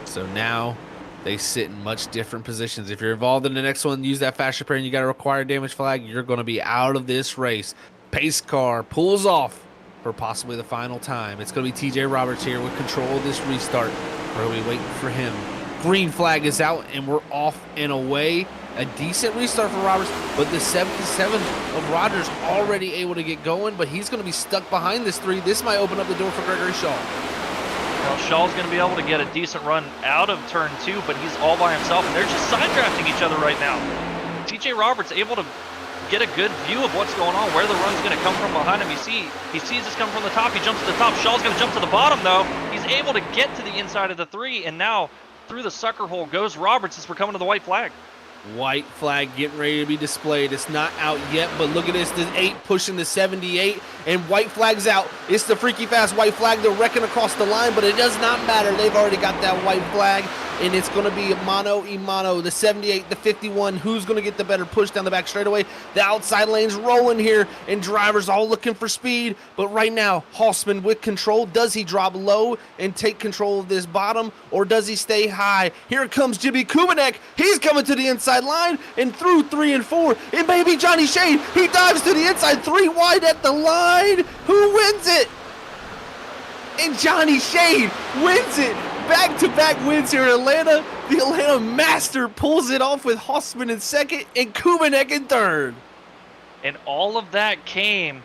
S1: So now they sit in much different positions. If you're involved in the next one, use that fast repair and you got a required damage flag, you're going to be out of this race. Pace car pulls off for possibly the final time. It's going to be TJ Roberts here with control of this restart. We're going to be waiting for him. Green flag is out and we're off and away. A decent restart for Roberts, but the 77 of Rogers already able to get going, but he's going to be stuck behind this 3. This might open up the door for Gregory Shaw.
S2: Well, Shaw's going to be able to get a decent run out of turn 2, but he's all by himself, and they're just side drafting each other right now. TJ Roberts able to get a good view of what's going on, where the run's going to come from behind him. He sees this come from the top. He jumps to the top. Shaw's going to jump to the bottom, though. He's able to get to the inside of the 3, and now through the sucker hole goes Roberts as we're coming to the white flag.
S1: White flag getting ready to be displayed. It's not out yet, but look at this. The 8 pushing the 78, and white flag's out. It's the freaky fast white flag. They're wrecking across the line, but it does not matter. They've already got that white flag, and it's going to be mano a mano. The 78, the 51. Who's going to get the better push down the back straightaway? The outside lane's rolling here, and drivers all looking for speed. But right now, Hausman with control. Does he drop low and take control of this bottom, or does he stay high? Here comes Jimmy Kubanek. He's coming to the inside line and through 3 and 4. It may be Johnny Shade. He dives to the inside, 3 wide at the line. Who wins it? And Johnny Shade wins it. Back-to-back wins here in Atlanta. The Atlanta Master pulls it off with Hausman in second and Kubanek in third.
S2: And all of that came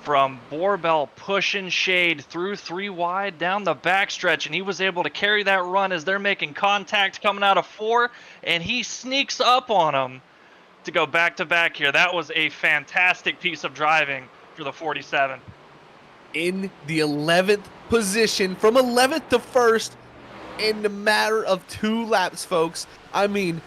S2: from Borbell pushing Shade through 3 wide down the backstretch, and he was able to carry that run as they're making contact coming out of 4, and he sneaks up on him to go back-to-back here. That was a fantastic piece of driving for the 47.
S1: In the 11th position, from 11th to 1st, in the matter of 2 laps, folks. I mean,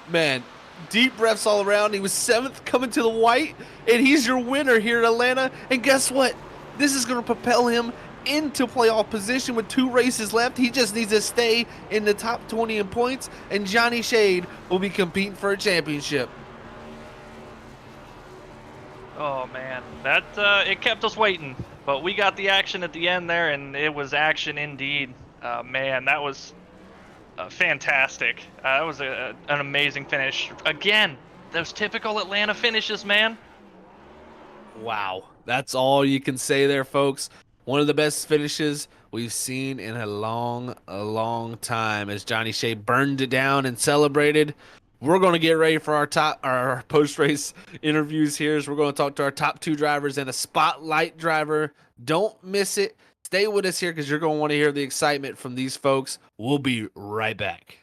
S1: man, deep breaths all around. He was 7th coming to the white, and he's your winner here in Atlanta. And guess what? This is going to propel him into playoff position with 2 races left. He just needs to stay in the top 20 in points, and Johnny Shade will be competing for a championship.
S2: Oh, man. That it kept us waiting, but we got the action at the end there, and it was action indeed. Man, that was fantastic. That was an amazing finish. Again, those typical Atlanta finishes, man.
S1: Wow. That's all you can say there, folks. One of the best finishes we've seen in a long time as Johnny Shea burned it down and celebrated. We're going to get ready for our post-race interviews here. So we're going to talk to our top 2 drivers and a spotlight driver. Don't miss it. Stay with us here because you're going to want to hear the excitement from these folks. We'll be right back.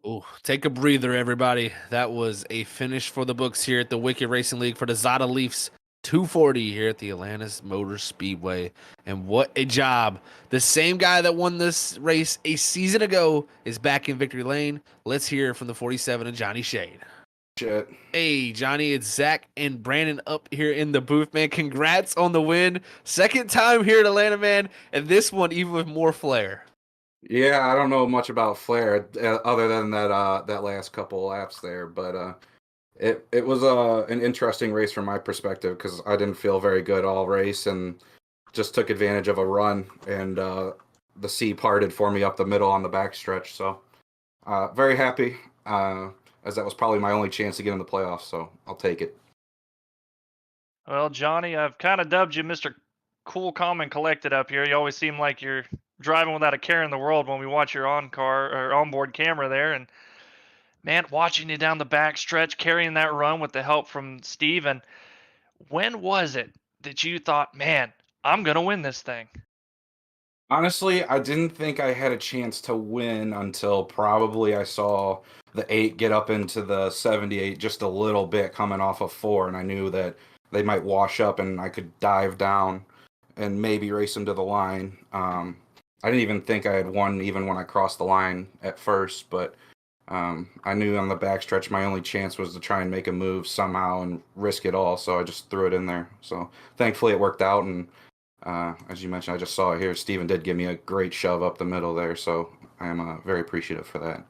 S1: Ooh, take a breather, everybody. That was a finish for the books here at the Wicked Racing League for the Zada Leafs 240 here at the Atlantis Motor Speedway. And what a job. The same guy that won this race a season ago is back in victory lane. Let's hear from the 47 and Johnny Shade.
S6: Shit.
S1: Hey, Johnny, it's Zach and Brandon up here in the booth, man. Congrats on the win. Second time here at Atlanta, man. And this one even with more flair.
S6: Yeah, I don't know much about Flair other than that last couple laps there, but it was an interesting race from my perspective because I didn't feel very good all race and just took advantage of a run and the sea parted for me up the middle on the backstretch. So very happy as that was probably my only chance to get in the playoffs. So I'll take it.
S2: Well, Johnny, I've kind of dubbed you Mr. Cool, Calm, and Collected up here. You always seem like you're driving without a care in the world when we watch your onboard camera there. And man, watching you down the back stretch, carrying that run with the help from Steven, when was it that you thought, man, I'm gonna win this thing?
S6: Honestly, I didn't think I had a chance to win until probably I saw the 8 get up into the 78 just a little bit coming off of 4, and I knew that they might wash up and I could dive down and maybe race them to the line. I didn't even think I had won even when I crossed the line at first, but I knew on the backstretch my only chance was to try and make a move somehow and risk it all, so I just threw it in there. So thankfully it worked out, and as you mentioned, I just saw it here. Steven did give me a great shove up the middle there, so I am very appreciative for that.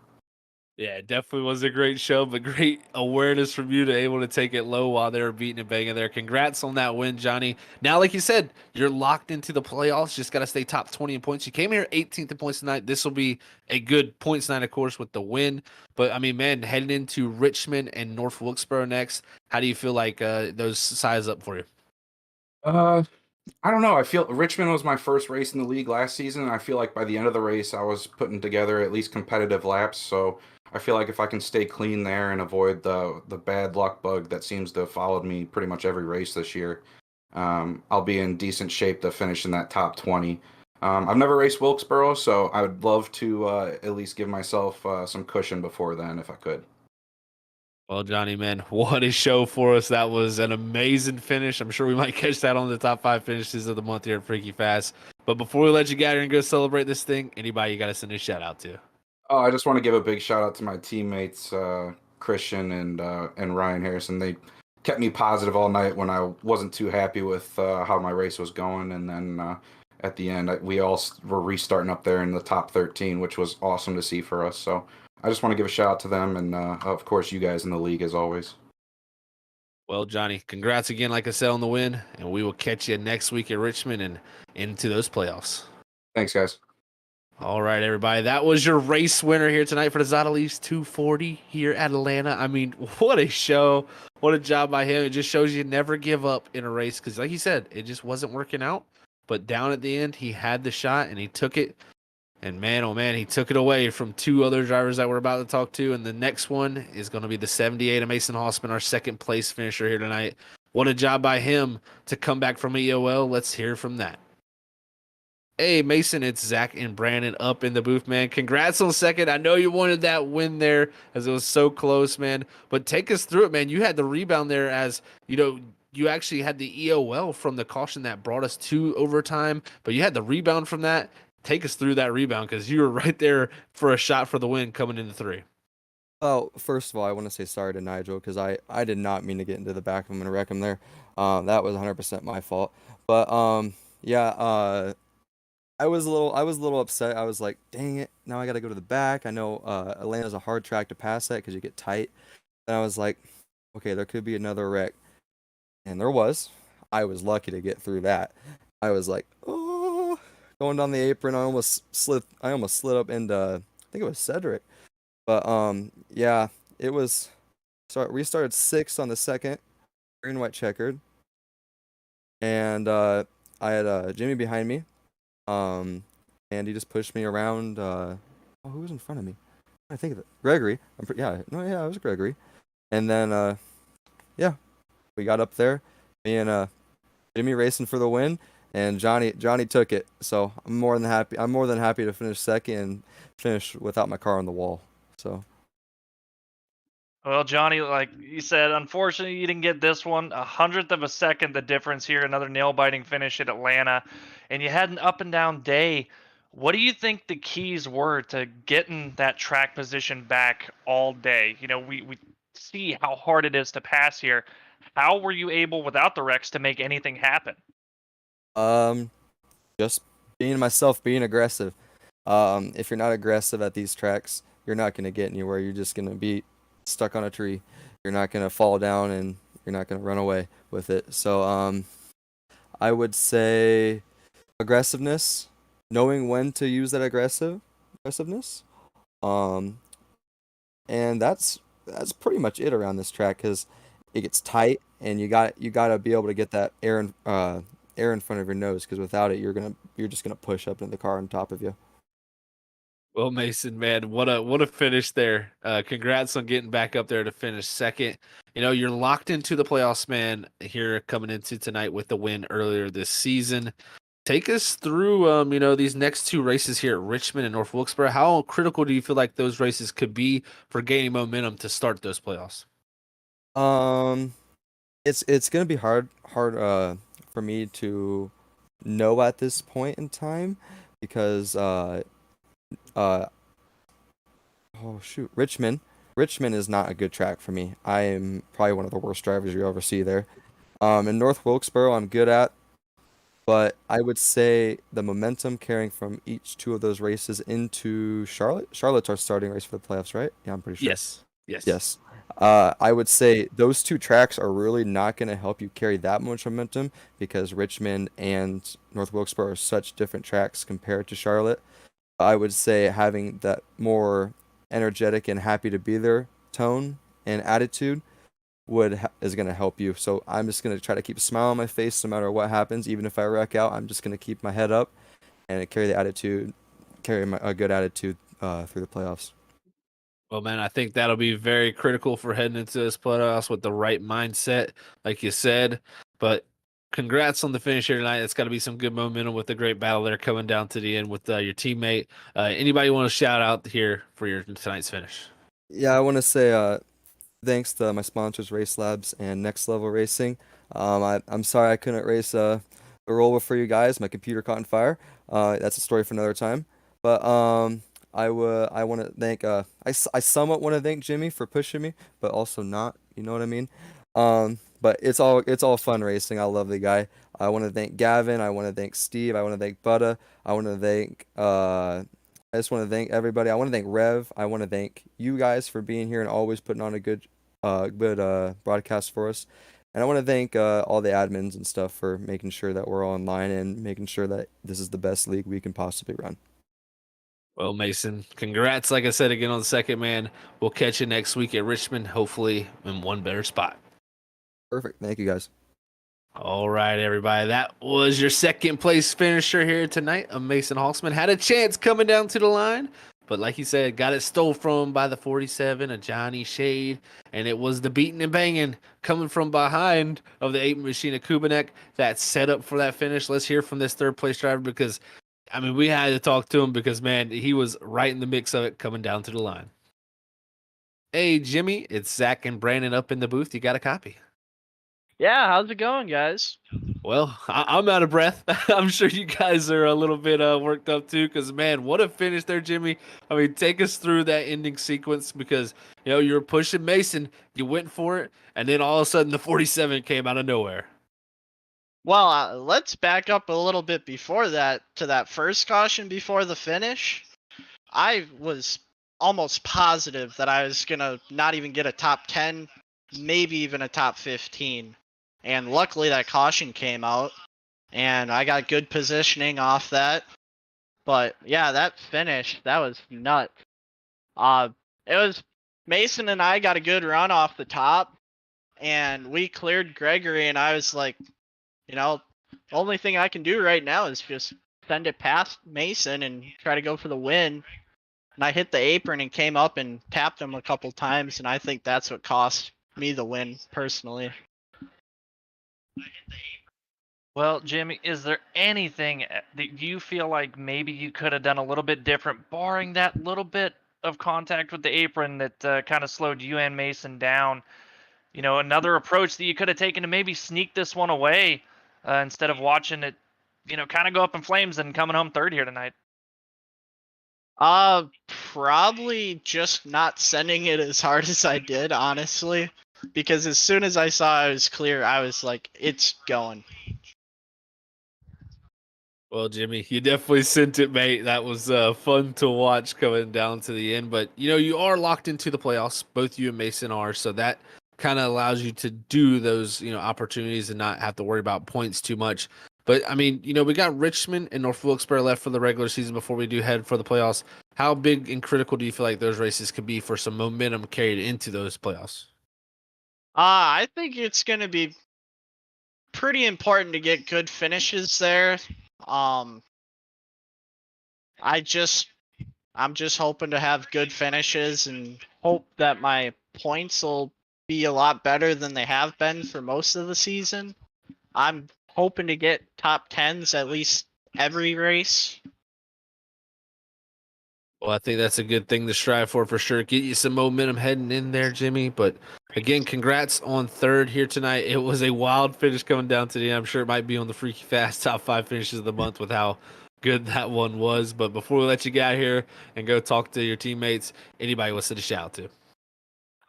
S1: Yeah, it definitely was a great show, but great awareness from you to able to take it low while they were beating and banging there. Congrats on that win, Johnny. Now, like you said, you're locked into the playoffs. Just got to stay top 20 in points. You came here 18th in points tonight. This will be a good points night, of course, with the win. But, I mean, man, heading into Richmond and North Wilkesboro next, how do you feel like those size up for you?
S6: I don't know. I feel Richmond was my first race in the league last season, and I feel like by the end of the race, I was putting together at least competitive laps. So I feel like if I can stay clean there and avoid the bad luck bug that seems to have followed me pretty much every race this year, I'll be in decent shape to finish in that top 20. I've never raced Wilkesboro, so I would love to at least give myself some cushion before then if I could.
S1: Well, Johnny, man, what a show for us. That was an amazing finish. I'm sure we might catch that on the top 5 finishes of the month here at Freaky Fast. But before we let you get out here and go celebrate this thing, anybody you got to send a shout out to?
S6: Oh, I just want to give a big shout out to my teammates, Christian and Ryan Harrison. They kept me positive all night when I wasn't too happy with how my race was going. And then at the end, we all were restarting up there in the top 13, which was awesome to see for us. So I just want to give a shout out to them and, of course, you guys in the league as always.
S1: Well, Johnny, congrats again, like I said, on the win. And we will catch you next week at Richmond and into those playoffs.
S6: Thanks, guys.
S1: All right, everybody. That was your race winner here tonight for the Zada Leafs 240 here at Atlanta. I mean, what a show. What a job by him. It just shows you never give up in a race because, like he said, it just wasn't working out. But down at the end, he had the shot and he took it. And man, oh man, he took it away from 2 other drivers that we're about to talk to. And the next one is going to be the 78 of Mason Hossman, our second place finisher here tonight. What a job by him to come back from EOL. Let's hear from that. Hey, Mason, it's Zach and Brandon up in the booth, man. Congrats on second. I know you wanted that win there as it was so close, man. But take us through it, man. You had the rebound there as, you know, you actually had the EOL from the caution that brought us to overtime. But you had the rebound from that. Take us through that rebound because you were right there for a shot for the win coming into 3.
S7: Oh, first of all, I want to say sorry to Nigel because I did not mean to get into the back of him and wreck him there. That was 100% my fault. But yeah, I was a little upset. I was like, dang it, now I got to go to the back. I know Atlanta's a hard track to pass at because you get tight. And I was like, okay, there could be another wreck. And there was. I was lucky to get through that. I was like, oh, going down the apron, I almost slid up into, I think it was Cedric. But yeah, it was, we started 6th on the second, green, white, checkered. And I had Jimmy behind me. And he just pushed me around. Who was in front of me? I think of it. Gregory. It was Gregory. And then, yeah, we got up there. Me and Jimmy racing for the win, and Johnny took it. So I'm more than happy to finish second and finish without my car on the wall. So
S2: Well, Johnny, like you said, unfortunately you didn't get this one. 100th of a second the difference here. Another nail-biting finish at Atlanta, and you had an up and down day. What do you think the keys were to getting that track position back all day? We see how hard it is to pass here. How were you able, without the wrecks, to make anything happen?
S7: Um, just being myself, being aggressive. If you're not aggressive at these tracks, you're not gonna get anywhere. You're just gonna be stuck on a tree. You're not gonna fall down, and you're not gonna run away with it. So, I would say aggressiveness, knowing when to use that aggressiveness. Um, and that's pretty much it around this track because it gets tight, and you gotta be able to get that air in front of your nose because without it, you're just gonna push up into the car on top of you.
S1: Well, Mason, man, what a finish there. Congrats on getting back up there to finish second. You're locked into the playoffs, man, here coming into tonight with the win earlier this season. Take us through these next two races here at Richmond and North Wilkesboro. How critical do you feel like those races could be for gaining momentum to start those playoffs?
S7: Um, it's gonna be hard for me to know at this point in time because uh oh shoot, Richmond is not a good track for me. I am probably one of the worst drivers you ever see there. In North Wilkesboro, I'm good at, but I would say the momentum carrying from each two of those races into Charlotte. Charlotte's our starting race for the playoffs, right? Yeah, I'm pretty sure.
S1: Yes. Yes.
S7: Yes. I would say those two tracks are really not going to help you carry that much momentum because Richmond and North Wilkesboro are such different tracks compared to Charlotte. I would say having that more energetic and happy to be there tone and attitude is going to help you. So I'm just going to try to keep a smile on my face no matter what happens. Even if I wreck out, I'm just going to keep my head up and carry a good attitude through the playoffs.
S1: Well, man, I think that'll be very critical for heading into this playoffs with the right mindset, like you said. But congrats on the finish here tonight. It's got to be some good momentum with the great battle there coming down to the end with your teammate. Anybody want to shout out here for your tonight's finish?
S7: Yeah, I want to say thanks to my sponsors, Race Labs and Next Level Racing. I'm sorry I couldn't race a roller for you guys. My computer caught on fire. That's a story for another time. But I want to thank I somewhat want to thank Jimmy for pushing me, but also not. You know what I mean? But it's all fun racing. I love the guy. I want to thank Gavin. I want to thank Steve. I want to thank Butta. I want to thank I just want to thank everybody. I want to thank Rev. I want to thank you guys for being here and always putting on a good broadcast for us. And I want to thank all the admins and stuff for making sure that we're all online and making sure that this is the best league we can possibly run.
S1: Well, Mason, congrats, like I said, again on the second, man. We'll catch you next week at Richmond, hopefully in one better spot.
S7: Perfect. Thank you, guys.
S1: All right, everybody. That was your second place finisher here tonight. Mason Hawksman had a chance coming down to the line, but like he said, got it stole from by the 47, a Johnny Shade, and it was the beating and banging coming from behind of the 8 machine of Kubanek that set up for that finish. Let's hear from this third place driver because, I mean, we had to talk to him because, man, he was right in the mix of it coming down to the line. Hey, Jimmy, it's Zach and Brandon up in the booth. You got a copy?
S8: Yeah, how's it going, guys?
S1: Well, I'm out of breath. I'm sure you guys are a little bit worked up too, because man, what a finish there, Jimmy. I mean, take us through that ending sequence because you were pushing Mason, you went for it, and then all of a sudden the 47 came out of nowhere.
S8: Well, let's back up a little bit before that to that first caution before the finish. I was almost positive that I was gonna not even get a top 10, maybe even a top 15. And luckily that caution came out and I got good positioning off that. But yeah, that finish, that was nuts. It was Mason and I got a good run off the top and we cleared Gregory and I was like, the only thing I can do right now is just send it past Mason and try to go for the win. And I hit the apron and came up and tapped him a couple times and I think that's what cost me the win personally.
S2: Well, Jimmy, is there anything that you feel like maybe you could have done a little bit different, barring that little bit of contact with the apron that kind of slowed you and Mason down. You know, another approach that you could have taken to maybe sneak this one away instead of watching it, you know, kind of go up in flames and coming home third here tonight.
S8: Probably just not sending it as hard as I did, honestly, because as soon as I saw I was clear, I was like, it's going.
S1: Well, Jimmy, you definitely sent it, mate. That was fun to watch coming down to the end. But, you know, you are locked into the playoffs. Both you and Mason are. So that kind of allows you to do those, you know, opportunities and not have to worry about points too much. But, I mean, you know, we got Richmond and North Wilkes-Barre left for the regular season before we do head for the playoffs. How big and critical do you feel like those races could be for some momentum carried into those playoffs?
S8: I think it's going to be pretty important to get good finishes there. I'm just hoping to have good finishes and hope that my points will be a lot better than they have been for most of the season. I'm hoping to get top 10s at least every race.
S1: Well, I think that's a good thing to strive for sure. Get you some momentum heading in there, Jimmy. But again, congrats on third here tonight. It was a wild finish coming down to the end. I'm sure it might be on the Freaky Fast top 5 finishes of the month with how good that one was. But before we let you get out here and go talk to your teammates, anybody wants to shout to?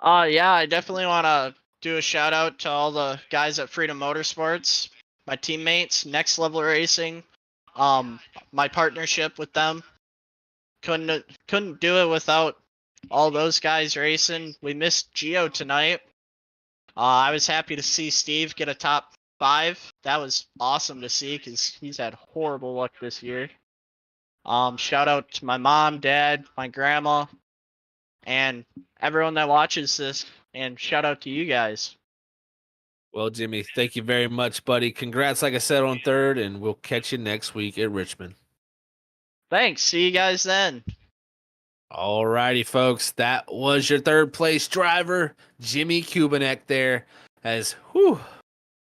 S8: Yeah, I definitely want to do a shout out to all the guys at Freedom Motorsports, my teammates, Next Level Racing, my partnership with them. Couldn't do it without all those guys racing. We missed Gio tonight. I was happy to see Steve get a top 5. That was awesome to see because he's had horrible luck this year. Shout out to my mom, dad, my grandma, and everyone that watches this, and shout out to you guys.
S1: Well, Jimmy, thank you very much, buddy. Congrats, like I said, on third, and we'll catch you next week at Richmond.
S8: Thanks. See you guys then.
S1: All righty, folks. That was your third place driver, Jimmy Kubanek there. As,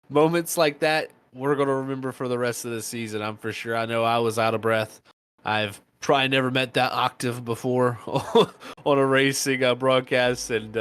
S1: moments like that we're going to remember for the rest of the season, I'm for sure. I know I was out of breath. I've probably never met that octave before on a racing broadcast, and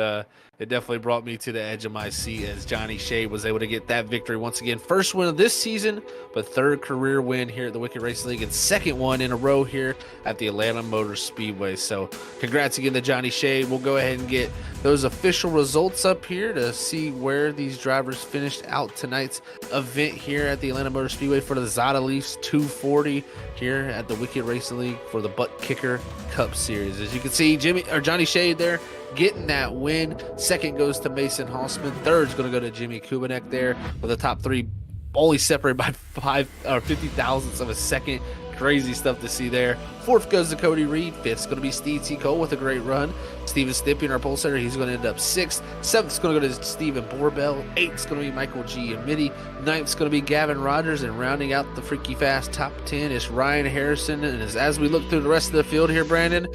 S1: it definitely brought me to the edge of my seat as Johnny Shea was able to get that victory once again. First win of this season, but third career win here at the Wicked Racing League and second one in a row here at the Atlanta Motor Speedway. So congrats again to Johnny Shea. We'll go ahead and get those official results up here to see where these drivers finished out tonight's event here at the Atlanta Motor Speedway for the Zada Leafs 240 here at the Wicked Racing League for the Buttkicker Cup Series. As you can see, Johnny Shea there getting that win. Second goes to Mason Hausman. Third's going to go to Jimmy Kubanek there with the top 3 only separated by 50 thousandths of a second. Crazy stuff to see there. Fourth goes to Cody Reed. Fifth's going to be Steve T. Cole with a great run. Steven Stippian, our pole setter, he's going to end up 6th. 7th's going to go to Stephen Borbell. 8th's going to be Michael G. Amity. 9th's going to be Gavin Rogers. And rounding out the Freaky Fast top 10 is Ryan Harrison. And as we look through the rest of the field here, Brandon,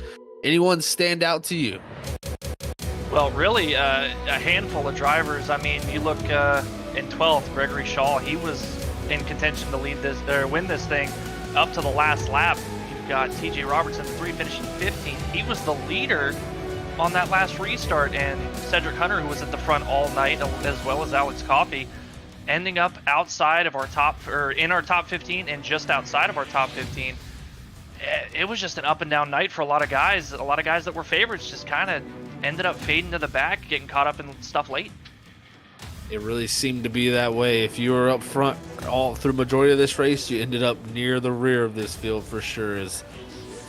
S1: anyone stand out to you?
S2: Well, really, a handful of drivers. I mean, you look in 12th, Gregory Shaw. He was in contention to lead this or win this thing up to the last lap. You've got TJ Robertson, 3 finishing 15th. He was the leader on that last restart, and Cedric Hunter, who was at the front all night, as well as Alex Coffey, ending up outside of our top, or in our top 15 and just outside of our top 15. It was just an up and down night for a lot of guys. A lot of guys that were favorites just kind of ended up fading to the back, getting caught up in stuff late.
S1: It really seemed to be that way. If you were up front all through the majority of this race, you ended up near the rear of this field for sure.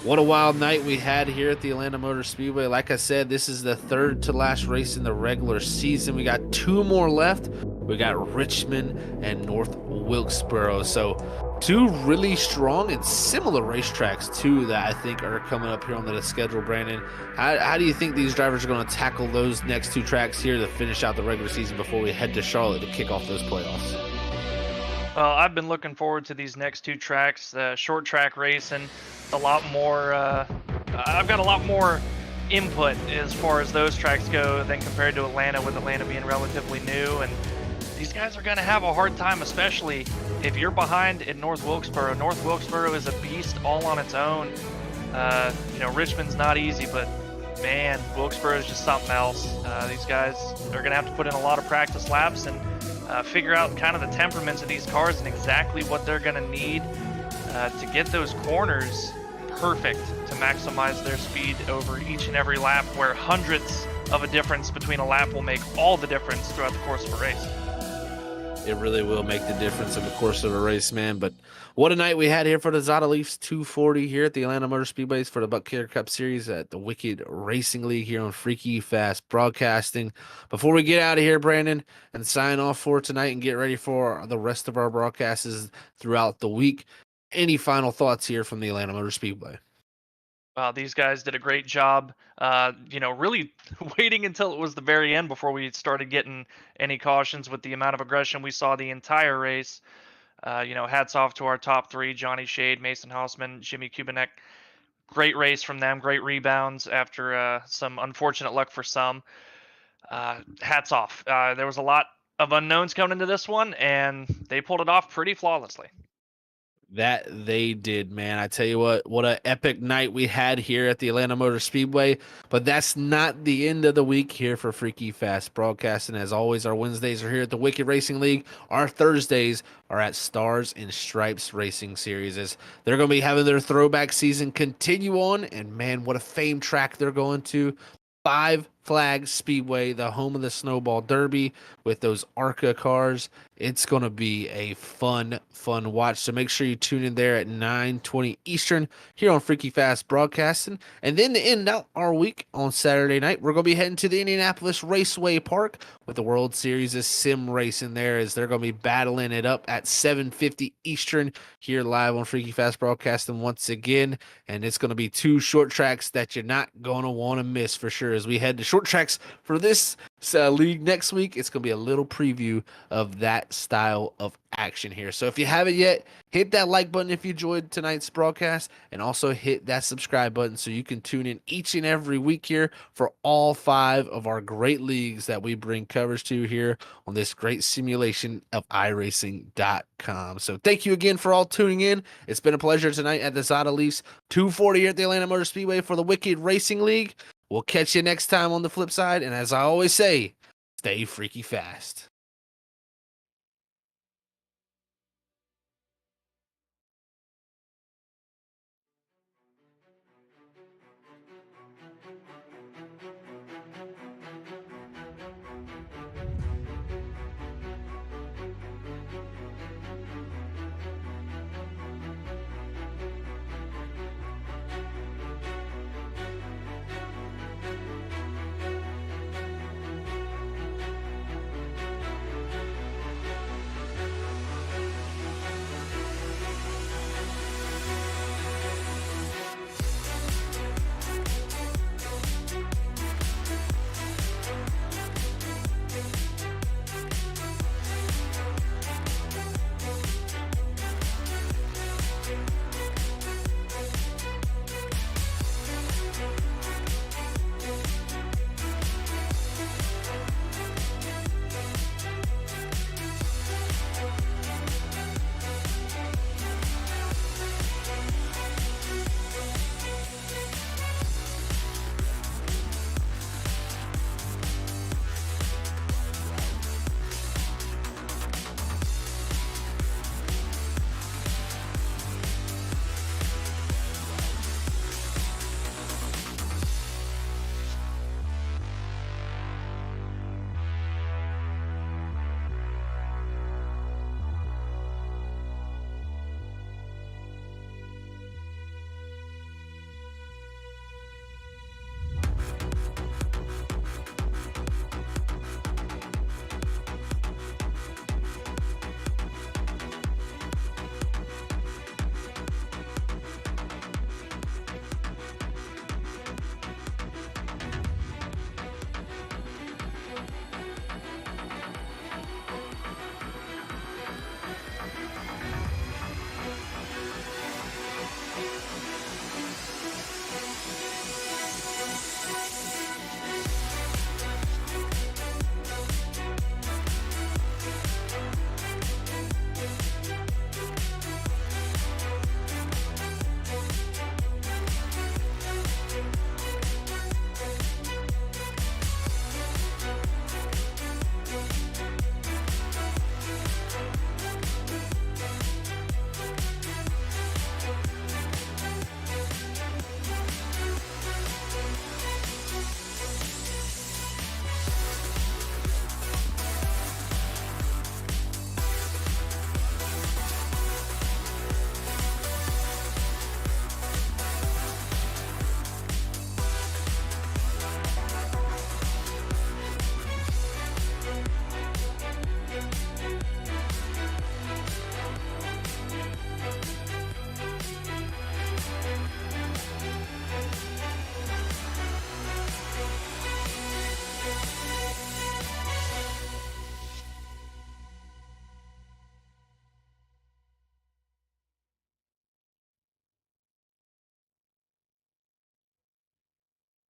S1: What a wild night we had here at the Atlanta Motor Speedway. Like I said, this is the third to last race in the regular season. We got 2 more left. We got Richmond and North Wilkesboro. So 2 really strong and similar racetracks too that I think are coming up here on the schedule, Brandon. How do you think these drivers are going to tackle those next 2 tracks here to finish out the regular season before we head to Charlotte to kick off those playoffs?
S2: Well, I've been looking forward to these next 2 tracks. Short track racing, a lot more. I've got a lot more input as far as those tracks go than compared to Atlanta, with Atlanta being relatively new. And these guys are going to have a hard time, especially if you're behind in North Wilkesboro. North Wilkesboro is a beast all on its own. Richmond's not easy, but Man, Wilkesboro is just something else. These guys are going to have to put in a lot of practice laps and figure out kind of the temperaments of these cars and exactly what they're going to need to get those corners perfect to maximize their speed over each and every lap, where hundredths of a difference between a lap will make all the difference throughout the course of a race.
S1: It really will make the difference in the course of a race, man. But what a night we had here for the Zada Leafs 240 here at the Atlanta Motor Speedways for the Buttkicker Cup Series at the Wicked Racing League here on Freaky Fast Broadcasting. Before we get out of here, Brandon, and sign off for tonight and get ready for the rest of our broadcasts throughout the week, any final thoughts here from the Atlanta Motor Speedway?
S2: Wow, these guys did a great job. Really waiting until it was the very end before we started getting any cautions with the amount of aggression we saw the entire race. Hats off to our top three: Johnny Shade, Mason Hausman, Jimmy Kubinek. Great race from them. Great rebounds after some unfortunate luck for some. Hats off. There was a lot of unknowns coming into this one, and they pulled it off pretty flawlessly.
S1: That they did, man. I tell you what an epic night we had here at the Atlanta Motor Speedway. But that's not the end of the week here for Freaky Fast Broadcasting. As always, our Wednesdays are here at the Wicked Racing League. Our Thursdays are at Stars and Stripes Racing Series. As they're going to be having their throwback season continue on. And man, what a famed track they're going to. Five Flag Speedway, the home of the Snowball Derby with those ARCA cars. It's going to be a fun watch. So make sure you tune in there at 9:20 Eastern here on Freaky Fast Broadcasting. And then to end out our week on Saturday night, we're going to be heading to the Indianapolis Raceway Park with the World Series of Sim Racing there, as they're going to be battling it up at 7:50 Eastern here live on Freaky Fast Broadcasting once again. And it's going to be two short tracks that you're not going to want to miss for sure. As we head to short tracks for this league next week, it's going to be a little preview of that style of action here. So if you haven't yet, hit that like button if you enjoyed tonight's broadcast, and also hit that subscribe button so you can tune in each and every week here for all five of our great leagues that we bring coverage to here on this great simulation of iRacing.com. So thank you again for all tuning in. It's been a pleasure tonight at the Zada Leafs 240 here at the Atlanta Motor Speedway for the Wicked Racing League. We'll catch you next time on the flip side, and as I always say, stay freaky fast.